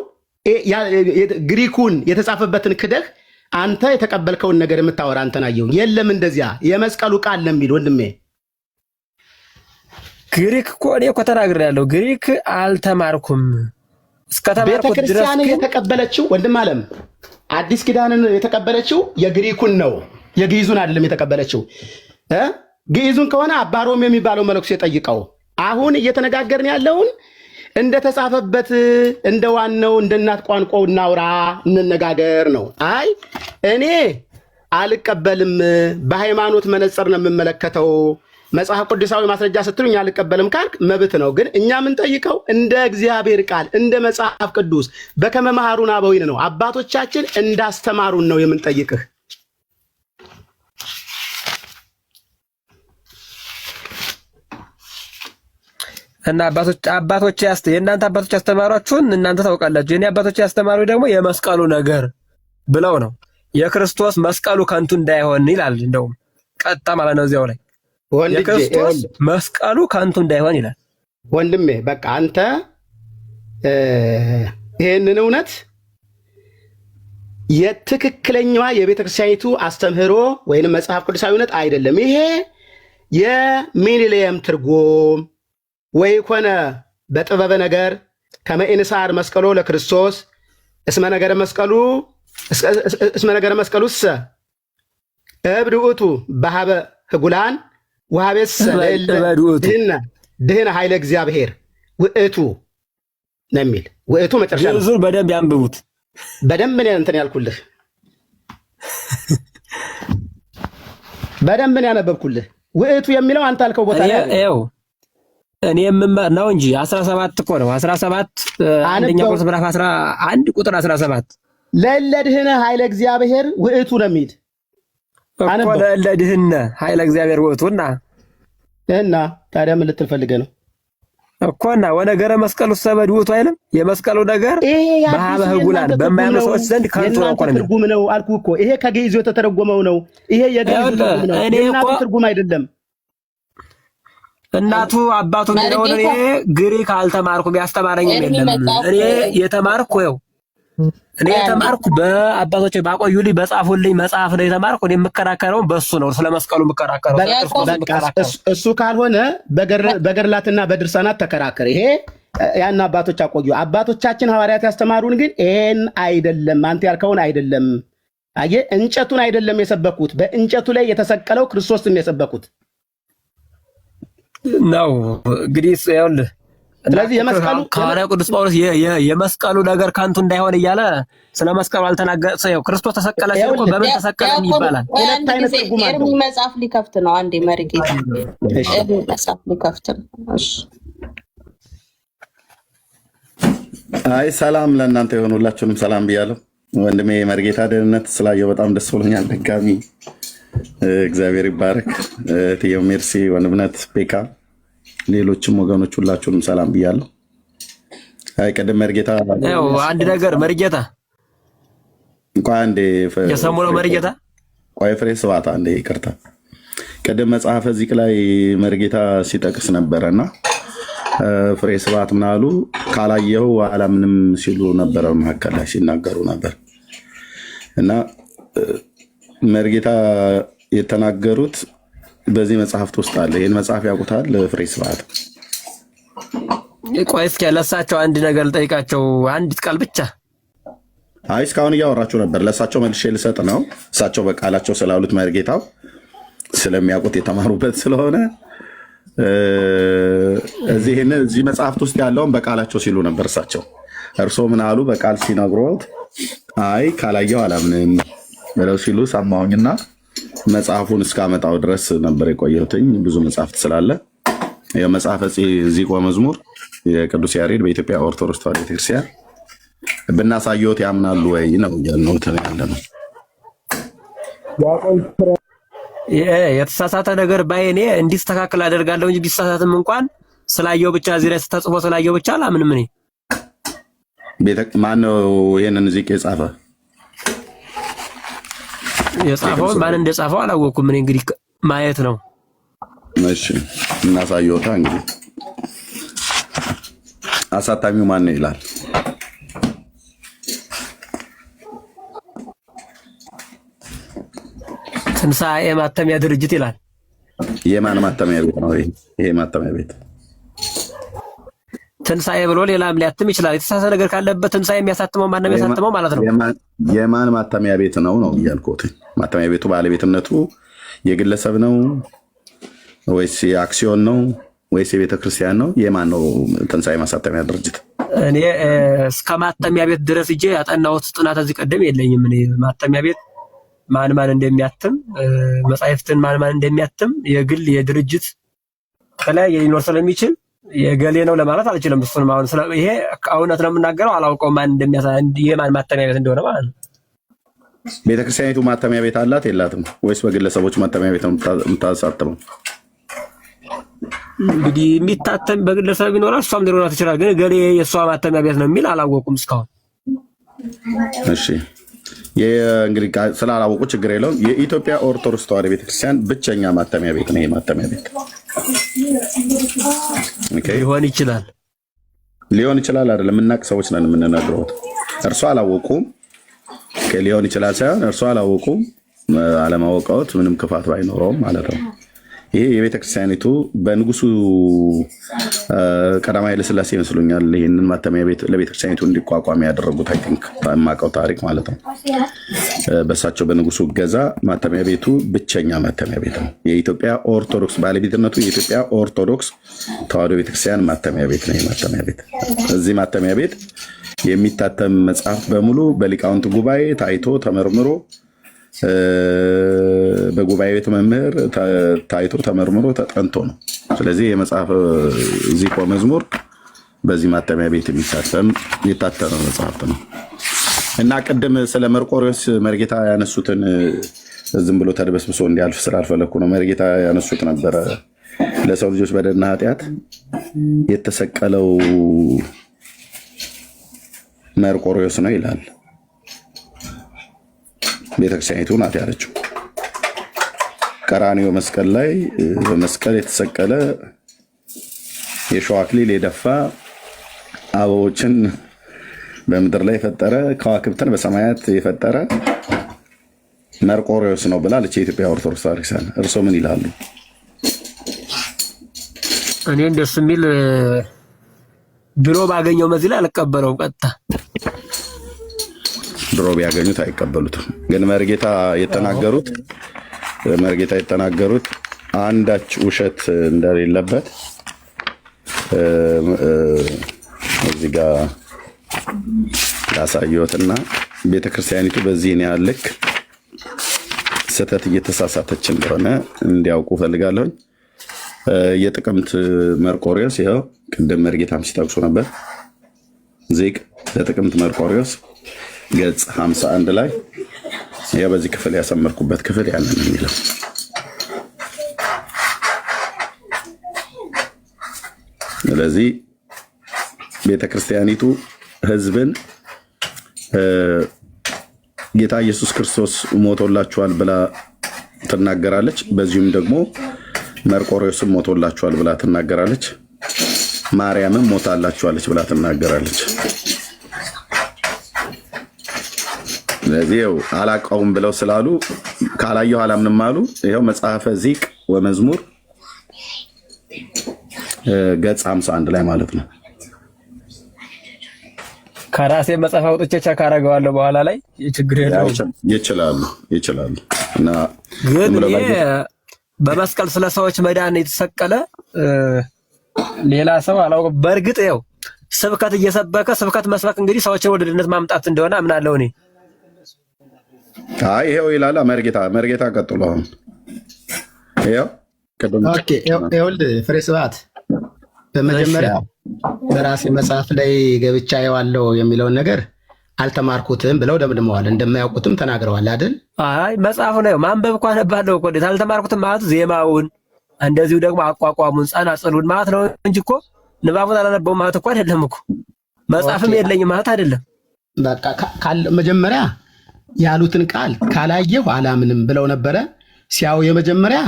ግሪኩን የተጻፈበትን ክደህ አንተ የተቀበልከውን ነገር የምታወራ አንተን አየሁ። የለም እንደዚያ የመስቀሉ ቃል ለሚል ወንድሜ ግሪክ እኮ እኔ እኮ ተናግሬያለሁ። ግሪክ አልተማርኩም እስከተማርኩት ድረስ ቤተክርስቲያን የተቀበለችው ወንድም አለም አዲስ ኪዳንን የተቀበለችው የግሪኩን ነው፣ የግዕዙን አይደለም የተቀበለችው። ግዕዙን ከሆነ አባ ሮም የሚባለው መነኩሴ ጠይቀው። አሁን እየተነጋገርን ያለውን እንደተጻፈበት እንደ ዋናው እንደ እናት ቋንቋው እናውራ እንነጋገር ነው። አይ እኔ አልቀበልም፣ በሃይማኖት መነጽር ነው የምመለከተው፣ መጽሐፍ ቅዱሳዊ ማስረጃ ስትሉኝ አልቀበልም ካልክ መብት ነው። ግን እኛ የምንጠይቀው እንደ እግዚአብሔር ቃል እንደ መጽሐፍ ቅዱስ በከመ መሃሩነ አበዊነ ነው፣ አባቶቻችን እንዳስተማሩን ነው የምንጠይቅህ። እና አባቶች የእናንተ አባቶች ያስተማሯችሁን እናንተ ታውቃላችሁ። የኔ አባቶች ያስተማሩ ደግሞ የመስቀሉ ነገር ብለው ነው። የክርስቶስ መስቀሉ ከንቱ እንዳይሆን ይላል። እንደውም ቀጣ ማለት ነው እዚያው ላይ የክርስቶስ መስቀሉ ከንቱ እንዳይሆን ይላል። ወንድሜ በቃ አንተ ይሄንን እውነት የትክክለኛዋ የቤተክርስቲያኒቱ አስተምህሮ ወይንም መጽሐፍ ቅዱሳዊ እውነት አይደለም። ይሄ የሚሊኒየም ትርጉም ወይ ኮነ በጥበበ ነገር ከመኢንሳር መስቀሎ ለክርስቶስ እስመ ነገረ መስቀሉስ እብድ ውእቱ በሀበ ህጉላን ወሀቤስ ድህነ ኃይለ እግዚአብሔር ውእቱ ነው የሚል። ውእቱ መጨረሻ ነው። ብዙ በደንብ ያንብቡት። በደንብ ነው እንትን ያልኩልህ፣ በደንብ ነው ያነበብኩልህ። ውእቱ የሚለው አንተ አልከው ቦታ ላይ ነው። እኔ የምማር ነው እንጂ 17 እኮ ነው። 17 አንደኛ ቆሮንቶስ ምዕራፍ 11 ቁጥር 17 ለለድህነ ኃይለ እግዚአብሔር ውእቱ ነው የሚል እኮ። ለለድህነ ኃይለ እግዚአብሔር ውእቱና እና ታዲያ ምን ልትል ፈልገህ ነው እኮና ወነገረ መስቀሉ ሰበድ ውእቱ አይልም? የመስቀሉ ነገር በሀበ ህጉላን በማያምኑ ሰዎች ዘንድ ከንቱ ነው እኮ ነው። ትርጉም ነው አልኩህ እኮ። ይሄ ከግዕዝ የተተረጎመው ነው። ይሄ የግዕዝ ትርጉም ነው፣ የእናቱ ትርጉም አይደለም። እናቱ አባቱ የሚለውን እኔ ግሪክ አልተማርኩም፣ ያስተማረኝ የለም። እኔ የተማርኩ በአባቶቼ ባቆዩልኝ በጻፉልኝ መጽሐፍ ነው የተማርኩ። እኔ የምከራከረው በሱ ነው፣ ስለ መስቀሉ የምከራከረው። እሱ ካልሆነ በገድላትና በድርሳናት ተከራከር። ይሄ ያን አባቶች አቆዩ። አባቶቻችን ሐዋርያት ያስተማሩን ግን ይሄን አይደለም፣ አንተ ያልከውን አይደለም። አየህ፣ እንጨቱን አይደለም የሰበኩት፣ በእንጨቱ ላይ የተሰቀለው ክርስቶስን የሰበኩት ነው። እንግዲህ ይኸውልህ፣ ስለዚህ የመስቀሉ ሐዋርያው ቅዱስ ጳውሎስ የመስቀሉ ነገር ከንቱ እንዳይሆን እያለ ስለ መስቀሉ አልተናገረም። ክርስቶስ ተሰቀለ ሲል እኮ በምን ተሰቀለ ይባላል? ሁለት አይነት ትርጉም አለው። ኤርሚ መጽሐፍ ሊከፍት ነው። አንዴ መርጌታ ኤርሚ መጽሐፍ ሊከፍት ነው። እሺ፣ አይ ሰላም ለእናንተ ይሁን፣ ሁላችሁንም ሰላም ብያለሁ። ወንድሜ መርጌታ ደህንነት ስላየው በጣም ደስ ብሎኛል። ድጋሚ እግዚአብሔር ይባረክ። ትየው ሜርሲ፣ ወንድምነት ቤካ፣ ሌሎችም ወገኖች ሁላችሁንም ሰላም ብያለሁ። አይ ቀደም መርጌታ አንድ ነገር መርጌታ እንኳን አንዴ የሰሙነው መርጌታ ቆይ ፍሬ ስብሐት አንዴ ይቅርታ። ቀደም መጽሐፈ ዚቅ ላይ መርጌታ ሲጠቅስ ነበረና ፍሬ ስብሐት ምን አሉ? ካላየው አላምንም ሲሉ ነበረ፣ መካከል ላይ ሲናገሩ ነበር እና መርጌታ የተናገሩት በዚህ መጽሐፍት ውስጥ አለ። ይህን መጽሐፍ ያውቁታል? ፍሬ ስብሐት ቆይ እስኪ ለእሳቸው አንድ ነገር ልጠይቃቸው፣ አንዲት ቃል ብቻ። አይ እስካሁን እያወራችሁ ነበር፣ ለእሳቸው መልሼ ልሰጥ ነው። እሳቸው በቃላቸው ስላሉት መርጌታው ስለሚያውቁት የተማሩበት ስለሆነ እዚህ መጽሐፍት ውስጥ ያለውን በቃላቸው ሲሉ ነበር እሳቸው። እርሶ ምን አሉ? በቃል ሲነግሮት አይ ካላየው አላምንም ብለው ሲሉ ሰማሁኝና መጽሐፉን እስካመጣው ድረስ ነበር የቆየሁትኝ። ብዙ መጽሐፍት ስላለ የመጽሐፈ ዚቆ መዝሙር የቅዱስ ያሬድ በኢትዮጵያ ኦርቶዶክስ ተዋሕዶ ቤተክርስቲያን ብናሳየዎት ያምናሉ ወይ ነው ያልነው ያለ ነው። የተሳሳተ ነገር ባይኔ እንዲስተካከል አደርጋለሁ እንጂ ቢሳሳትም እንኳን ስላየው ብቻ እዚህ ላይ ተጽፎ ስላየው ብቻ አላምንም። እኔ ማነው ይሄንን ዚቅ የጻፈ? የጻፈውን ማን እንደጻፈው አላወኩም። እኔ እንግዲህ ማየት ነው። እሺ እናሳየውታ። እንግዲህ አሳታሚው ማን ነው ይላል? ትንሣኤ ማተሚያ ድርጅት ይላል። የማን ማተሚያ ቤት ነው ይሄ ማተሚያ ቤት? ትንሣኤ ብሎ ሌላም ሊያትም ይችላል። የተሳሳተ ነገር ካለበት ትንሣኤ የሚያሳትመው ማንም የሚያሳትመው ማለት ነው። የማን ማተሚያ ቤት ነው እያልኩት። ማተሚያ ቤቱ ባለቤትነቱ የግለሰብ ነው ወይስ የአክሲዮን ነው ወይስ የቤተ ክርስቲያን ነው? የማን ነው ትንሣኤ ማሳተሚያ ድርጅት? እኔ እስከ ማተሚያ ቤት ድረስ እጄ ያጠናሁት ጥናት እዚህ ቀደም የለኝም። እኔ ማተሚያ ቤት ማን እንደሚያትም መጻሕፍትን ማን እንደሚያትም የግል የድርጅት ከላይ ሊኖር ስለሚችል የገሌ ነው ለማለት አልችልም። እሱንም አሁን ይሄ እውነት ነው የምናገረው፣ አላውቀውም ማን የማን ማተሚያ ቤት እንደሆነ ማለት ነው። ቤተክርስቲያኒቱ ማተሚያ ቤት አላት የላትም? ወይስ በግለሰቦች ማተሚያ ቤት ነው የምታሳትመው? እንግዲህ የሚታተም በግለሰብ ይኖራል፣ እሷም ሊኖራት ይችላል። ግን ገሌ የእሷ ማተሚያ ቤት ነው የሚል አላወቁም እስካሁን። እሺ እንግዲህ ስላላወቁ ችግር የለውም። የኢትዮጵያ ኦርቶዶክስ ተዋሕዶ ቤተክርስቲያን ብቸኛ ማተሚያ ቤት ነው ይሄ ማተሚያ ቤት። ሊሆን ይችላል አይደለም፣ የምናውቅ ሰዎች ነን የምንነግረው። እርሷ አላወቁም ሊሆን ይችላል ሳይሆን እርሷ አላወቁም። አለማወቃዎት ምንም ክፋት ባይኖረውም ማለት ነው። ይሄ የቤተክርስቲያኒቱ በንጉሱ ቀዳማዊ ኃይለ ሥላሴ ይመስሉኛል ይህንን ማተሚያ ቤት ለቤተክርስቲያኒቱ እንዲቋቋም ያደረጉት አይ ቲንክ የማውቀው ታሪክ ማለት ነው። በእሳቸው በንጉሱ እገዛ ማተሚያ ቤቱ ብቸኛ ማተሚያ ቤት ነው። የኢትዮጵያ ኦርቶዶክስ ባለቤትነቱ የኢትዮጵያ ኦርቶዶክስ ተዋሕዶ ቤተክርስቲያን ማተሚያ ቤት ነው። ማተሚያ ቤት እዚህ ማተሚያ ቤት የሚታተም መጽሐፍ በሙሉ በሊቃውንት ጉባኤ ታይቶ ተመርምሮ በጉባኤ ቤት መምህር ታይቶ ተመርምሮ ተጠንቶ ነው። ስለዚህ የመጽሐፍ ዚቆ መዝሙር በዚህ ማተሚያ ቤት የታተመ መጽሐፍት ነው እና ቅድም ስለ መርቆሬዎስ መርጌታ ያነሱትን ዝም ብሎ ተደበስብሶ እንዲያልፍ ስላልፈለኩ ነው። መርጌታ ያነሱት ነበረ ለሰው ልጆች በደልና ኃጢአት የተሰቀለው መርቆሬዎስ ነው ይላል። ቤተክርስቲያኒቱ ናት ያለችው። ቀራንዮ መስቀል ላይ በመስቀል የተሰቀለ የሸዋ አክሊል የደፋ አበቦችን በምድር ላይ የፈጠረ ከዋክብትን በሰማያት የፈጠረ መርቆሬዎስ ነው ብላለች የኢትዮጵያ ኦርቶዶክስ ቤተክርስቲያን። እርስዎ ምን ይላሉ? እኔ እንደሱ የሚል ድሮ ባገኘው መዚህ ላይ አልቀበለውም። ቀጥታ ድሮ ቢያገኙት አይቀበሉትም። ግን መርጌታ የተናገሩት አንዳች ውሸት እንደሌለበት እዚህ ጋር ያሳየሁትና ቤተክርስቲያኒቱ በዚህን ያህል ልክ ስህተት እየተሳሳተች እንደሆነ እንዲያውቁ ፈልጋለሁኝ። የጥቅምት መርቆሬዎስ ይኸው ቅድም መርጌታም ሲጠቅሱ ነበር። ዚቅ ለጥቅምት መርቆሬዎስ ገጽ 51 ላይ በዚህ ክፍል ያሰመርኩበት ክፍል ያንን የሚለው ስለዚህ ቤተክርስቲያኒቱ ሕዝብን ጌታ ኢየሱስ ክርስቶስ ሞቶላችኋል ብላ ትናገራለች። በዚሁም ደግሞ መርቆሬዎስም ሞቶላችኋል ብላ ትናገራለች። ማርያምም ሞታላችኋለች ብላ ትናገራለች። ስለዚህ አላውቀውም ብለው ስላሉ ካላየሁ አላምንም አሉ። ይኸው መጽሐፈ ዚቅ ወመዝሙር ገጽ 51 ላይ ማለት ነው። ከራሴ መጽሐፍ አውጥቼ ቼክ አደርገዋለሁ በኋላ ላይ ችግር የለውም። ይችላሉ እና ግን በመስቀል ስለ ሰዎች መዳን የተሰቀለ ሌላ ሰው አላውቅም። በእርግጥ ይኸው ስብከት እየሰበከ ስብከት መስበክ እንግዲህ ሰዎችን ወደ ድነት ማምጣት እንደሆነ አምናለሁ እኔ። ይሄው ይላል መርጌታ ቀጥሎ አሁን ይኸውልህ ፍሬ ስብሐት በመጀመሪያ በራሴ መጽሐፍ ላይ ገብቻ የዋለው የሚለውን ነገር አልተማርኩትም ብለው ደምድመዋል። እንደማያውቁትም ተናግረዋል አይደል? አይ መጽሐፉ ነው ማንበብ እንኳን ነባለው እኮ አልተማርኩትም ማለት ዜማውን እንደዚሁ ደግሞ አቋቋሙን ጸናጽሉን ማለት ነው እንጂ እኮ ንባቡን አላነበውም ማለት እኮ አይደለም እኮ። መጽሐፍም የለኝም ማለት አይደለም። በቃ መጀመሪያ ያሉትን ቃል ካላየሁ አላምንም ብለው ነበረ። ሲያው የመጀመሪያ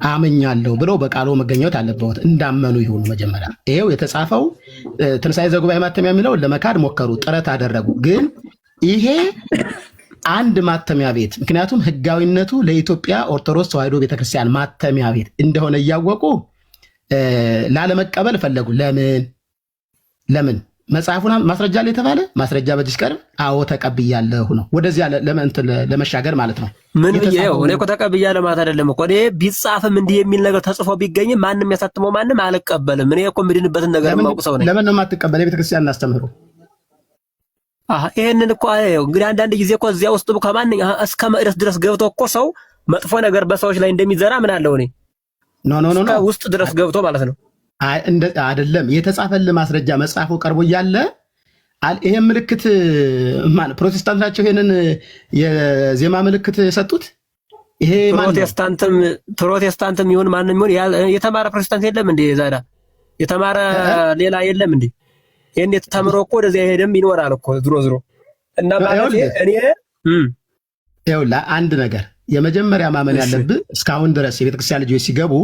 አመኛለሁ ብለው በቃሉ መገኘት አለበት። እንዳመኑ ይሁኑ መጀመሪያ። ይሄው የተጻፈው ትንሣኤ ዘጉባኤ ማተሚያ የሚለው ለመካድ ሞከሩ፣ ጥረት አደረጉ። ግን ይሄ አንድ ማተሚያ ቤት፣ ምክንያቱም ህጋዊነቱ ለኢትዮጵያ ኦርቶዶክስ ተዋሕዶ ቤተክርስቲያን ማተሚያ ቤት እንደሆነ እያወቁ ላለመቀበል ፈለጉ። ለምን መጽሐፉን ማስረጃ ላይ የተባለ ማስረጃ በዚህ ቀርብ አዎ ተቀብያለሁ ነው። ወደዚያ ለመሻገር ማለት ነው። ምን ብዬው እኔ እኮ ተቀብያለሁ ማለት አይደለም እኮ እኔ ቢጻፍም እንዲህ የሚል ነገር ተጽፎ ቢገኝም ማንም ያሳትመው ማንም አልቀበልም። እኔ እኮ ምድንበትን ነገር የማውቅ ሰው ነኝ። ለምን ነው የማትቀበል? የቤተክርስቲያን እናስተምሩ። ይሄንን እኮ እንግዲህ አንዳንድ ጊዜ እኮ እዚያ ውስጥ ከማንኛ እስከ መቅደስ ድረስ ገብቶ እኮ ሰው መጥፎ ነገር በሰዎች ላይ እንደሚዘራ ምን አለው እኔ ኖ ውስጥ ድረስ ገብቶ ማለት ነው። አይደለም የተጻፈልህ ማስረጃ መጽሐፉ ቀርቦ እያለ ይሄን ምልክት ፕሮቴስታንት ናቸው ይሄንን የዜማ ምልክት የሰጡት። ይሄ ፕሮቴስታንትም ይሁን ማንም ይሁን የተማረ ፕሮቴስታንት የለም እንዴ? ዛዳ የተማረ ሌላ የለም እንዴ? ይሄን ተምሮ እኮ ወደዚያ ሄደም ይኖራል እኮ ዝሮ እና ማለት እኔ ይኸውልህ አንድ ነገር የመጀመሪያ ማመን ያለብህ እስካሁን ድረስ የቤተክርስቲያን ልጆች ሲገቡ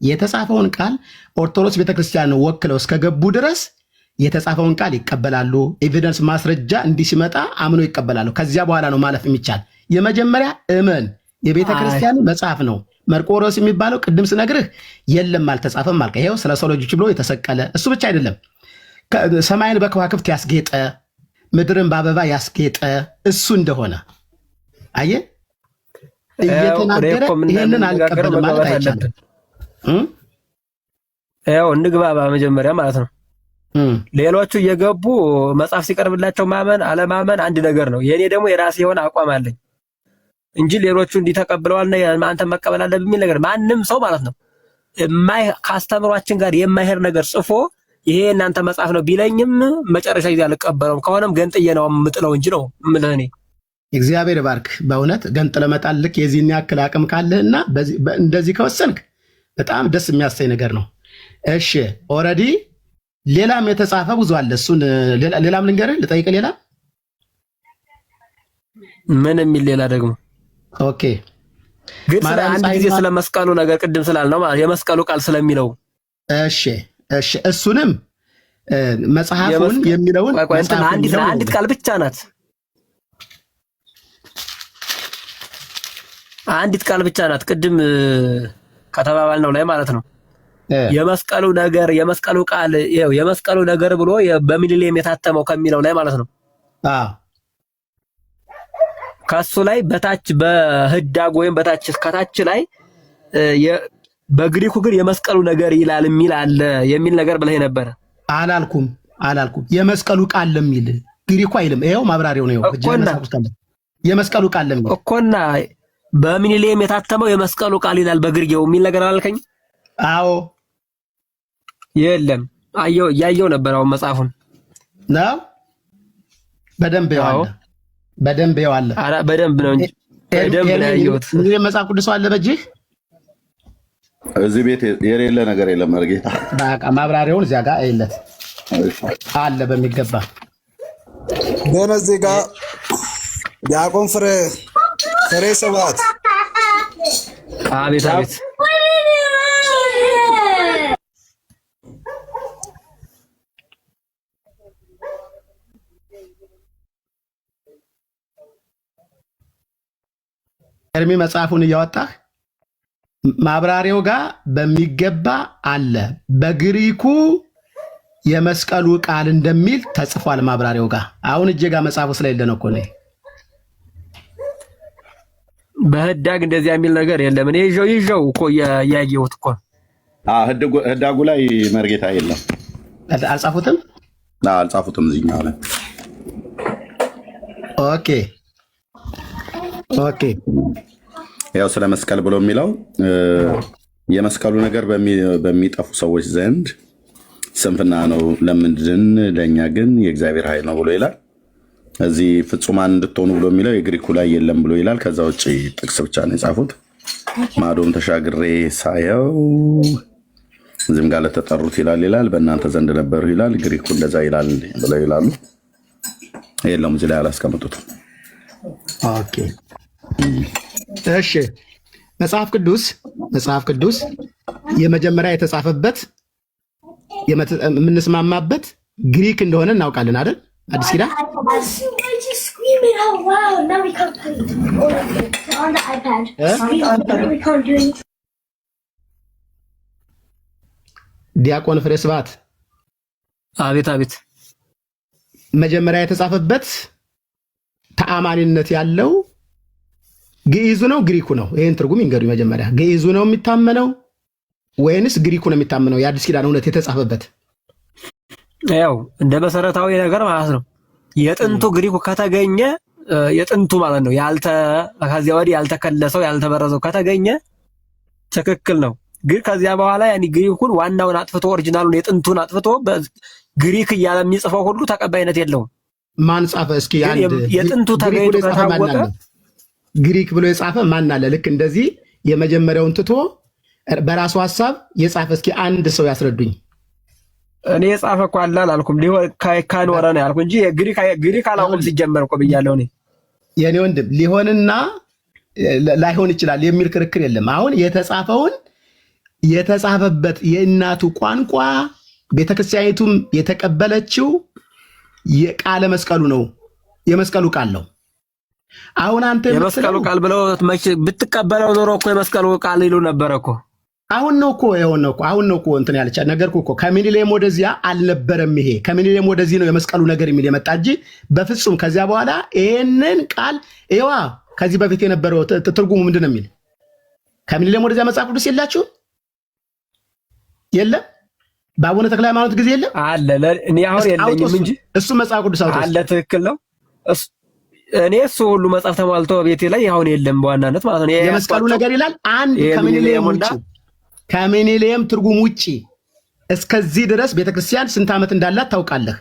የተጻፈውን ቃል ኦርቶዶክስ ቤተክርስቲያን ወክለው እስከገቡ ድረስ የተጻፈውን ቃል ይቀበላሉ። ኤቪደንስ ማስረጃ እንዲህ ሲመጣ አምኖ ይቀበላሉ። ከዚያ በኋላ ነው ማለፍ የሚቻል። የመጀመሪያ እመን የቤተክርስቲያን መጽሐፍ ነው። መርቆሮስ የሚባለው ቅድም ስነግርህ የለም አልተጻፈም አልከ። ይሄው ስለ ሰው ልጆች ብሎ የተሰቀለ እሱ ብቻ አይደለም፣ ሰማይን በከዋክብት ያስጌጠ ምድርን በአበባ ያስጌጠ እሱ እንደሆነ አየህ እየተናገረ ይሄንን አልቀበልም ማለት አይቻልም። ያው እንግባባ መጀመሪያ ማለት ነው። ሌሎቹ እየገቡ መጽሐፍ ሲቀርብላቸው ማመን አለማመን አንድ ነገር ነው። የኔ ደግሞ የራሴ የሆነ አቋም አለኝ እንጂ ሌሎቹ እንዲተቀብለዋልና አንተ መቀበል አለብህ የሚል ነገር ማንም ሰው ማለት ነው ከአስተምሯችን ጋር የማይሄድ ነገር ጽፎ ይሄ እናንተ መጽሐፍ ነው ቢለኝም መጨረሻ ጊዜ አልቀበለውም። ከሆነም ገንጥዬ ነው የምጥለው እንጂ ነው የምልህ እኔ። እግዚአብሔር ባርክ። በእውነት ገንጥለህ መጣል ልክ የዚህን ያክል አቅም ካለህና እንደዚህ ከወሰንክ በጣም ደስ የሚያሳይ ነገር ነው። እሺ ኦልሬዲ ሌላም የተጻፈ ብዙ አለ። እሱን ሌላም ልንገርህ ልጠይቅ። ሌላ ምን የሚል ሌላ ደግሞ? ኦኬ ግን ስለ አንድ ጊዜ ስለ መስቀሉ ነገር ቅድም ስላልነው ማለት የመስቀሉ ቃል ስለሚለው እሺ እሱንም መጽሐፉን የሚለውን አንዲት ቃል ብቻ ናት። አንዲት ቃል ብቻ ናት። ቅድም ከተባባልነው ላይ ማለት ነው። የመስቀሉ ቃል ይኸው የመስቀሉ ነገር ብሎ በሚሊኒየም የታተመው ከሚለው ላይ ማለት ነው። ከሱ ላይ በታች በህዳግ ወይም በታች ከታች ላይ በግሪኩ ግን የመስቀሉ ነገር ይላል የሚል አለ የሚል ነገር ብለህ ነበር። አላልኩም። የመስቀሉ ቃል ለሚል ግሪኩ አይልም። ይኸው ማብራሪያው ነው። የመስቀሉ ቃል ለሚል እኮና በሚሊኒየም የታተመው የመስቀሉ ቃል ይላል በግርጌው የሚል ነገር አላልከኝ? አዎ የለም ያየው ነበር። አሁን መጽሐፉን ነው በደንብ ያዋለ አረ በደንብ ነው እንጂ በደንብ ነው ያየሁት። መጽሐፍ ቅዱስ አለ በእጅህ? እዚህ ቤት የሌለ ነገር የለም። መርጌታ በቃ ማብራሪያውን እዚያ ጋር አይለት አለ በሚገባ በነዚህ ጋር ዲያቆን ፍሬ ስብሐት አቤት ኤርሚ መጽሐፉን እያወጣህ ማብራሪያው ጋር በሚገባ አለ። በግሪኩ የመስቀሉ ቃል እንደሚል ተጽፏል ማብራሪያው ጋር። አሁን እጄ ጋር መጽሐፉ ስለሌለ ነው እኮ ነው። በህዳግ እንደዚህ የሚል ነገር የለም። እኔ ይዤው እኮ ያየሁት እኮ ህዳጉ ላይ መርጌታ የለም። አልጻፉትም። እዚህኛው ላይ ኦኬ ያው ስለ መስቀል ብሎ የሚለው የመስቀሉ ነገር በሚጠፉ ሰዎች ዘንድ ስንፍና ነው፣ ለምንድን ለእኛ ግን የእግዚአብሔር ኃይል ነው ብሎ ይላል። እዚህ ፍጹማን እንድትሆኑ ብሎ የሚለው የግሪኩ ላይ የለም ብሎ ይላል። ከዛ ውጭ ጥቅስ ብቻ ነው የጻፉት። ማዶም ተሻግሬ ሳየው እዚህም ጋር ለተጠሩት ይላል በእናንተ ዘንድ ነበሩ ይላል። ግሪኩ እንደዛ ይላል ብለው ይላሉ። የለም እዚህ ላይ አላስቀምጡትም። ኦኬ እሺ መጽሐፍ ቅዱስ የመጀመሪያ የተጻፈበት የምንስማማበት ግሪክ እንደሆነ እናውቃለን አይደል? አዲስ ኪዳን mean? Oh wow! Now we can't play all of it on the iPad. We can't do it. ዲያቆን ፍሬ ስብሐት አቤት አቤት። መጀመሪያ የተጻፈበት ተአማኒነት ያለው ግዕዙ ነው ግሪኩ ነው? ይሄን ትርጉም ይንገሩኝ። መጀመሪያ ግዕዙ ነው የሚታመነው ወይንስ ግሪኩ ነው የሚታመነው? የአዲስ ኪዳን እውነት የተጻፈበት ያው እንደ መሰረታዊ ነገር ማለት ነው። የጥንቱ ግሪኩ ከተገኘ የጥንቱ ማለት ነው ከዚያ ወዲህ ያልተከለሰው ያልተበረዘው ከተገኘ ትክክል ነው። ግን ከዚያ በኋላ ያኒ ግሪኩን ዋናውን አጥፍቶ ኦሪጂናሉን የጥንቱን አጥፍቶ ግሪክ እያለ የሚጽፈው ሁሉ ተቀባይነት የለውም። ማን ጻፈ? እስኪ አንድ የጥንቱ ተገኝቶ ከታወቀ ግሪክ ብሎ የጻፈ ማን አለ? ልክ እንደዚህ የመጀመሪያውን ትቶ በራሱ ሐሳብ የጻፈ እስኪ አንድ ሰው ያስረዱኝ። እኔ የጻፈ እኮ አለ አላልኩም። ሊሆን ካኖረ ነው ያልኩ እንጂ ግሪክ አላውቅም ሲጀመር እኮ ብያለሁ። እኔ የኔ ወንድም ሊሆንና ላይሆን ይችላል የሚል ክርክር የለም። አሁን የተጻፈበት የእናቱ ቋንቋ ቤተክርስቲያኒቱም የተቀበለችው የቃለ መስቀሉ ነው፣ የመስቀሉ ቃል ነው። አሁን አንተ የመስቀሉ ቃል ብለው ብትቀበለው ኖሮ እኮ የመስቀሉ ቃል ይሉ ነበር እኮ። አሁን ነው እኮ እንትን ያለቻ ነገርኩ እኮ ከሚኒሌም ወደዚያ አልነበረም። ይሄ ከሚኒሌም ወደዚህ ነው የመስቀሉ ነገር የሚል የመጣ እንጂ በፍጹም ከዚያ በኋላ ይሄንን ቃል ይዋ ከዚህ በፊት የነበረው ትርጉሙ ምንድን ነው የሚል ከሚኒሌም ወደዚያ መጽሐፍ ቅዱስ የላችሁ የለም? በአቡነ ተክለ ሃይማኖት ጊዜ የለም አለ። እኔ አሁን የለኝም እንጂ እሱ መጽሐፍ ቅዱስ አለ። ትክክል ነው። እኔ እሱ ሁሉ መጽሐፍ ተሟልቶ ቤቴ ላይ አሁን የለም በዋናነት ማለት ነው። የመስቀሉ ነገር ይላል አንድ ከሚኒሌም ትርጉም ውጪ እስከዚህ ድረስ ቤተክርስቲያን ስንት ዓመት እንዳላት ታውቃለህ?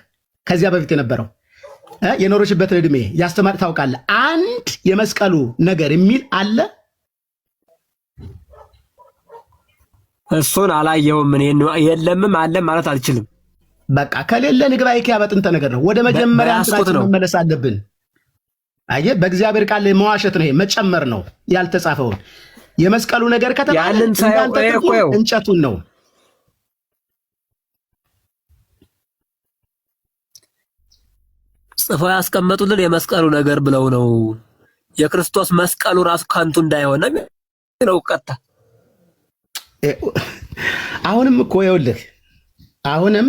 ከዚያ በፊት የነበረው የኖረችበትን ዕድሜ ያስተማር ታውቃለህ? አንድ የመስቀሉ ነገር የሚል አለ? እሱን አላየሁም። እኔ የለምም አለም ማለት አልችልም። በቃ ከሌለ ንግባ ይኪያ በጥንተ ነገር ነው። ወደ መጀመሪያ አንተን መመለስ አለብን። አየህ፣ በእግዚአብሔር ቃል መዋሸት ነው፣ መጨመር ነው ያልተጻፈውን። የመስቀሉ ነገር ከተባለ እንጨቱን ነው። ጽፈው ያስቀመጡልን የመስቀሉ ነገር ብለው ነው። የክርስቶስ መስቀሉ ራሱ ከንቱ እንዳይሆነ ነው ቀጣ። አሁንም እኮ ይኸውልህ፣ አሁንም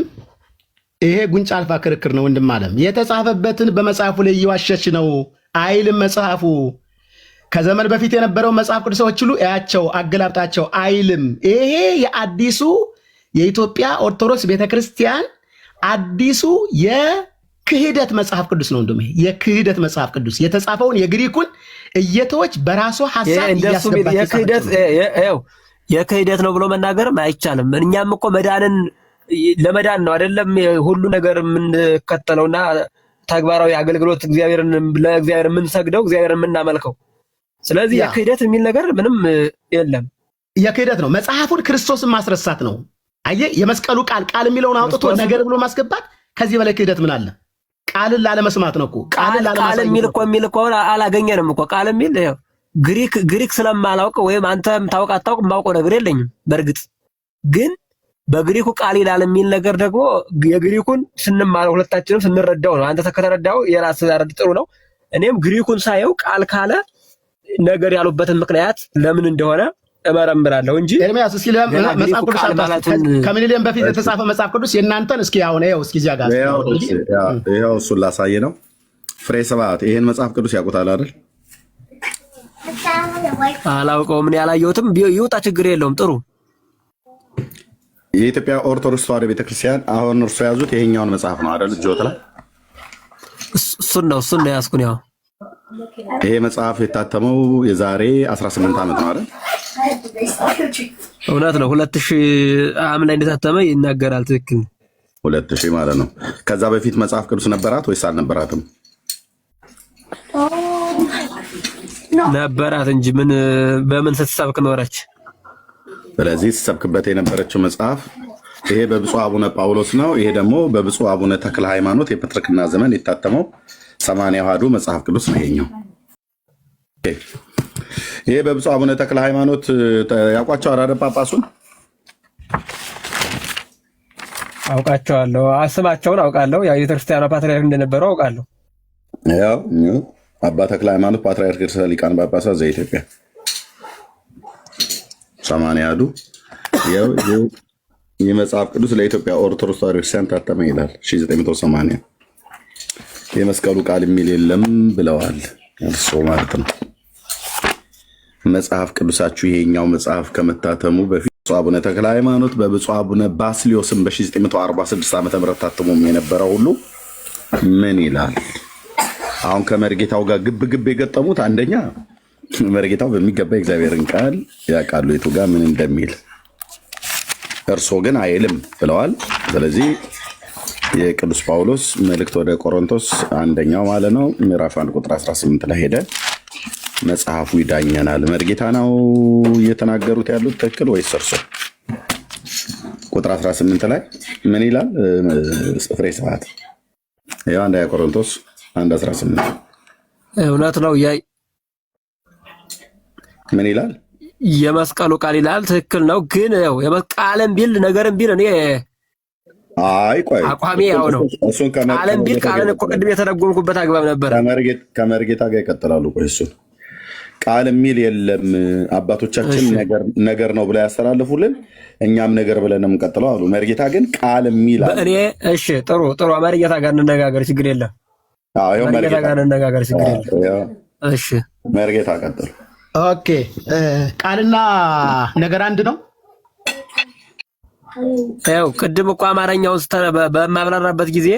ይሄ ጉንጫ አልፋ ክርክር ነው። ወንድም አለም የተጻፈበትን በመጽሐፉ ላይ እየዋሸች ነው አይልም መጽሐፉ። ከዘመን በፊት የነበረው መጽሐፍ ቅዱሶች ሁሉ እያቸው አገላብጣቸው አይልም። ይሄ የአዲሱ የኢትዮጵያ ኦርቶዶክስ ቤተክርስቲያን አዲሱ የክህደት መጽሐፍ ቅዱስ ነው። እንደውም የክህደት መጽሐፍ ቅዱስ የተጻፈውን የግሪኩን እየተወች በራሱ ሐሳብ እያስገባች የክህደት ነው ብሎ መናገርም አይቻልም። እኛም እኮ መዳንን ለመዳን ነው አይደለም ሁሉ ነገር የምንከተለውና ተግባራዊ አገልግሎት ለእግዚአብሔር የምንሰግደው እግዚአብሔር የምናመልከው። ስለዚህ የክህደት የሚል ነገር ምንም የለም። የክህደት ነው መጽሐፉን ክርስቶስን ማስረሳት ነው። አየህ፣ የመስቀሉ ቃል የሚለውን አውጥቶ ነገር ብሎ ማስገባት ከዚህ በላይ ክህደት ምን አለ? ቃልን ላለመስማት ነው እኮ። ቃል የሚል እኮ አላገኘንም እኮ ቃል የሚል ግሪክ ስለማላውቅ ወይም አንተም ታውቅ አታውቅ የማውቀው ነገር የለኝም። በእርግጥ ግን በግሪኩ ቃል ይላል የሚል ነገር ደግሞ የግሪኩን ስንማር ሁለታችንም ስንረዳው ነው። አንተ ከተረዳው የራስ አረድ ጥሩ ነው። እኔም ግሪኩን ሳየው ቃል ካለ ነገር ያሉበትን ምክንያት ለምን እንደሆነ እመረምራለሁ እንጂ ኤርሚያስ እስኪ መጽሐፍ ቅዱስ ከሚሊዮን በፊት የተጻፈ መጽሐፍ ቅዱስ የእናንተን እስኪ አሁን ይኸው እስኪ እዚያ ጋር ይኸው እሱን ላሳየ ነው። ፍሬ ስብሐት ይሄን መጽሐፍ ቅዱስ ያውቁታል አይደል? አላውቀውም። እኔ ያላየሁትም ይውጣ፣ ችግር የለውም። ጥሩ የኢትዮጵያ ኦርቶዶክስ ተዋሕዶ ቤተክርስቲያን አሁን እርሱ የያዙት ይሄኛውን መጽሐፍ ነው አይደል? ጆት ላይ እሱን ነው ያዝኩን። ያው ይሄ መጽሐፍ የታተመው የዛሬ 18 ዓመት ነው አይደል? እውነት ነው። 2000 ዓመት ላይ እንደታተመ ይናገራል። ትክክል 2000 ማለት ነው። ከዛ በፊት መጽሐፍ ቅዱስ ነበራት ወይስ አልነበራትም? ነበራት እንጂ በምን ስትሰብክ ኖረች? ስለዚህ ስትሰብክበት የነበረችው መጽሐፍ ይሄ በብፁዕ አቡነ ጳውሎስ ነው። ይሄ ደግሞ በብፁዕ አቡነ ተክለ ሃይማኖት የፕትርክና ዘመን የታተመው 80 መጽሐፍ ቅዱስ ነው ይሄኛው። ይሄ በብፁዕ አቡነ ተክለ ሃይማኖት ያውቋቸው አራደ ጳጳሱን አውቃቸዋለሁ። ስማቸውን አውቃለሁ። ያው የቤተክርስቲያኗ ፓትርያርክ እንደነበረው አውቃለሁ። ያው አባ ተክለ ሃይማኖት ፓትርያርክ ርእሰ ሊቃነ ጳጳሳት ዘኢትዮጵያ 80 ያው የመጽሐፍ ቅዱስ ለኢትዮጵያ ኦርቶዶክስ ተዋሕዶ ክርስቲያን ታተመ ይላል 1980 የመስቀሉ ቃል የሚል የለም ብለዋል። እርሶ ማለት ነው። መጽሐፍ ቅዱሳችሁ ይሄኛው መጽሐፍ ከመታተሙ በፊት ብፁዕ አቡነ ተክለ ሃይማኖት በብፁዕ አቡነ ባስልዮስም በ1946 ዓ.ም ታትሞም የነበረው ሁሉ ምን ይላል? አሁን ከመርጌታው ጋር ግብ የገጠሙት አንደኛ መርጌታው በሚገባ እግዚአብሔርን ቃል ያውቃሉ የቱ ጋር ምን እንደሚል፣ እርሶ ግን አይልም ብለዋል። ስለዚህ የቅዱስ ጳውሎስ መልእክት ወደ ቆሮንቶስ አንደኛው ማለት ነው ምዕራፍ 1 ቁጥር 18 ላይ ሄደ መጽሐፉ ይዳኘናል። መርጌታ ነው እየተናገሩት ያሉት ትክክል ወይስ እርሶ? ቁጥር 18 ላይ ምን ይላል? ፍሬ ስብሐት ይኸው አንደኛ ቆሮንቶስ 1:18 እውነት ነው። ምን ይላል? የመስቀሉ ቃል ይላል። ትክክል ነው። ግን ያው የመስቀልም ቢል ነገርም ቢል እኔ አይ ቆይ አቋሜ ያው ነው። እሱን ቃልም ቢል ቃልን እኮ ቅድም የተረጎምኩበት አግባብ ነበር። ከመርጌታ ጋር ይቀጥላሉ። ቆይ እሱን ቃል የሚል የለም አባቶቻችን ነገር ነው ብላ ያስተላልፉልን፣ እኛም ነገር ብለን የምንቀጥለው አሉ። መርጌታ ግን ቃል የሚል አለ። እኔ እሺ ጥሩ መርጌታ ጋር እንነጋገር፣ ችግር የለም። መርጌታ ጋር እንነጋገር፣ ችግር የለም። እሺ መርጌታ ቀጥሉ። ኦኬ ቃልና ነገር አንድ ነው። ያው ቅድም እኮ አማርኛውን በማብራራበት ጊዜ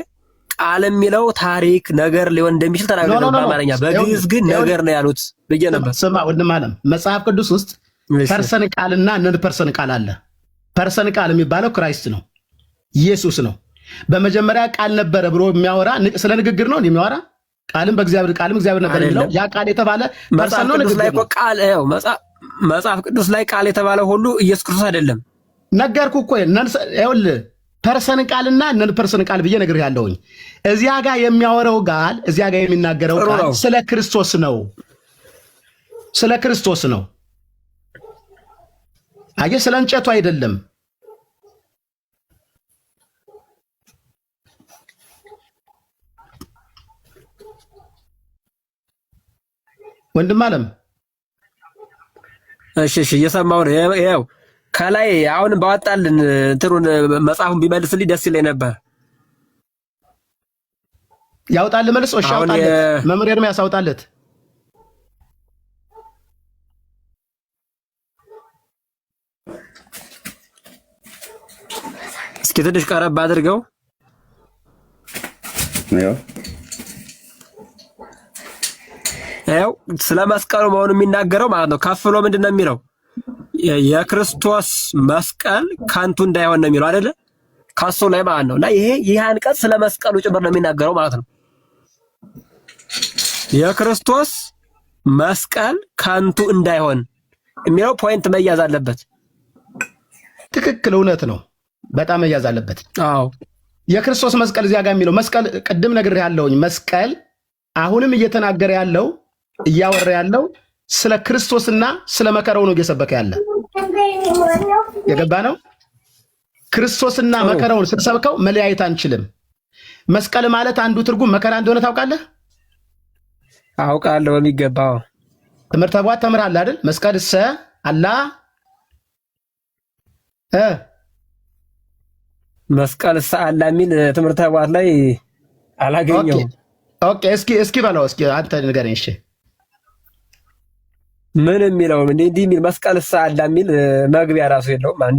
ቃል የሚለው ታሪክ ነገር ሊሆን እንደሚችል ተናግረው በአማርኛ፣ በግዕዝ ግን ነገር ነው ያሉት ብዬ ነበር። ስማ ወንድም አለም መጽሐፍ ቅዱስ ውስጥ ፐርሰን ቃልና ነን ፐርሰን ቃል አለ። ፐርሰን ቃል የሚባለው ክራይስት ነው፣ ኢየሱስ ነው። በመጀመሪያ ቃል ነበረ ብሎ የሚያወራ ስለ ንግግር ነው የሚያወራ። ቃልም በእግዚአብሔር ቃልም እግዚአብሔር ነበር የሚለው ያ ቃል የተባለ ፐርሰን ነው። ንግግር ነው። ቃል ያው መጽሐፍ ቅዱስ ላይ ቃል የተባለ ሁሉ ኢየሱስ ክርስቶስ አይደለም። ነገርኩ እኮ ይኸውልህ ፐርሰን ቃልና ነን ፐርሰን ቃል ብዬ ነግሬህ ያለሁኝ። እዚያ ጋር የሚያወራው ቃል እዚያ ጋር የሚናገረው ቃል ስለ ክርስቶስ ነው፣ ስለ ክርስቶስ ነው። አየህ፣ ስለ እንጨቱ አይደለም። ወንድም አለም እሺ እየሰማሁ ነው። ይኸው ከላይ አሁን ባወጣልን እንትሩን መጽሐፉን ቢመልስልኝ ደስ ይለኝ ነበር። ያውጣል መልሶ እሺ፣ ያውጣለት መምህር ኤርምያስ ያውጣለት። እስኪ ትንሽ ቀረብ አድርገው። ያው ስለ መስቀሉ መሆኑ የሚናገረው ማለት ነው። ከፍሎ ምንድን ነው የሚለው? የክርስቶስ መስቀል ከንቱ እንዳይሆን ነው የሚለው አይደለ? ከሱ ላይ ማለት ነው። እና ይሄ አንቀጽ ስለ መስቀሉ ጭምር ነው የሚናገረው ማለት ነው። የክርስቶስ መስቀል ከንቱ እንዳይሆን የሚለው ፖይንት መያዝ አለበት። ትክክል፣ እውነት ነው። በጣም መያዝ አለበት። አዎ የክርስቶስ መስቀል እዚያ ጋር የሚለው መስቀል ቅድም ነግሬሃለሁኝ። መስቀል አሁንም እየተናገረ ያለው እያወራ ያለው ስለ ክርስቶስና ስለ መከራው ነው እየሰበከ ያለ። የገባ ነው። ክርስቶስና መከራውን ስትሰብከው መለያየት አንችልም። መስቀል ማለት አንዱ ትርጉም መከራ እንደሆነ ታውቃለህ? አውቃለሁ በሚገባው። ትምህርተ ቧት ተምራለህ አይደል? መስቀል ሰ አላ መስቀል ሰአላ የሚል ትምህርተ ቧት ላይ አላገኘሁም። ኦኬ እስኪ በለው እስኪ አንተ ንገረኝ። እሺ ምን የሚለው እንዲህ የሚል መስቀል ሰአላ የሚል መግቢያ ራሱ የለውም።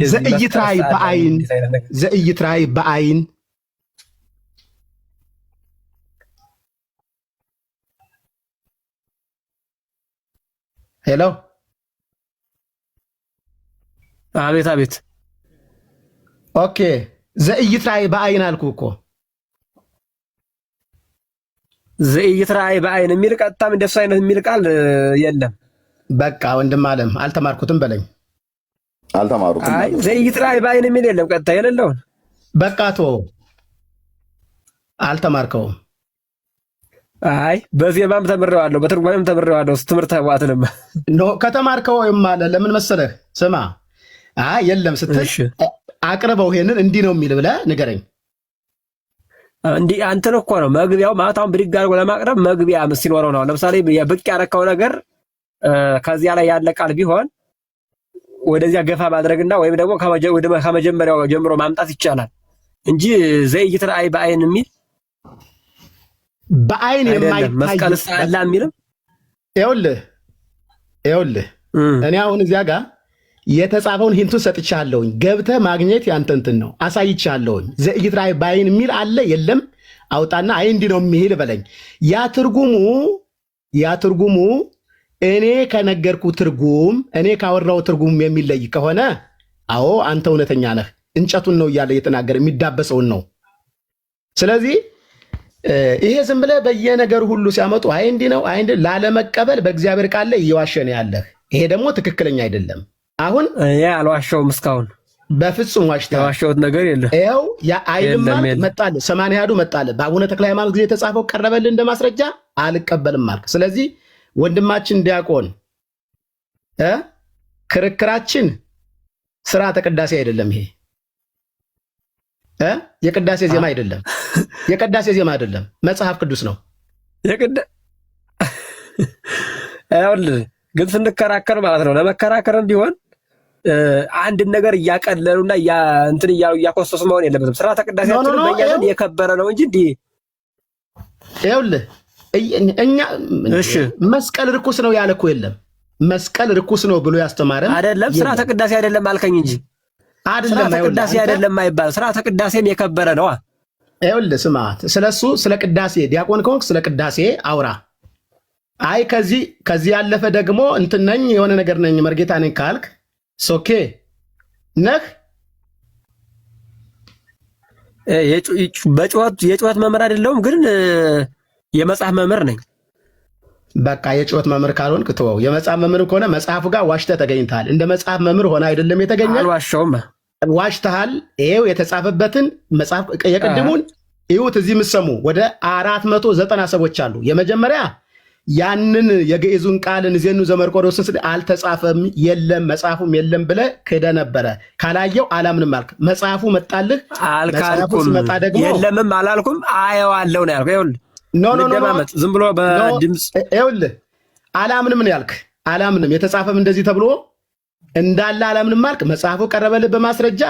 ዘእይትራይ በአይን ሄሎ፣ አቤት። ኦኬ ዘእይትራይ በአይን አልኩ እኮ። ዘእይትራይ በአይን የሚል ቀጥታም እንደሱ አይነት የሚል ቃል የለም። በቃ ወንድም አለም አልተማርኩትም በለኝ። አልተማሩትም። አይ ዘይትራይ ባይን የሚል የለም። ቀጥታ የሌለውን በቃ ቶ አልተማርከውም። አይ በዜማም ተምሬዋለሁ፣ በትርጓሜም ተምሬዋለሁ። ትምህርተ ቧትንም ኖ ከተማርከው አለ። ለምን መሰለህ? ስማ፣ አይ የለም ስትል አቅርበው ይሄንን እንዲህ ነው የሚል ብለህ ንገረኝ። እንዲህ አንተን እኮ ነው መግቢያው ማታውን ብድግ አድርጎ ለማቅረብ መግቢያ ሲኖረው ነው። ለምሳሌ የብቅ ያረከው ነገር ከዚያ ላይ ያለ ቃል ቢሆን ወደዚያ ገፋ ማድረግና ወይም ደግሞ ከመጀመሪያው ጀምሮ ማምጣት ይቻላል እንጂ ዘይትራይ በአይን የሚል በአይን የማይታይ መስቀልስ አላ የሚልም ይኸውልህ እኔ አሁን እዚያ ጋር የተጻፈውን ሂንቱን ሰጥቻለሁኝ። ገብተህ ማግኘት ያንተ እንትን ነው። አሳይቻለሁኝ። ዘይትራይ በአይን የሚል አለ የለም? አውጣና አይ እንዲህ ነው የሚል በለኝ። ያ ትርጉሙ እኔ ከነገርኩ ትርጉም እኔ ካወራው ትርጉም የሚለይ ከሆነ አዎ አንተ እውነተኛ ነህ። እንጨቱን ነው እያለ እየተናገረ የሚዳበሰውን ነው። ስለዚህ ይሄ ዝም ብለህ በየነገሩ ሁሉ ሲያመጡ አይ እንዲህ ነው አይ እንዲህ ላለመቀበል በእግዚአብሔር ቃል ላይ እየዋሸን ያለህ። ይሄ ደግሞ ትክክለኛ አይደለም። አሁን አልዋሻውም፣ እስካሁን በፍጹም ዋሽተሃል። የዋሻሁት ነገር የለም። ይኸው አይልማ መጣልህ፣ 80 መጣልህ። በአቡነ ተክለ ሃይማኖት ጊዜ የተጻፈው ቀረበልህ እንደ ማስረጃ፣ አልቀበልም አልክ። ስለዚህ ወንድማችን ዲያቆን ክርክራችን ስርዓተ ቅዳሴ አይደለም። ይሄ የቅዳሴ ዜማ አይደለም። የቅዳሴ ዜማ አይደለም፣ መጽሐፍ ቅዱስ ነው። ግን ስንከራከር ማለት ነው ለመከራከርም ቢሆን አንድን ነገር እያቀለሉና እንትን እያሉ እያኮሰሱ መሆን የለበትም። ስርዓተ ቅዳሴያችን በእኛ ዘንድ የከበረ ነው እንጂ እንዲህ ይኸውልህ እኛ መስቀል ርኩስ ነው ያለ እኮ የለም። መስቀል ርኩስ ነው ብሎ ያስተማረን አይደለም። ስርዓተ ቅዳሴ አይደለም አልከኝ እንጂ አይደለም። ስርዓተ ቅዳሴ አይደለም አይባል። ስርዓተ ቅዳሴም የከበረ ነው። ይኸውልህ ስማ፣ ስለሱ ስለ ቅዳሴ ዲያቆን ከሆንክ ስለ ቅዳሴ አውራ። አይ ከዚህ ያለፈ ደግሞ እንትን ነኝ የሆነ ነገር ነኝ መርጌታ ነኝ ካልክ ሶኬ ነህ። የጩኸት መምህር አይደለሁም ግን የመጽሐፍ መምህር ነኝ። በቃ የጩኸት መምህር ካልሆንክ ተወው። የመጽሐፍ መምህር ከሆነ መጽሐፉ ጋር ዋሽተህ ተገኝተሃል። እንደ መጽሐፍ መምህር ሆነ አይደለም የተገኘ። አልዋሻውም። ዋሽተሃል። ይሄው የተጻፈበትን መጽሐፍ የቅድሙን ይሁት እዚህ የምትሰሙ ወደ 490 ሰዎች አሉ። የመጀመሪያ ያንን የግዕዙን ቃልን ዜኑ ዘመርቆሬዎስን ስለ አልተጻፈም የለም መጽሐፉም የለም ብለህ ክደህ ነበረ። ካላየው አላምንም አልክ። መጽሐፉ መጣልህ። መጽሐፉ ሲመጣ ደግሞ የለምም አላልኩም አየዋለሁ ነው ያልኩህ። ይኸውልህ ኖ ዝም ብሎ በድምፅ ይኸውልህ አላምንም ነው ያልክ። አላምንም የተጻፈም እንደዚህ ተብሎ እንዳለ አላምንም አልክ። መጽሐፉ ቀረበልህ በማስረጃ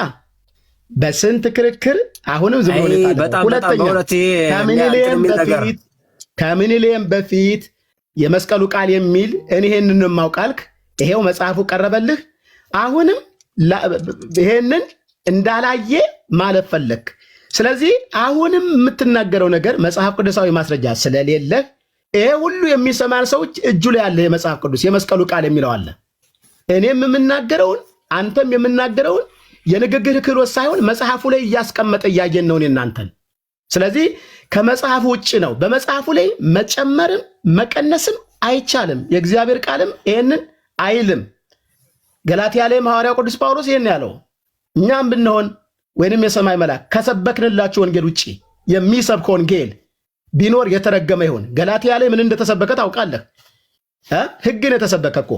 በስንት ክርክር። አሁንም ዝም ብሎ ይታለ። ሁለተኛ ከምኒልየም በፊት የመስቀሉ ቃል የሚል እኔ ይሄንን ማውቃልክ። ይሄው መጽሐፉ ቀረበልህ። አሁንም ይሄንን እንዳላየ ማለት ፈለክ። ስለዚህ አሁንም የምትናገረው ነገር መጽሐፍ ቅዱሳዊ ማስረጃ ስለሌለ ይሄ ሁሉ የሚሰማን ሰዎች እጁ ላይ ያለ የመጽሐፍ ቅዱስ የመስቀሉ ቃል የሚለው አለ። እኔም የምናገረውን አንተም የምናገረውን የንግግር ክህሎት ሳይሆን መጽሐፉ ላይ እያስቀመጠ እያየን ነው እናንተን። ስለዚህ ከመጽሐፉ ውጭ ነው። በመጽሐፉ ላይ መጨመርም መቀነስም አይቻልም። የእግዚአብሔር ቃልም ይህንን አይልም። ገላትያ ላይ ሐዋርያው ቅዱስ ጳውሎስ ይህን ያለው እኛም ብንሆን ወይንም የሰማይ መልአክ ከሰበክንላችሁ ወንጌል ውጭ የሚሰብክ ወንጌል ቢኖር የተረገመ ይሁን። ገላትያ ላይ ምን እንደተሰበከ ታውቃለህ? ሕግን የተሰበከ እኮ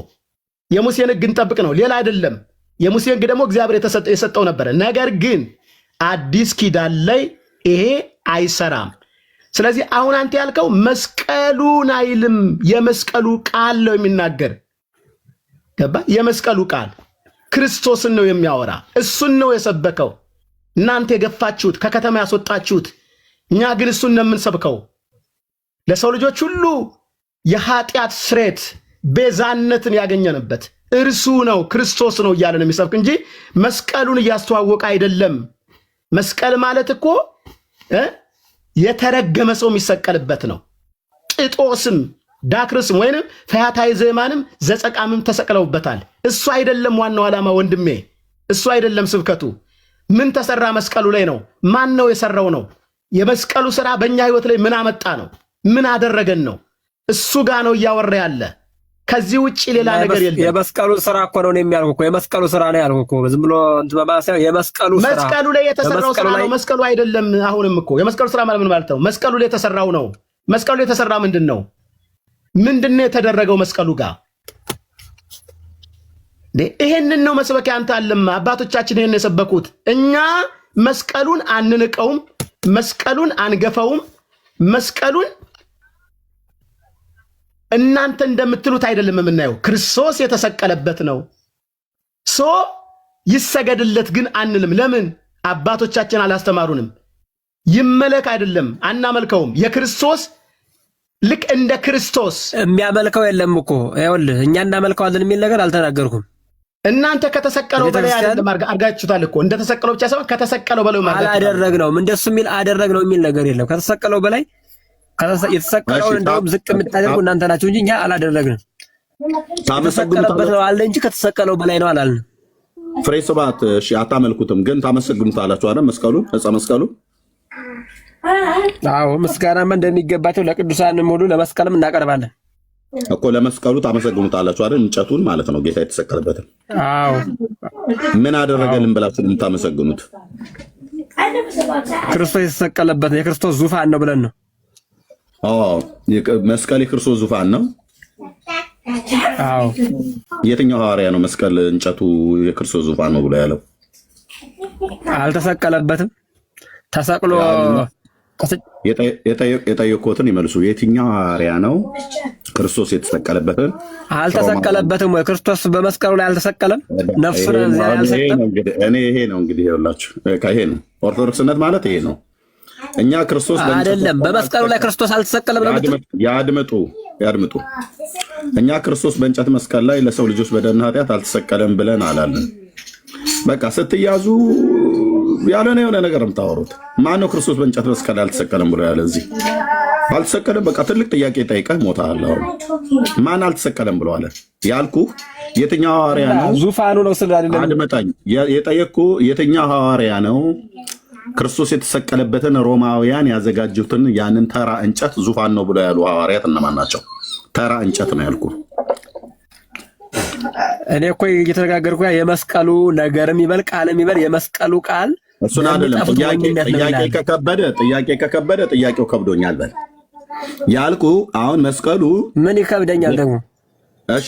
የሙሴን ሕግ እንጠብቅ ነው፣ ሌላ አይደለም። የሙሴ ሕግ ደግሞ እግዚአብሔር የሰጠው ነበረ። ነገር ግን አዲስ ኪዳን ላይ ይሄ አይሰራም። ስለዚህ አሁን አንተ ያልከው መስቀሉን አይልም፣ የመስቀሉ ቃል ነው የሚናገር። ገባ? የመስቀሉ ቃል ክርስቶስን ነው የሚያወራ፣ እሱን ነው የሰበከው። እናንተ የገፋችሁት ከከተማ ያስወጣችሁት፣ እኛ ግን እሱን ነው የምንሰብከው። ለሰው ልጆች ሁሉ የኃጢአት ስሬት ቤዛነትን ያገኘንበት እርሱ ነው ክርስቶስ ነው እያለ ነው የሚሰብክ እንጂ መስቀሉን እያስተዋወቀ አይደለም። መስቀል ማለት እኮ የተረገመ ሰው የሚሰቀልበት ነው። ጥጦስም ዳክርስም ወይንም ፈያታዊ ዘማንም ዘጸቃምም ተሰቅለውበታል። እሱ አይደለም ዋናው ዓላማ ወንድሜ፣ እሱ አይደለም ስብከቱ። ምን ተሰራ መስቀሉ ላይ ነው? ማን ነው የሰራው ነው? የመስቀሉ ስራ በእኛ ህይወት ላይ ምን አመጣ ነው? ምን አደረገን ነው? እሱ ጋር ነው እያወራ ያለ። ከዚህ ውጭ ሌላ ነገር የለም። የመስቀሉ ስራ እኮ ነው የሚያልኩህ እኮ የመስቀሉ ስራ ነው ያልኩህ እኮ ዝም ብሎ እንትን በማሰብ የመስቀሉ ስራ መስቀሉ ላይ የተሰራው ስራ ነው። መስቀሉ አይደለም። አሁንም እኮ የመስቀሉ ስራ ማለት ምን ማለት ነው? መስቀሉ ላይ የተሰራው ነው። መስቀሉ ላይ የተሰራ ምንድን ነው? ምንድን ነው የተደረገው መስቀሉ ጋር? ይሄንን ነው መስበክ። አንተ አለማ አባቶቻችን ይሄን የሰበኩት። እኛ መስቀሉን አንንቀውም። መስቀሉን አንገፈውም። መስቀሉን እናንተ እንደምትሉት አይደለም የምናየው፣ ክርስቶስ የተሰቀለበት ነው። ሶ ይሰገድለት ግን አንልም። ለምን? አባቶቻችን አላስተማሩንም። ይመለክ አይደለም አናመልከውም። የክርስቶስ ልክ እንደ ክርስቶስ የሚያመልከው የለም እኮ ይኸውልህ፣ እኛ እናመልከዋለን የሚል ነገር አልተናገርኩም። እናንተ ከተሰቀለው በላይ አይደለም አድርጋችሁታል እኮ። እንደተሰቀለው ብቻ ሳይሆን ከተሰቀለው በላይ አላደረግነውም። እንደሱ የሚል አደረግነው የሚል ነገር የለም። ከተሰቀለው በላይ የተሰቀለውን እንደውም ዝቅ የምታደርጉ እናንተ ናችሁ እንጂ እኛ አላደረግንም። የተሰቀለበት ነው አለ እንጂ ከተሰቀለው በላይ ነው አላልንም። ፍሬ ስብሐት እሺ፣ አታመልኩትም ግን ታመሰግኑታላችሁ አይደል? መስቀሉን ዕፀ መስቀሉን። አዎ ምስጋናማ እንደሚገባቸው ለቅዱሳንም ሁሉ ለመስቀልም እናቀርባለን እኮ። ለመስቀሉ ታመሰግኑታላችሁ አይደል? እንጨቱን ማለት ነው፣ ጌታ የተሰቀለበትን። አዎ ምን አደረገልን ብላችሁ የምታመሰግኑት? ክርስቶስ የተሰቀለበት ነው፣ የክርስቶስ ዙፋን ነው ብለን ነው። መስቀል የክርስቶስ ዙፋን ነው። አዎ የትኛው ሐዋርያ ነው መስቀል እንጨቱ የክርስቶስ ዙፋን ነው ብሎ ያለው? አልተሰቀለበትም። ተሰቅሎ የጠየቁትን ይመልሱ። የትኛው ሐዋርያ ነው ክርስቶስ የተሰቀለበትን? አልተሰቀለበትም ወይ? ክርስቶስ በመስቀሉ ላይ አልተሰቀለም? ነፍሱን ይሄ ነው እንግዲህ ይኸውላችሁ፣ ይሄ ነው ኦርቶዶክስነት ማለት ይሄ ነው። እኛ ክርስቶስ አይደለም በመስቀሉ ላይ ክርስቶስ አልተሰቀለም ነው። ያድምጡ። እኛ ክርስቶስ በእንጨት መስቀል ላይ ለሰው ልጆች በደልና ኃጢአት አልተሰቀለም ብለን አላለን። በቃ ስትያዙ ያለነ የሆነ ነገር የምታወሩት ማን ነው? ክርስቶስ በእንጨት መስቀል ላይ አልተሰቀለም ብሎ ያለ? እዚህ አልተሰቀለም። በቃ ትልቅ ጥያቄ ጠይቀህ ሞታል። ማን አልተሰቀለም ብሎ አለ? ያልኩህ የትኛው ሐዋርያ ነው? ዙፋኑ ነው ስለ አይደለም። አድመጣኝ። የጠየቅኩህ የትኛው ሐዋርያ ነው ክርስቶስ የተሰቀለበትን ሮማውያን ያዘጋጁትን ያንን ተራ እንጨት ዙፋን ነው ብሎ ያሉ ሐዋርያት እነማን ናቸው? ተራ እንጨት ነው ያልኩህ። እኔ እኮ እየተነጋገርኩ የመስቀሉ ነገርም ይበል ቃልም ይበል የመስቀሉ ቃል እሱን አይደለም። ጥያቄ ከከበደ ጥያቄው ከብዶኛል በል ያልኩህ። አሁን መስቀሉ ምን ይከብደኛል ደግሞ? እሺ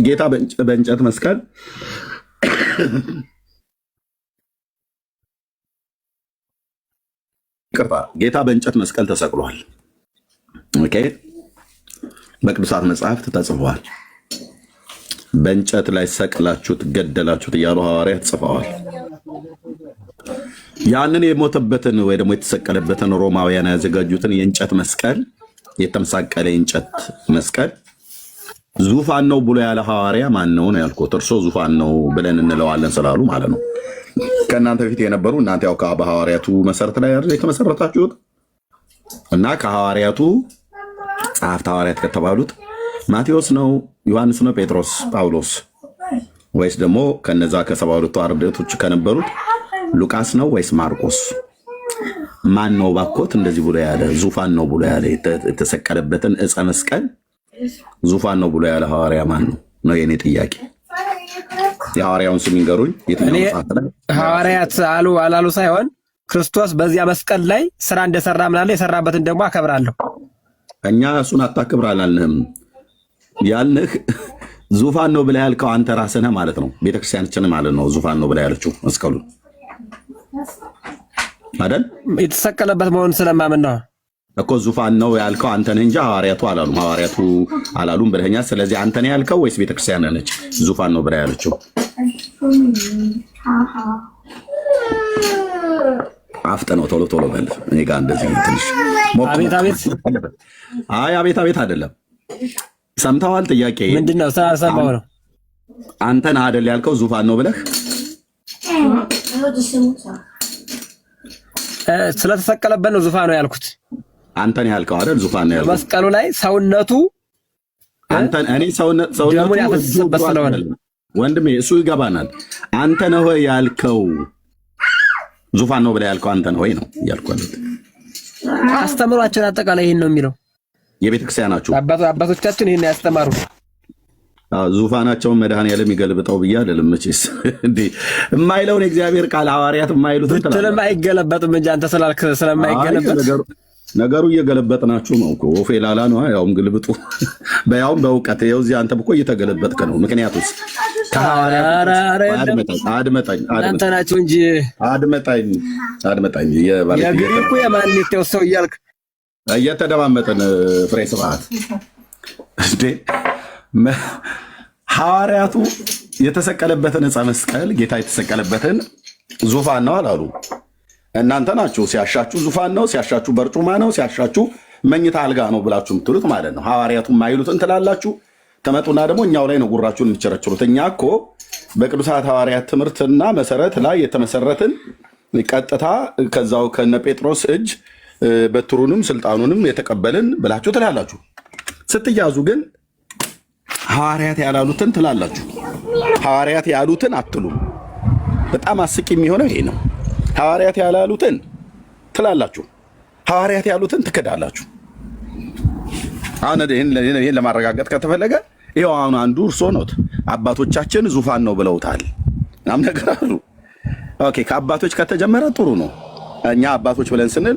ጌታ በእንጨት መስቀል ጌታ በእንጨት መስቀል ተሰቅሏል። ኦኬ፣ በቅዱሳት መጽሐፍት ተጽፏል። በእንጨት ላይ ሰቅላችሁት ገደላችሁት እያሉ ሐዋርያት ጽፈዋል። ያንን የሞተበትን ወይ ደግሞ የተሰቀለበትን ሮማውያን ያዘጋጁትን የእንጨት መስቀል፣ የተመሳቀለ የእንጨት መስቀል ዙፋን ነው ብሎ ያለ ሐዋርያ ማን ነው ነው ያልኩት። እርሶ ዙፋን ነው ብለን እንለዋለን ስላሉ ማለት ነው። ከእናንተ በፊት የነበሩ እናንተ ያው በሐዋርያቱ መሰረት ላይ አይደል የተመሰረታችሁት እና ከሐዋርያቱ ጸሐፍት ሐዋርያት ከተባሉት ማቴዎስ ነው፣ ዮሐንስ ነው፣ ጴጥሮስ፣ ጳውሎስ ወይስ ደግሞ ከነዛ ከ72 አርድእቶች ከነበሩት ሉቃስ ነው ወይስ ማርቆስ? ማን ነው ባኮት እንደዚህ ብሎ ያለ ዙፋን ነው ብሎ ያለ የተሰቀለበትን ዕፀ መስቀል ዙፋን ነው ብሎ ያለ ሐዋርያ ማን ነው ነው የኔ ጥያቄ። የሐዋርያውን ስም ይንገሩኝ። ሐዋርያት አሉ አላሉ ሳይሆን ክርስቶስ በዚያ መስቀል ላይ ስራ እንደሰራ ምናለ የሰራበትን ደግሞ አከብራለሁ። እኛ እሱን አታክብር አላልንህም። ያልንህ ዙፋን ነው ብለህ ያልከው አንተ ራስህ ነህ ማለት ነው። ቤተክርስቲያናችን ማለት ነው ዙፋን ነው ብለህ ያለችው መስቀሉ አይደል? የተሰቀለበት መሆኑን ስለማመን ነው እኮ ዙፋን ነው ያልከው አንተ ነህ እንጂ ሐዋርያቱ አላሉም ብለኸኛል። ስለዚህ አንተ ነህ ያልከው ወይስ ቤተክርስቲያን ነች ዙፋን ነው ብለህ ያለችው? አፍጥነው ቶሎ ቶሎ በል። እኔ ጋር እንደዚህ ትንሽ አቤት አቤት። አይ አቤት አቤት አይደለም። ሰምተዋል? ጥያቄ ምንድነው? ሰማው ነው። አንተ ነህ አይደል ያልከው ዙፋን ነው ብለህ? ስለተሰቀለበት ነው ዙፋን ነው ያልኩት። አንተ ነህ ያልከው አይደል ዙፋን ነው ያልከው። መስቀሉ ላይ ሰውነቱ እኔ ሰውነቱ ያፈሰሰበት ስለሆነ ወንድሜ እሱ ይገባናል። አንተ ነህ ወይ ያልከው ዙፋን ነው ብለህ ያልከው አንተ ነህ ወይ ነው ያልከው። አስተምሯችን አጠቃላይ ይሄን ነው የሚለው። የቤተክርስቲያናችሁ አባቶቻችን ይሄን ያስተማሩ ዙፋናቸውን መድኃኔዓለም ይገልብጠው ብዬ አይደለም መቼስ እንዴ የማይለውን የእግዚአብሔር ቃል ሐዋርያት የማይሉትን ትልም አይገለበጥም እንጂ አንተ ስላልክ ስለማይገለበጥ ነገሩ እየገለበጥናችሁ ነው እኮ ወፌ ላላ ነው። ያውም ግልብጡ በያውም በእውቀት ይኸው እዚህ አንተም እኮ እየተገለበጥክ ነው። ምክንያቱስ እናንተ ናችሁ እንጂ አድመጣኝ። የግሪኩ የማንኔቴው ሰው እያልክ እየተደማመጥን ፍሬ ስብሐት እንዴ ሐዋርያቱ የተሰቀለበትን ዕፀ መስቀል ጌታ የተሰቀለበትን ዙፋን ነው አላሉ። እናንተ ናችሁ ሲያሻችሁ ዙፋን ነው፣ ሲያሻችሁ በርጩማ ነው፣ ሲያሻችሁ መኝታ አልጋ ነው ብላችሁ የምትሉት ማለት ነው። ሐዋርያቱ የማይሉትን ትላላችሁ። ተመጡና ደግሞ እኛው ላይ ነው ጉራችሁን የምትቸረችሩት። እኛ እኮ በቅዱሳት ሐዋርያት ትምህርትና መሰረት ላይ የተመሰረትን ቀጥታ ከዛው ከነ ጴጥሮስ እጅ በትሩንም ስልጣኑንም የተቀበልን ብላችሁ ትላላችሁ። ስትያዙ ግን ሐዋርያት ያላሉትን ትላላችሁ። ሐዋርያት ያሉትን አትሉም። በጣም አስቂ የሚሆነው ይሄ ነው። ሐዋርያት ያላሉትን ትላላችሁ፣ ሐዋርያት ያሉትን ትክዳላችሁ። አሁን ይህን ለማረጋገጥ ከተፈለገ ይኸው አሁን አንዱ እርሶ ኖት። አባቶቻችን ዙፋን ነው ብለውታል ምናምን ነገር አሉ። ኦኬ ከአባቶች ከተጀመረ ጥሩ ነው። እኛ አባቶች ብለን ስንል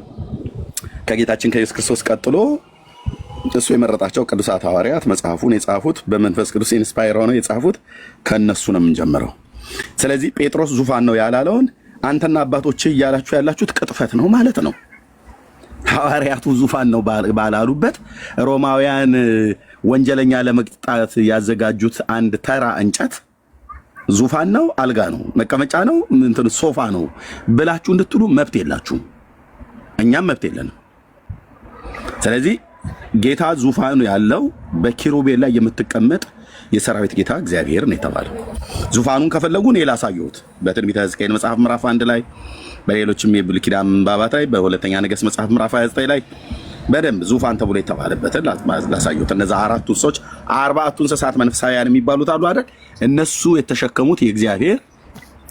ከጌታችን ከኢየሱስ ክርስቶስ ቀጥሎ እሱ የመረጣቸው ቅዱሳት ሐዋርያት መጽሐፉን የጻፉት በመንፈስ ቅዱስ ኢንስፓየር ሆነው የጻፉት ከነሱ ነው የምንጀምረው። ስለዚህ ጴጥሮስ ዙፋን ነው ያላለውን አንተና አባቶች እያላችሁ ያላችሁት ቅጥፈት ነው ማለት ነው። ሐዋርያቱ ዙፋን ነው ባላሉበት ሮማውያን ወንጀለኛ ለመቅጣት ያዘጋጁት አንድ ተራ እንጨት ዙፋን ነው፣ አልጋ ነው፣ መቀመጫ ነው፣ እንትን ሶፋ ነው ብላችሁ እንድትሉ መብት የላችሁም። እኛም መብት የለንም። ስለዚህ ጌታ ዙፋኑ ያለው በኪሩቤል ላይ የምትቀመጥ የሰራዊት ጌታ እግዚአብሔር ነው የተባለው። ዙፋኑን ከፈለጉ እኔ ላሳየሁት በትንቢተ ሕዝቅኤል መጽሐፍ ምዕራፍ 1 ላይ በሌሎችም የብሉይ ኪዳን ምንባባት ላይ በሁለተኛ ነገሥት መጽሐፍ ምዕራፍ 29 ላይ በደንብ ዙፋን ተብሎ የተባለበትን ላሳየሁት። እነዛ አራቱ እንስሶች 40ቱ እንስሳት መንፈሳውያን የሚባሉት አሉ አይደል? እነሱ የተሸከሙት የእግዚአብሔር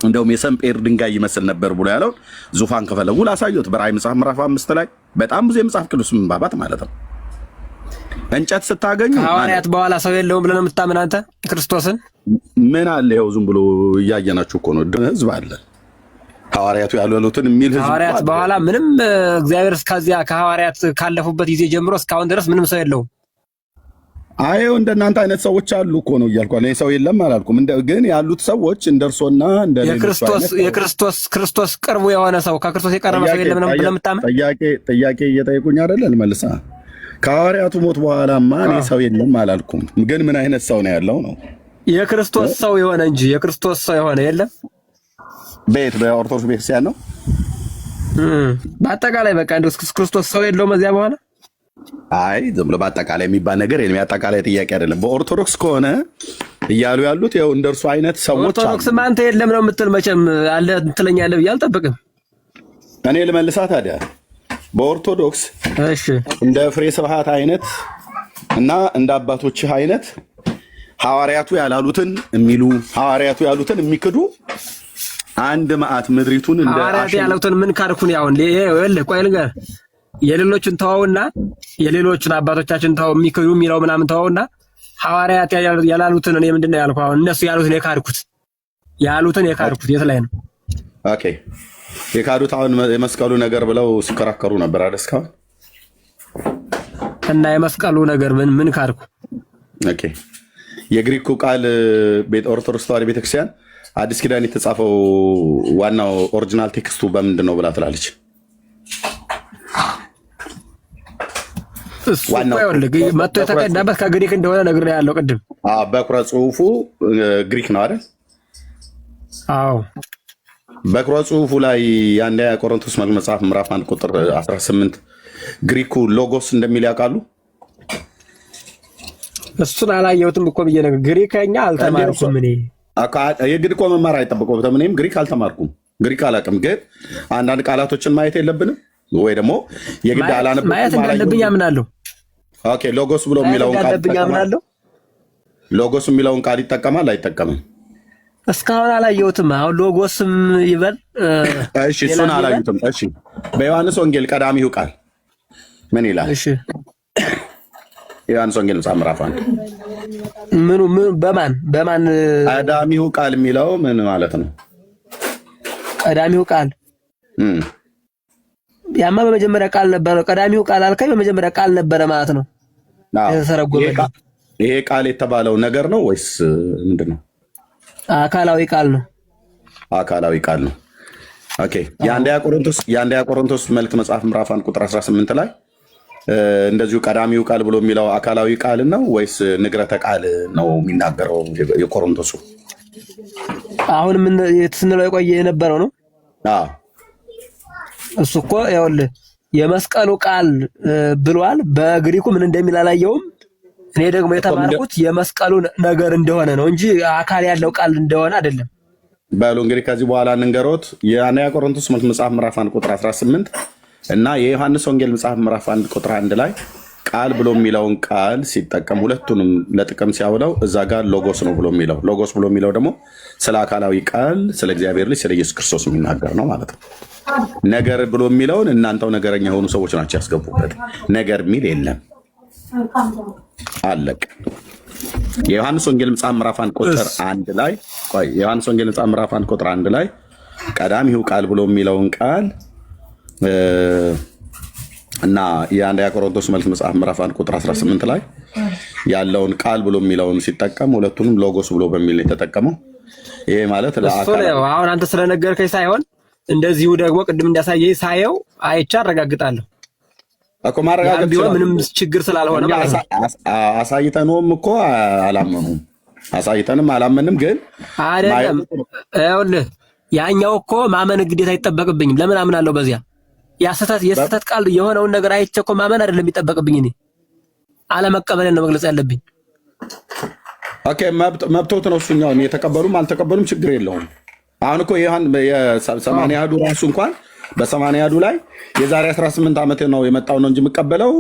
እንደውም የሰምጴር ድንጋይ ይመስል ነበር ብሎ ያለው ዙፋን ከፈለጉ ላሳየሁት በራእይ መጽሐፍ ምዕራፍ 5 ላይ በጣም ብዙ የመጽሐፍ ቅዱስ ምንባባት ማለት ነው። እንጨት ስታገኙ ሐዋርያት በኋላ ሰው የለውም ብለህ ነው የምታምን አንተ? ክርስቶስን ምን አለ? ይኸው ዝም ብሎ እያየናችሁ እኮ ነው። ህዝብ አለ ሐዋርያቱ ያሉትን የሚል ህዝብ። ሐዋርያት በኋላ ምንም እግዚአብሔር እስከዚያ ከሐዋርያት ካለፉበት ጊዜ ጀምሮ እስካሁን ድረስ ምንም ሰው የለውም። አየው እንደናንተ አይነት ሰዎች አሉ እኮ ነው እያልኩ እኔ ሰው የለም አላልኩም። ግን ያሉት ሰዎች እንደርሶና እንደ ክርስቶስ ቅርቡ የሆነ ሰው ከክርስቶስ የቀረበ ሰው የለም ነው ብለህ የምታምን? ጥያቄ እየጠየቁኝ አይደለ? ልመልሳ ከሐዋርያቱ ሞት በኋላማ እኔ ሰው የለም አላልኩም። ግን ምን አይነት ሰው ነው ያለው ነው? የክርስቶስ ሰው የሆነ እንጂ የክርስቶስ ሰው የሆነ የለም። በኦርቶዶክስ ቤተክርስቲያን ነው በአጠቃላይ በቃ እንደው ክርስቶስ ሰው የለውም እዚያ በኋላ። አይ ዝም ብሎ በአጠቃላይ የሚባል ነገር የለም። የአጠቃላይ ጥያቄ አይደለም። በኦርቶዶክስ ከሆነ እያሉ ያሉት ያው እንደርሱ አይነት ሰዎች አሉ። ኦርቶዶክስ አንተ የለም ነው የምትል መቼም አለ ትለኛለህ ብዬ አልጠብቅም። እኔ ልመልሳ ታዲያ በኦርቶዶክስ እሺ እንደ ፍሬ ስብሐት አይነት እና እንደ አባቶችህ አይነት ሐዋርያቱ ያላሉትን የሚሉ ሐዋርያቱ ያሉትን የሚክዱ አንድ መዓት ምድሪቱን እንደ ሐዋርያቱ ያሉትን ምን ካድኩን? ያው ይኸውልህ ቆይ ልንገርህ፣ የሌሎችን ተወውና የሌሎችን አባቶቻችን ተወው የሚክዱ የሚለው ምናምን ተወውና ሐዋርያት ያላሉትን እኔ ምንድነው ያልኩህ? አሁን እነሱ ያሉትን የካድኩት የት ላይ ነው? ኦኬ የካዱት አሁን የመስቀሉ ነገር ብለው ሲከራከሩ ነበር አይደል? እስካሁን እና የመስቀሉ ነገር ምን ካድኩ? ኦኬ የግሪኩ ቃል ኦርቶዶክስ ተዋሕዶ ቤተክርስቲያን አዲስ ኪዳን የተጻፈው ዋናው ኦሪጂናል ቴክስቱ በምንድን ነው ብላ ትላለች? ዋናው መጥቶ የተቀዳበት ከግሪክ እንደሆነ ነግሬሃለሁ ቅድም። በኩረ ጽሑፉ ግሪክ ነው አይደል? አዎ በኩረ ጽሑፉ ላይ የአንደኛ ቆሮንቶስ መጽሐፍ ምዕራፍ 1 ቁጥር 18 ግሪኩ ሎጎስ እንደሚል ያውቃሉ? እሱን አላየሁትም እኮ ብዬ ነገር ግሪከኛ አልተማርኩም እኔ። የግድ እኮ መማር አይጠብቅም። እኔም ግሪክ አልተማርኩም፣ ግሪክ አላውቅም። ግን አንዳንድ ቃላቶችን ማየት የለብንም ወይ ደግሞ የግድ አላነበብኩም ማየት እንዳለብኝ አምናለሁ። ኦኬ ሎጎስ ብሎ የሚለውን ቃል ይጠቀማል። ሎጎስ የሚለውን ቃል ይጠቀማል አይጠቀምም? እስካሁን አላየሁትም። አሁን ሎጎስም ይበል እሺ፣ እሱን አላየሁትም። እሺ በዮሐንስ ወንጌል ቀዳሚው ቃል ምን ይላል? እሺ ዮሐንስ ወንጌል ምዕራፍ 1 ምኑ በማን ቀዳሚው ቃል የሚለው ምን ማለት ነው? ቀዳሚው ቃል ያማ በመጀመሪያ ቃል ነበረ። ቀዳሚው ቃል አልከኝ በመጀመሪያ ቃል ነበረ ማለት ነው። ይሄ ቃል የተባለው ነገር ነው ወይስ ምንድን ነው? አካላዊ ቃል ነው። አካላዊ ቃል ነው። ኦኬ። የአንደኛ ቆሮንቶስ መልእክት መጽሐፍ ምዕራፍ 1 ቁጥር 18 ላይ እንደዚሁ ቀዳሚው ቃል ብሎ የሚለው አካላዊ ቃል ነው ወይስ ንግረተ ቃል ነው የሚናገረው? የቆሮንቶሱ አሁን ምን ስንለው የቆየ የነበረው ነው። እሱ እኮ ይኸውልህ የመስቀሉ ቃል ብሏል። በግሪኩ ምን እንደሚል አላየውም። እኔ ደግሞ የተማርኩት የመስቀሉ ነገር እንደሆነ ነው እንጂ አካል ያለው ቃል እንደሆነ አይደለም። በሉ እንግዲህ ከዚህ በኋላ እንንገሮት የአንደኛ ቆሮንቶስ መጽሐፍ ምዕራፍ 1 ቁጥር 18 እና የዮሐንስ ወንጌል መጽሐፍ ምዕራፍ 1 ቁጥር 1 ላይ ቃል ብሎ የሚለውን ቃል ሲጠቀም ሁለቱንም ለጥቅም ሲያውለው እዛ ጋር ሎጎስ ነው ብሎ የሚለው ሎጎስ ብሎ የሚለው ደግሞ ስለ አካላዊ ቃል ስለ እግዚአብሔር ልጅ ስለ ኢየሱስ ክርስቶስ የሚናገር ነው ማለት ነው። ነገር ብሎ የሚለውን እናንተው ነገረኛ የሆኑ ሰዎች ናቸው ያስገቡበት። ነገር የሚል የለም። አለቅ። የዮሐንስ ወንጌል መጽሐፍ ምዕራፍ 1 ቁጥር 1 ላይ የዮሐንስ ወንጌል መጽሐፍ ምዕራፍ 1 ቁጥር 1 ላይ ቀዳሚው ቃል ብሎ የሚለውን ቃል እና የአንደኛ ቆሮንቶስ መልእክት መጽሐፍ ምዕራፍ 1 ቁጥር 18 ላይ ያለውን ቃል ብሎ የሚለውን ሲጠቀም ሁለቱንም ሎጎስ ብሎ በሚል የተጠቀመው ይሄ ማለት ለአካል አሁን አንተ ስለነገርከኝ ሳይሆን እንደዚሁ ደግሞ ቅድም እንዳሳየኝ ሳየው አይቻ አረጋግጣለሁ እኮ ማረጋገጥ ቢሆን ምንም ችግር ስላልሆነ ማለት ነው። አሳይተነውም እኮ አላመኑም። አሳይተንም አላመንም ግን አይደለም። ይኸውልህ ያኛው እኮ ማመን ግዴታ አይጠበቅብኝም። ለምን አምናለሁ? በዚያ የስተት ቃል የሆነውን ነገር አይቼ እኮ ማመን አይደለም የሚጠበቅብኝ። እኔ አለመቀበልን ነው መግለጽ ያለብኝ። ኦኬ መብቶት ነው እሱኛው። የተቀበሉም አልተቀበሉም ችግር የለውም። አሁን እኮ የሰማንያ አሐዱ ራሱ እንኳን በሰማንያ አሐዱ ላይ የዛሬ 18 ዓመት ነው የመጣው ነው እንጂ የምቀበለው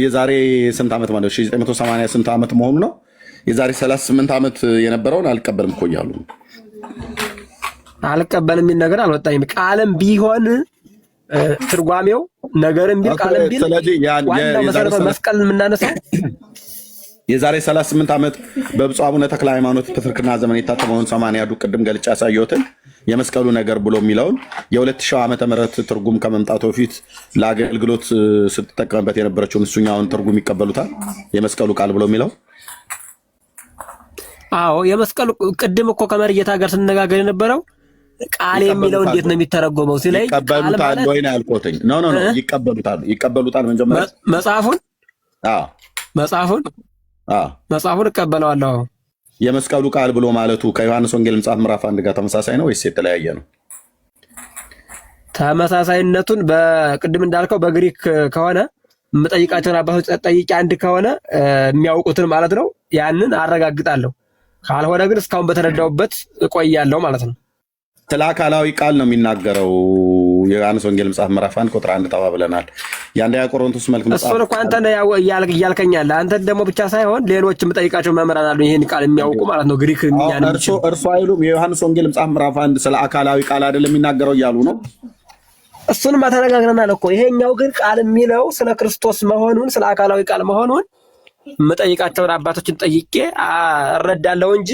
የዛሬ ስንት ዓመት ማለት 1980 ስንት ዓመት መሆኑ ነው። የዛሬ 38 ዓመት የነበረውን አልቀበልም እኮ እያሉ አልቀበልም የሚል ነገር አልወጣኝም። ቃልም ቢሆን ትርጓሜው ነገርም ቢል ቃልም ቢል ዋናው መሰረታዊ መስቀል የምናነሳው የዛሬ 38 ዓመት በብፁዕ አቡነ ተክለ ሃይማኖት ፕትርክና ዘመን የታተመውን 80 አሐዱ ቅድም ገልጫ ያሳየሁትን የመስቀሉ ነገር ብሎ የሚለውን የ2000 ዓመተ ምህረት ትርጉም ከመምጣቱ በፊት ለአገልግሎት ስትጠቀምበት የነበረችውን እሱኛውን ትርጉም ይቀበሉታል። የመስቀሉ ቃል ብሎ የሚለው አዎ የመስቀሉ ቅድም እኮ ከመርጌታ ጋር ስንነጋገር የነበረው ቃል የሚለው እንዴት ነው የሚተረጎመው ሲለኝ ይቀበሉታል ወይ ነው ያልኩትኝ። ኖ ይቀበሉታል መጀመሪያ መጽሐፉን እቀበለዋለሁ። የመስቀሉ ቃል ብሎ ማለቱ ከዮሐንስ ወንጌል መጽሐፍ ምዕራፍ 1 ጋር ተመሳሳይ ነው ወይስ የተለያየ ነው? ተመሳሳይነቱን በቅድም እንዳልከው በግሪክ ከሆነ የምጠይቃቸውን አባቶች ጠይቄ አንድ ከሆነ የሚያውቁትን ማለት ነው ያንን አረጋግጣለሁ። ካልሆነ ግን እስካሁን በተረዳውበት እቆያለሁ ማለት ነው። ስለ አካላዊ ቃል ነው የሚናገረው የዮሐንስ ወንጌል መጽሐፍ ምዕራፍ 1 ቁጥር 1 ተባብለናል። የአንደኛ ቆሮንቶስ መልእክት መጽሐፍ እሱን እኮ አንተ እያልከኛለህ አንተ ደግሞ ብቻ ሳይሆን ሌሎች የምጠይቃቸው መምህራን አሉ ይሄን ቃል የሚያውቁ ማለት ነው። ግሪክ እርሱ አይሉም የዮሐንስ ወንጌል መጽሐፍ ምዕራፍ 1 ስለ አካላዊ ቃል አይደለም የሚናገረው እያሉ ነው። እሱንም ተነጋግረናል እኮ። ይሄኛው ግን ቃል የሚለው ስለ ክርስቶስ መሆኑን ስለ አካላዊ ቃል መሆኑን የምጠይቃቸውን አባቶችን ጠይቄ እረዳለሁ እንጂ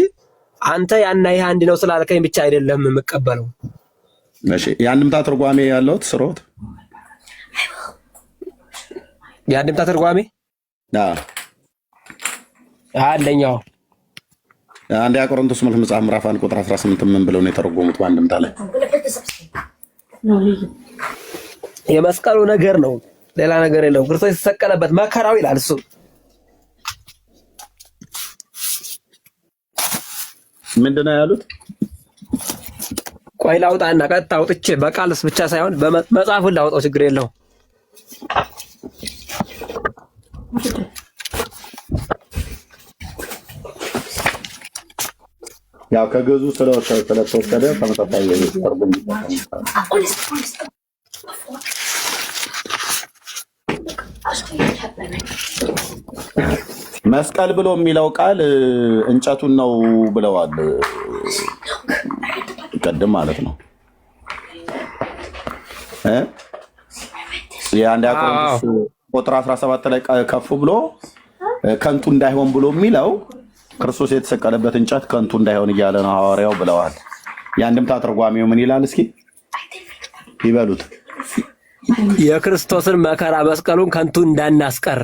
አንተ ያና ይሄ አንድ ነው ስላልከኝ ብቻ አይደለም የምቀበለው። እሺ የአንድምታ ትርጓሜ ያለው ስሮት የአንድምታ ትርጓሜ አንደኛው አንደኛ ቆሮንቶስ መልእክት መጽሐፍ ምዕራፍ 1 ቁጥር 18 ምን ብለው ነው የተረጎሙት? በአንድምታ ላይ የመስቀሉ ነገር ነው፣ ሌላ ነገር የለውም። ክርስቶስ የተሰቀለበት መከራው ይላል እሱ። ምንድነው ያሉት? ቆይ ላውጣና ቀጥታ አውጥቼ በቃልስ ብቻ ሳይሆን በመጽሐፉን ላውጣው ችግር የለውም። ያው ከገዙ ስለተወሰደ ተመጣጣኝ ተርጉም መስቀል ብሎ የሚለው ቃል እንጨቱን ነው ብለዋል ቀደም ማለት ነው። የአንደኛ ቆሮንቶስ ቁጥር 17 ላይ ከፍ ብሎ ከንቱ እንዳይሆን ብሎ የሚለው ክርስቶስ የተሰቀለበት እንጨት ከንቱ እንዳይሆን እያለ ነው ሐዋርያው ብለዋል። የአንድምታ ትርጓሜው ምን ይላል? እስኪ ይበሉት። የክርስቶስን መከራ መስቀሉን ከንቱ እንዳናስቀር።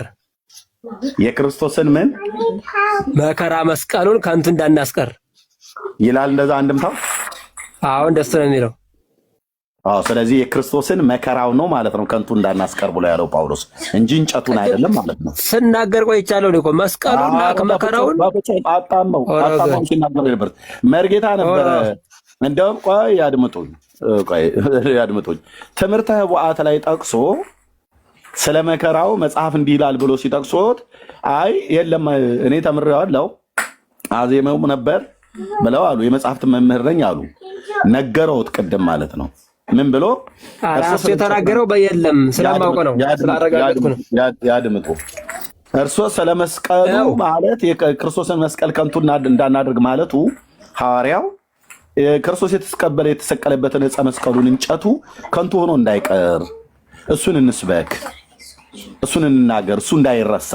የክርስቶስን ምን መከራ መስቀሉን ከንቱ እንዳናስቀር። ይላል እንደዛ አንድምታው። አሁን ደስ ነው የሚለው። ስለዚህ የክርስቶስን መከራው ነው ማለት ነው ከንቱ እንዳናስቀር ብሎ ያለው ጳውሎስ እንጂ እንጨቱን አይደለም ማለት ነው። ስናገር ቆይቻለሁ እኮ መስቀሉና መከራውን አጣመው ሲናገር ነበር። መርጌታ ነበረ። እንደውም ቆይ ያድምጡኝ። ትምህርተ ኅቡዓት ላይ ጠቅሶ ስለ መከራው መጽሐፍ እንዲህ ይላል ብሎ ሲጠቅሶት አይ የለም እኔ ተምሬዋለሁ አዜመው ነበር ብለው አሉ። የመጽሐፍት መምህር ነኝ አሉ። ነገረውት ቅድም ማለት ነው። ምን ብሎ እርሱ የተናገረው በየለም ስለማውቅ ነው ስላረጋግጥኩ ነው። ያድምጡ። እርሱ ስለ መስቀሉ ማለት የክርስቶስን መስቀል ከንቱ እንዳናደርግ ማለቱ ሐዋርያው ክርስቶስ የተሰቀለበትን ዕፀ መስቀሉን እንጨቱ ከንቱ ሆኖ እንዳይቀር እሱን እንስበክ፣ እሱን እንናገር፣ እሱ እንዳይረሳ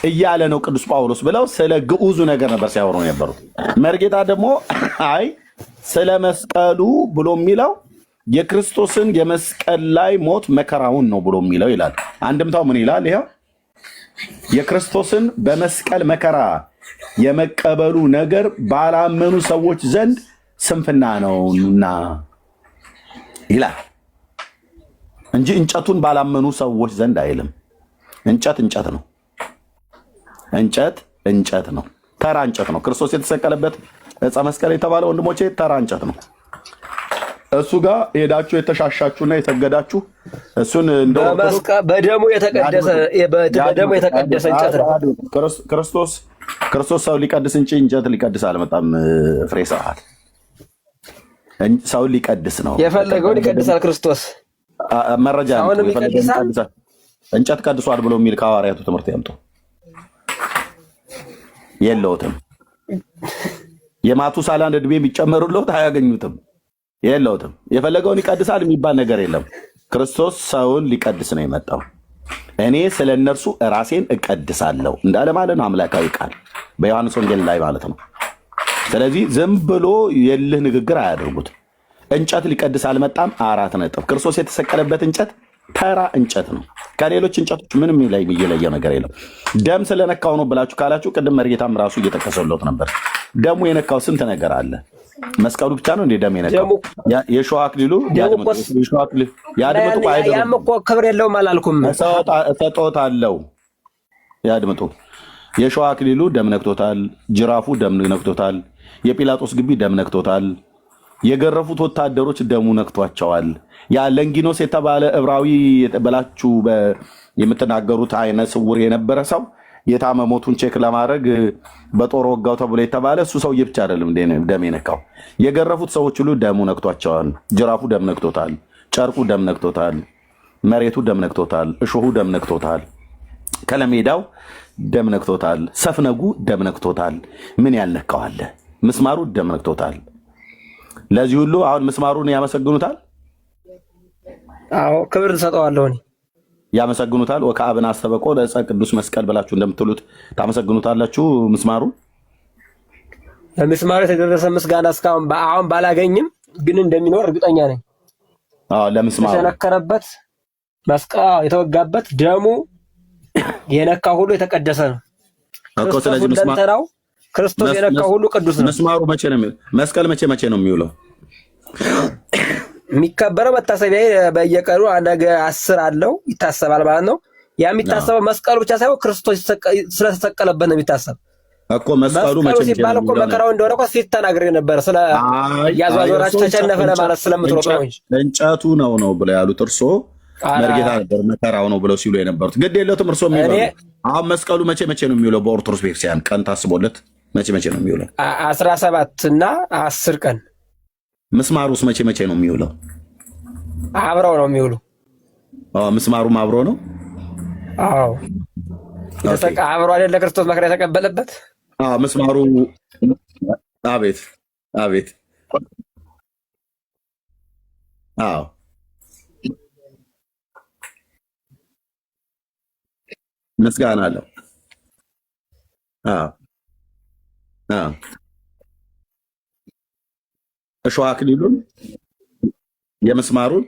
እያለ ነው ቅዱስ ጳውሎስ ብለው ስለ ግዑዙ ነገር ነበር ሲያወሩ የነበሩት። መርጌታ ደግሞ አይ ስለ መስቀሉ ብሎ የሚለው የክርስቶስን የመስቀል ላይ ሞት መከራውን ነው ብሎ የሚለው ይላል። አንድምታው ምን ይላል? ይኸው የክርስቶስን በመስቀል መከራ የመቀበሉ ነገር ባላመኑ ሰዎች ዘንድ ስንፍና ነውና ይላል እንጂ እንጨቱን ባላመኑ ሰዎች ዘንድ አይልም። እንጨት እንጨት ነው። እንጨት እንጨት ነው። ተራ እንጨት ነው። ክርስቶስ የተሰቀለበት ዕፀ መስቀል የተባለ ወንድሞቼ ተራ እንጨት ነው። እሱ ጋር ሄዳችሁ የተሻሻችሁና የሰገዳችሁ እሱን በደሙ የተቀደሰ እንጨት ነው። ክርስቶስ ሰው ሊቀድስ እንጂ እንጨት ሊቀድስ አልመጣም። ፍሬ ሰዓት ሰው ሊቀድስ ነው። የፈለገውን ይቀድሳል ክርስቶስ። መረጃ እንጨት ቀድሷል ብሎ የሚል ከሐዋርያቱ ትምህርት ያምጡ። የለውትም። የማቱሳላን ዕድሜ የሚጨመሩለት አያገኙትም። የለውትም። የፈለገውን ይቀድሳል የሚባል ነገር የለም። ክርስቶስ ሰውን ሊቀድስ ነው የመጣው። እኔ ስለ እነርሱ ራሴን እቀድሳለሁ እንዳለ ማለት ነው። አምላካዊ ቃል በዮሐንስ ወንጌል ላይ ማለት ነው። ስለዚህ ዝም ብሎ የልህ ንግግር አያደርጉት። እንጨት ሊቀድስ አልመጣም። 4 ነጥብ። ክርስቶስ የተሰቀለበት እንጨት ተራ እንጨት ነው። ከሌሎች እንጨቶች ምንም እየለየው ነገር የለም። ደም ስለነካው ነው ብላችሁ ካላችሁ ቅድም መርጌታም ራሱ እየጠቀሰለት ነበር። ደሙ የነካው ስንት ነገር አለ። መስቀሉ ብቻ ነው እንደ ደም የነካው? የሾህ አክሊሉ ያድምጡ ያም እኮ ክብር የለውም አላልኩም። እሰጦት አለው። ያድምጡ። የሾህ አክሊሉ ደም ነክቶታል። ጅራፉ ደም ነክቶታል። የጲላጦስ ግቢ ደም ነክቶታል። የገረፉት ወታደሮች ደሙ ነክቷቸዋል። ያ ለንጊኖስ የተባለ ዕብራዊ በላችሁ የምትናገሩት አይነ ስውር የነበረ ሰው የታመሞቱን ቼክ ለማድረግ በጦር ወጋው ተብሎ የተባለ እሱ ሰውዬ ብቻ አይደለም ደም የነካው። የገረፉት ሰዎች ሁሉ ደሙ ነክቷቸዋል። ጅራፉ ደም ነክቶታል። ጨርቁ ደም ነክቶታል። መሬቱ ደም ነክቶታል። እሾሁ ደም ነክቶታል። ከለሜዳው ደም ነክቶታል። ሰፍነጉ ደም ነክቶታል። ምን ያልነካዋለ? ምስማሩ ደም ነክቶታል። ለዚህ ሁሉ አሁን ምስማሩን ያመሰግኑታል። አዎ ክብር እንሰጠዋለሁ። ያመሰግኑታል። ወከአብን አስተበቆ ለዕፀ ቅዱስ መስቀል ብላችሁ እንደምትሉት ታመሰግኑታላችሁ። ምስማሩ ለምስማሩ የተደረሰ ምስጋና እስካሁን አሁን ባላገኝም ግን እንደሚኖር እርግጠኛ ነኝ። ለምስማሩ የተነከረበት መስቀል የተወጋበት ደሙ የነካ ሁሉ የተቀደሰ ነው። ስለዚህ ምስማሩ ክርስቶስ የነካው ሁሉ ቅዱስ ነው። መስማሩ መቼ ነው የሚውለው? መስቀል መቼ ነው የሚውለው? የሚከበረው መታሰቢያ በየቀኑ ነገ 10 አለው ይታሰባል ማለት ነው። ያ የሚታሰበው መስቀሉ ብቻ ሳይሆን ክርስቶስ ስለተሰቀለበት ነው የሚታሰብ እኮ። መስቀሉ መቼ ሲባል እኮ መከራው እንደሆነ እኮ ፊት ተናግሬ ነበር። ስለ ያዟዟራችሁ ተሸነፈ ለማለት ስለምትሮጥ ነው እንጂ እንጨቱ ነው ብለው ያሉት እርሶ መርጌታ ነበር መከራው ነው ብለው ሲሉ የነበሩት። ግድ የለውም እርሶ የሚለው አሁን መስቀሉ መቼ ነው የሚውለው? በኦርቶዶክስ ቤተክርስቲያን ቀን ታስቦለት መቼ ነው የሚውለው? 17 እና 10 ቀን። ምስማሩስ መቼ ነው የሚውለው? አብረው ነው የሚውሉ። ምስማሩም አብሮ ነው። አዎ አብሮ አይደለ ክርስቶስ መከራ የተቀበለበት። ምስማሩ አቤት አዎ ምስጋና አለው። እሾህ አክሊሉን የምስማሩን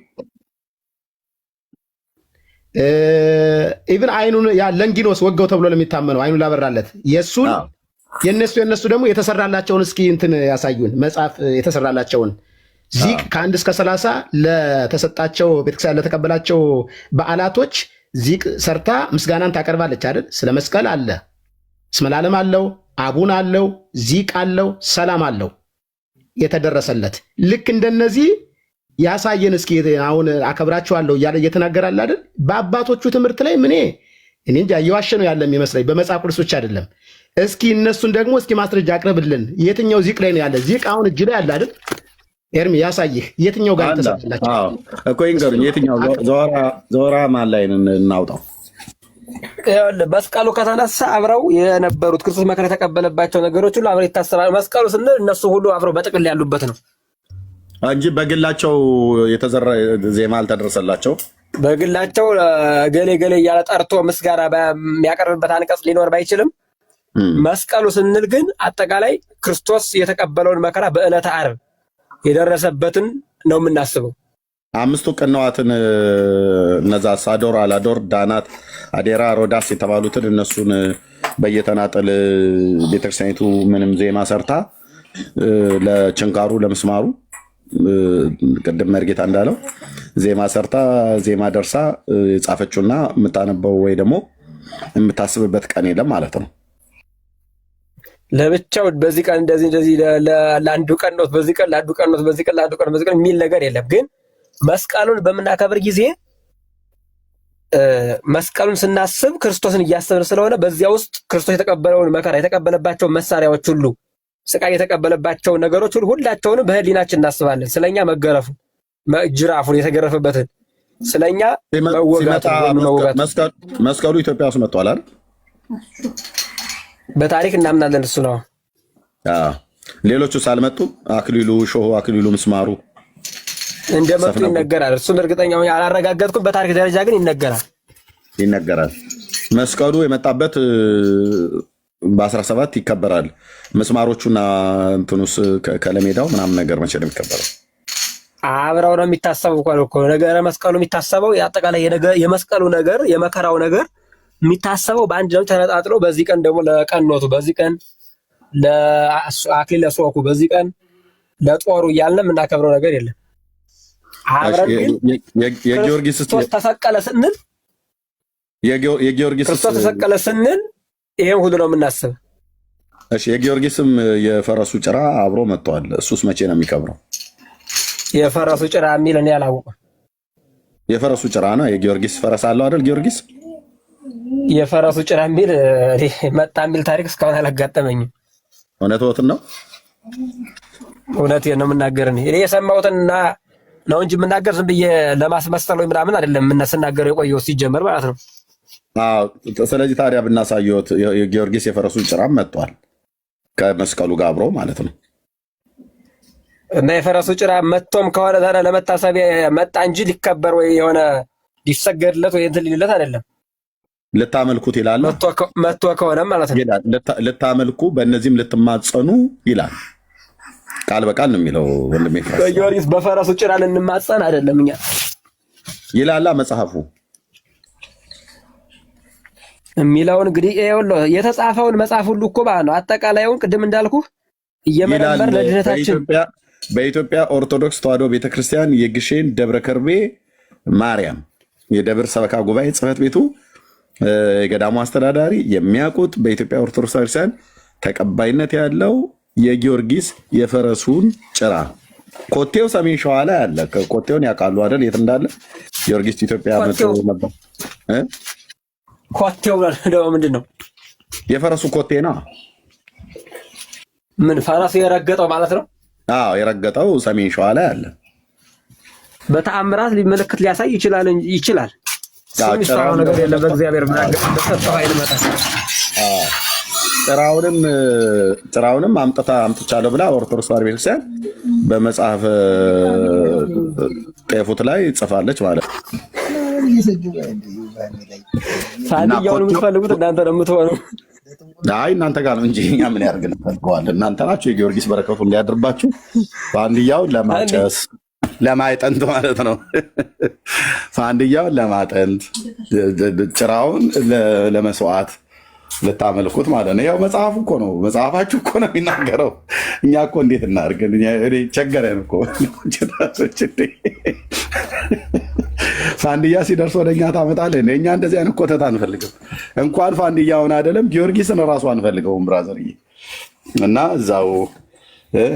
ኢቭን አይኑን ያ ለንጊኖስ ወጋው ተብሎ ለሚታመነው አይኑን ላበራለት የሱን የነሱ ደግሞ የተሰራላቸውን እስኪ እንትን ያሳዩን መጽሐፍ የተሰራላቸውን ዚቅ ከ1 እስከ 30 ለተሰጣቸው ቤተክርስቲያን ለተቀበላቸው በዓላቶች ዚቅ ሰርታ ምስጋናን ታቀርባለች አይደል? ስለ መስቀል አለ፣ እስመ ለዓለም አለው፣ አቡን አለው፣ ዚቅ አለው፣ ሰላም አለው የተደረሰለት። ልክ እንደነዚህ ያሳየን እስኪ። አሁን አከብራችኋለሁ እያለ እየተናገራል አይደል? በአባቶቹ ትምህርት ላይ እኔ እንጃ እየዋሸ ነው ያለ የሚመስለኝ፣ በመጽሐፍ ቅዱስ ብቻ አይደለም። እስኪ እነሱን ደግሞ እስኪ ማስረጃ አቅርብልን። የትኛው ዚቅ ላይ ነው ያለ? ዚቅ አሁን እጅ ላይ አለ አይደል? ኤርሚ ያሳይህ። የትኛው ጋር ተሰጥላችሁ እኮ ይንገሩኝ። የትኛው ዘወራ ማን ላይ እናውጣው? መስቀሉ ከተነሳ አብረው የነበሩት ክርስቶስ መከራ የተቀበለባቸው ነገሮች ሁሉ አብረው ይታሰባል። መስቀሉ ስንል እነሱ ሁሉ አብረው በጥቅል ያሉበት ነው እንጂ በግላቸው የተዘራ ዜማ አልተደረሰላቸው። በግላቸው ገሌ ገሌ እያለ ጠርቶ ምስጋና የሚያቀርብበት አንቀጽ ሊኖር ባይችልም መስቀሉ ስንል ግን አጠቃላይ ክርስቶስ የተቀበለውን መከራ በዕለተ ዓርብ የደረሰበትን ነው የምናስበው። 5ቱ ቅንዋትን እነዛ ሳዶር፣ አላዶር፣ ዳናት፣ አዴራ፣ ሮዳስ የተባሉትን እነሱን በየተናጠል ቤተክርስቲያኒቱ ምንም ዜማ ሰርታ ለችንካሩ ለምስማሩ ቅድም መርጌታ እንዳለው ዜማ ሰርታ ዜማ ደርሳ የጻፈችውና የምታነበው ወይ ደግሞ የምታስብበት ቀን የለም ማለት ነው። ለብቻው በዚህ ቀን እንደዚህ ለአንዱ ቀን ነው በዚህ ቀን ለአንዱ ቀን ነው በዚህ ቀን ለአንዱ ቀን በዚህ ቀን የሚል ነገር የለም። ግን መስቀሉን በምናከብር ጊዜ መስቀሉን ስናስብ ክርስቶስን እያሰብን ስለሆነ በዚያ ውስጥ ክርስቶስ የተቀበለውን መከራ የተቀበለባቸው መሳሪያዎች ሁሉ ስቃይ የተቀበለባቸው ነገሮች ሁሉ ሁላቸውንም በህሊናችን እናስባለን። ስለኛ መገረፉ ጅራፉን የተገረፈበትን ስለኛ መወጋቱ መስቀሉ ኢትዮጵያ ውስጥ መጥቷል አይደል? በታሪክ እናምናለን። እሱ ነው። ሌሎቹ ሳልመጡ አክሊሉ ሾሁ አክሊሉ ምስማሩ እንደመጡ ይነገራል። እሱን እርግጠኛ ሆኜ አላረጋገጥኩም። በታሪክ ደረጃ ግን ይነገራል። መስቀሉ የመጣበት በ17 ይከበራል። ምስማሮቹና እንትኑስ ከለሜዳው ምናምን ነገር መቼ ነው የሚከበረው? አብረው ነው የሚታሰበው እኮ ነገረ መስቀሉ የሚታሰበው አጠቃላይ የመስቀሉ ነገር የመከራው ነገር የሚታሰበው በአንድ ነው ተነጣጥሎ። በዚህ ቀን ደግሞ ለቀኖቱ፣ በዚህ ቀን ለአክሊለ ሦኩ፣ በዚህ ቀን ለጦሩ እያልን የምናከብረው ነገር የለም። አብረን የጊዮርጊስ ክርስቶስ ተሰቀለ ስንል ክርስቶስ ተሰቀለ ስንል ይሄን ሁሉ ነው የምናስብ። እሺ የጊዮርጊስም የፈረሱ ጭራ አብሮ መጥቷል። እሱስ መቼ ነው የሚከብረው? የፈረሱ ጭራ የሚል እኔ አላወቅም። የፈረሱ ጭራ ነው። የጊዮርጊስ ፈረስ አለው አይደል? ጊዮርጊስ የፈረሱ ጭራ የሚል መጣ የሚል ታሪክ እስካሁን አላጋጠመኝም። እውነትዎትን ነው? እውነቴን ነው የምናገር። እኔ የሰማሁትና ነው እንጂ የምናገር ዝም ብዬ ለማስመሰል ወይ ምናምን አይደለም። ስናገር የቆየው ሲጀመር ማለት ነው። ስለዚህ ታዲያ ብናሳየዎት የጊዮርጊስ የፈረሱ ጭራም መጥቷል ከመስቀሉ ጋር አብሮ ማለት ነው። እና የፈረሱ ጭራ መጥቶም ከሆነ ታዲያ ለመታሰቢያ መጣ እንጂ ሊከበር ወይ የሆነ ሊሰገድለት ወይ እንትን ሊልለት አይደለም። ልታመልኩት ይላል። መጥቶ ከሆነ ማለት ነው ልታመልኩ በእነዚህም ልትማጸኑ ይላል። ቃል በቃል ነው የሚለው ወንድሜ። በጊዮርጊስ በፈረሱ ጭራ ልንማጸን አይደለም እኛ ይላላ መጽሐፉ የሚለውን እንግዲህ ይኸውልህ የተጻፈውን መጽሐፍ ሁሉ እኮ ማለት ነው አጠቃላዩን ቅድም እንዳልኩ እየመረመር ለድህነታችን በኢትዮጵያ ኦርቶዶክስ ተዋሕዶ ቤተክርስቲያን የግሼን ደብረ ከርቤ ማርያም የደብር ሰበካ ጉባኤ ጽሕፈት ቤቱ የገዳሙ አስተዳዳሪ የሚያውቁት በኢትዮጵያ ኦርቶዶክስ ቤተክርስቲያን ተቀባይነት ያለው የጊዮርጊስ የፈረሱን ጭራ ኮቴው ሰሜን ሸዋ ላይ አለ። ኮቴውን ያውቃሉ አይደል? የት እንዳለ ጊዮርጊስ ኢትዮጵያ መጥቶ ነበር። ኮቴው ደግሞ ምንድን ነው? የፈረሱ ኮቴ ነው። ምን ፈረሱ የረገጠው ማለት ነው? አዎ የረገጠው ሰሜን ሸዋ ላይ አለ። በተአምራት ምልክት ሊያሳይ ይችላል እንጂ ይችላል። የሚሰራው ነገር የለም። በእግዚአብሔር በሰጠው ኃይል መጣ። ጭራውንም አምጥቻለሁ ብላ ኦርቶዶክስ ተዋሕዶ ቤተክርስቲያን በመጽሐፍ ጤፉት ላይ ጽፋለች ማለት ነው። ሳንያውን የምትፈልጉት እናንተ ነው የምትሆኑ። አይ እናንተ ጋር ነው እንጂ እኛ ምን ያደርግ እንፈልገዋለን። እናንተ ናችሁ የጊዮርጊስ በረከቱ እንዲያድርባችሁ ፋንድያውን ለማጨስ ለማይጠንት ማለት ነው። ፋንድያውን ለማጠንት ጭራውን ለመስዋዕት ልታመልኩት ማለት ነው። ያው መጽሐፉ እኮ ነው፣ መጽሐፋችሁ እኮ ነው የሚናገረው። እኛ እኮ እንዴት እናድርገን? ቸገረን እኮ ፋንድያ ሲደርስ ወደ እኛ ታመጣለህ። እኛ እንደዚህ አይነት ኮተት አንፈልግም። እንኳን ፋንድያውን አይደለም ጊዮርጊስን እራሱ አንፈልገውም ብራዘርዬ። እና እዛው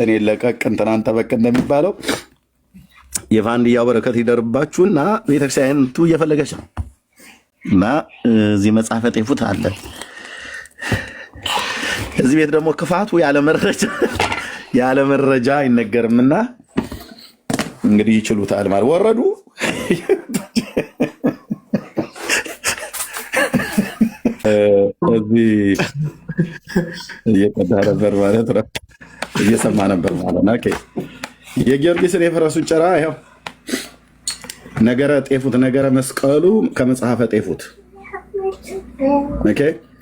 እኔ ለቀቅ እንትናን ጠበቅ እንደሚባለው የፋንድያው በረከት ይደርባችሁና ቤተክርስቲያኒቱ እየፈለገች ነው። እና እዚህ መጽሐፈ ጤፉት አለ። እዚህ ቤት ደግሞ ክፋቱ ያለ መረጃ አይነገርምና እንግዲህ ይችሉታል ማለት ወረዱ። እዚህ እየቀዳ ነበር ማለት ነው፣ እየሰማ ነበር ማለት ነው። ኦኬ የጊዮርጊስን የፈረሱን ጭራ ይኸው ነገረ ጤፉት ነገረ መስቀሉ ከመጽሐፈ ጤፉት ኦኬ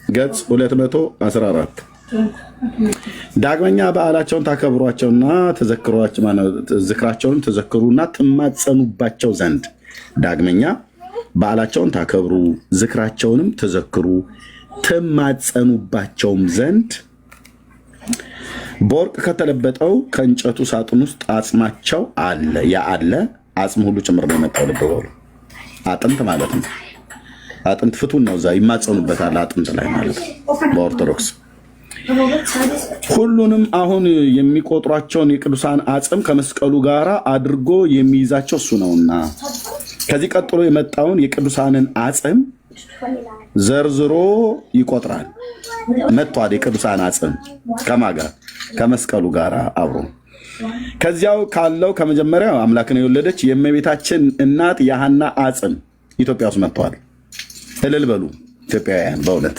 ገጽ 214 ዳግመኛ በዓላቸውን ታከብሯቸውና ዝክራቸውንም ትዘክሩና ትማጸኑባቸው ዘንድ ዳግመኛ በዓላቸውን ታከብሩ ዝክራቸውንም ትዘክሩ ትማጸኑባቸውም ዘንድ በወርቅ ከተለበጠው ከእንጨቱ ሳጥን ውስጥ አጽማቸው አለ። ያ አለ አጽም ሁሉ ጭምር ነው የመጣው። ልብ በሉ አጥንት ማለት ነው። አጥንት ፍቱን ነው፣ እዛ ይማጸኑበታል አጥንት ላይ ማለት ነው በኦርቶዶክስ። ሁሉንም አሁን የሚቆጥሯቸውን የቅዱሳን አጽም ከመስቀሉ ጋር አድርጎ የሚይዛቸው እሱ ነውና ከዚህ ቀጥሎ የመጣውን የቅዱሳንን አጽም ዘርዝሮ ይቆጥራል። መጥቷል የቅዱሳን አጽም ከማጋ ከመስቀሉ ጋር አብሮ። ከዚያው ካለው ከመጀመሪያው አምላክን የወለደች የእመቤታችን እናት የሐና አጽም ኢትዮጵያ ውስጥ መጥቷል። እልል በሉ ኢትዮጵያውያን በእውነት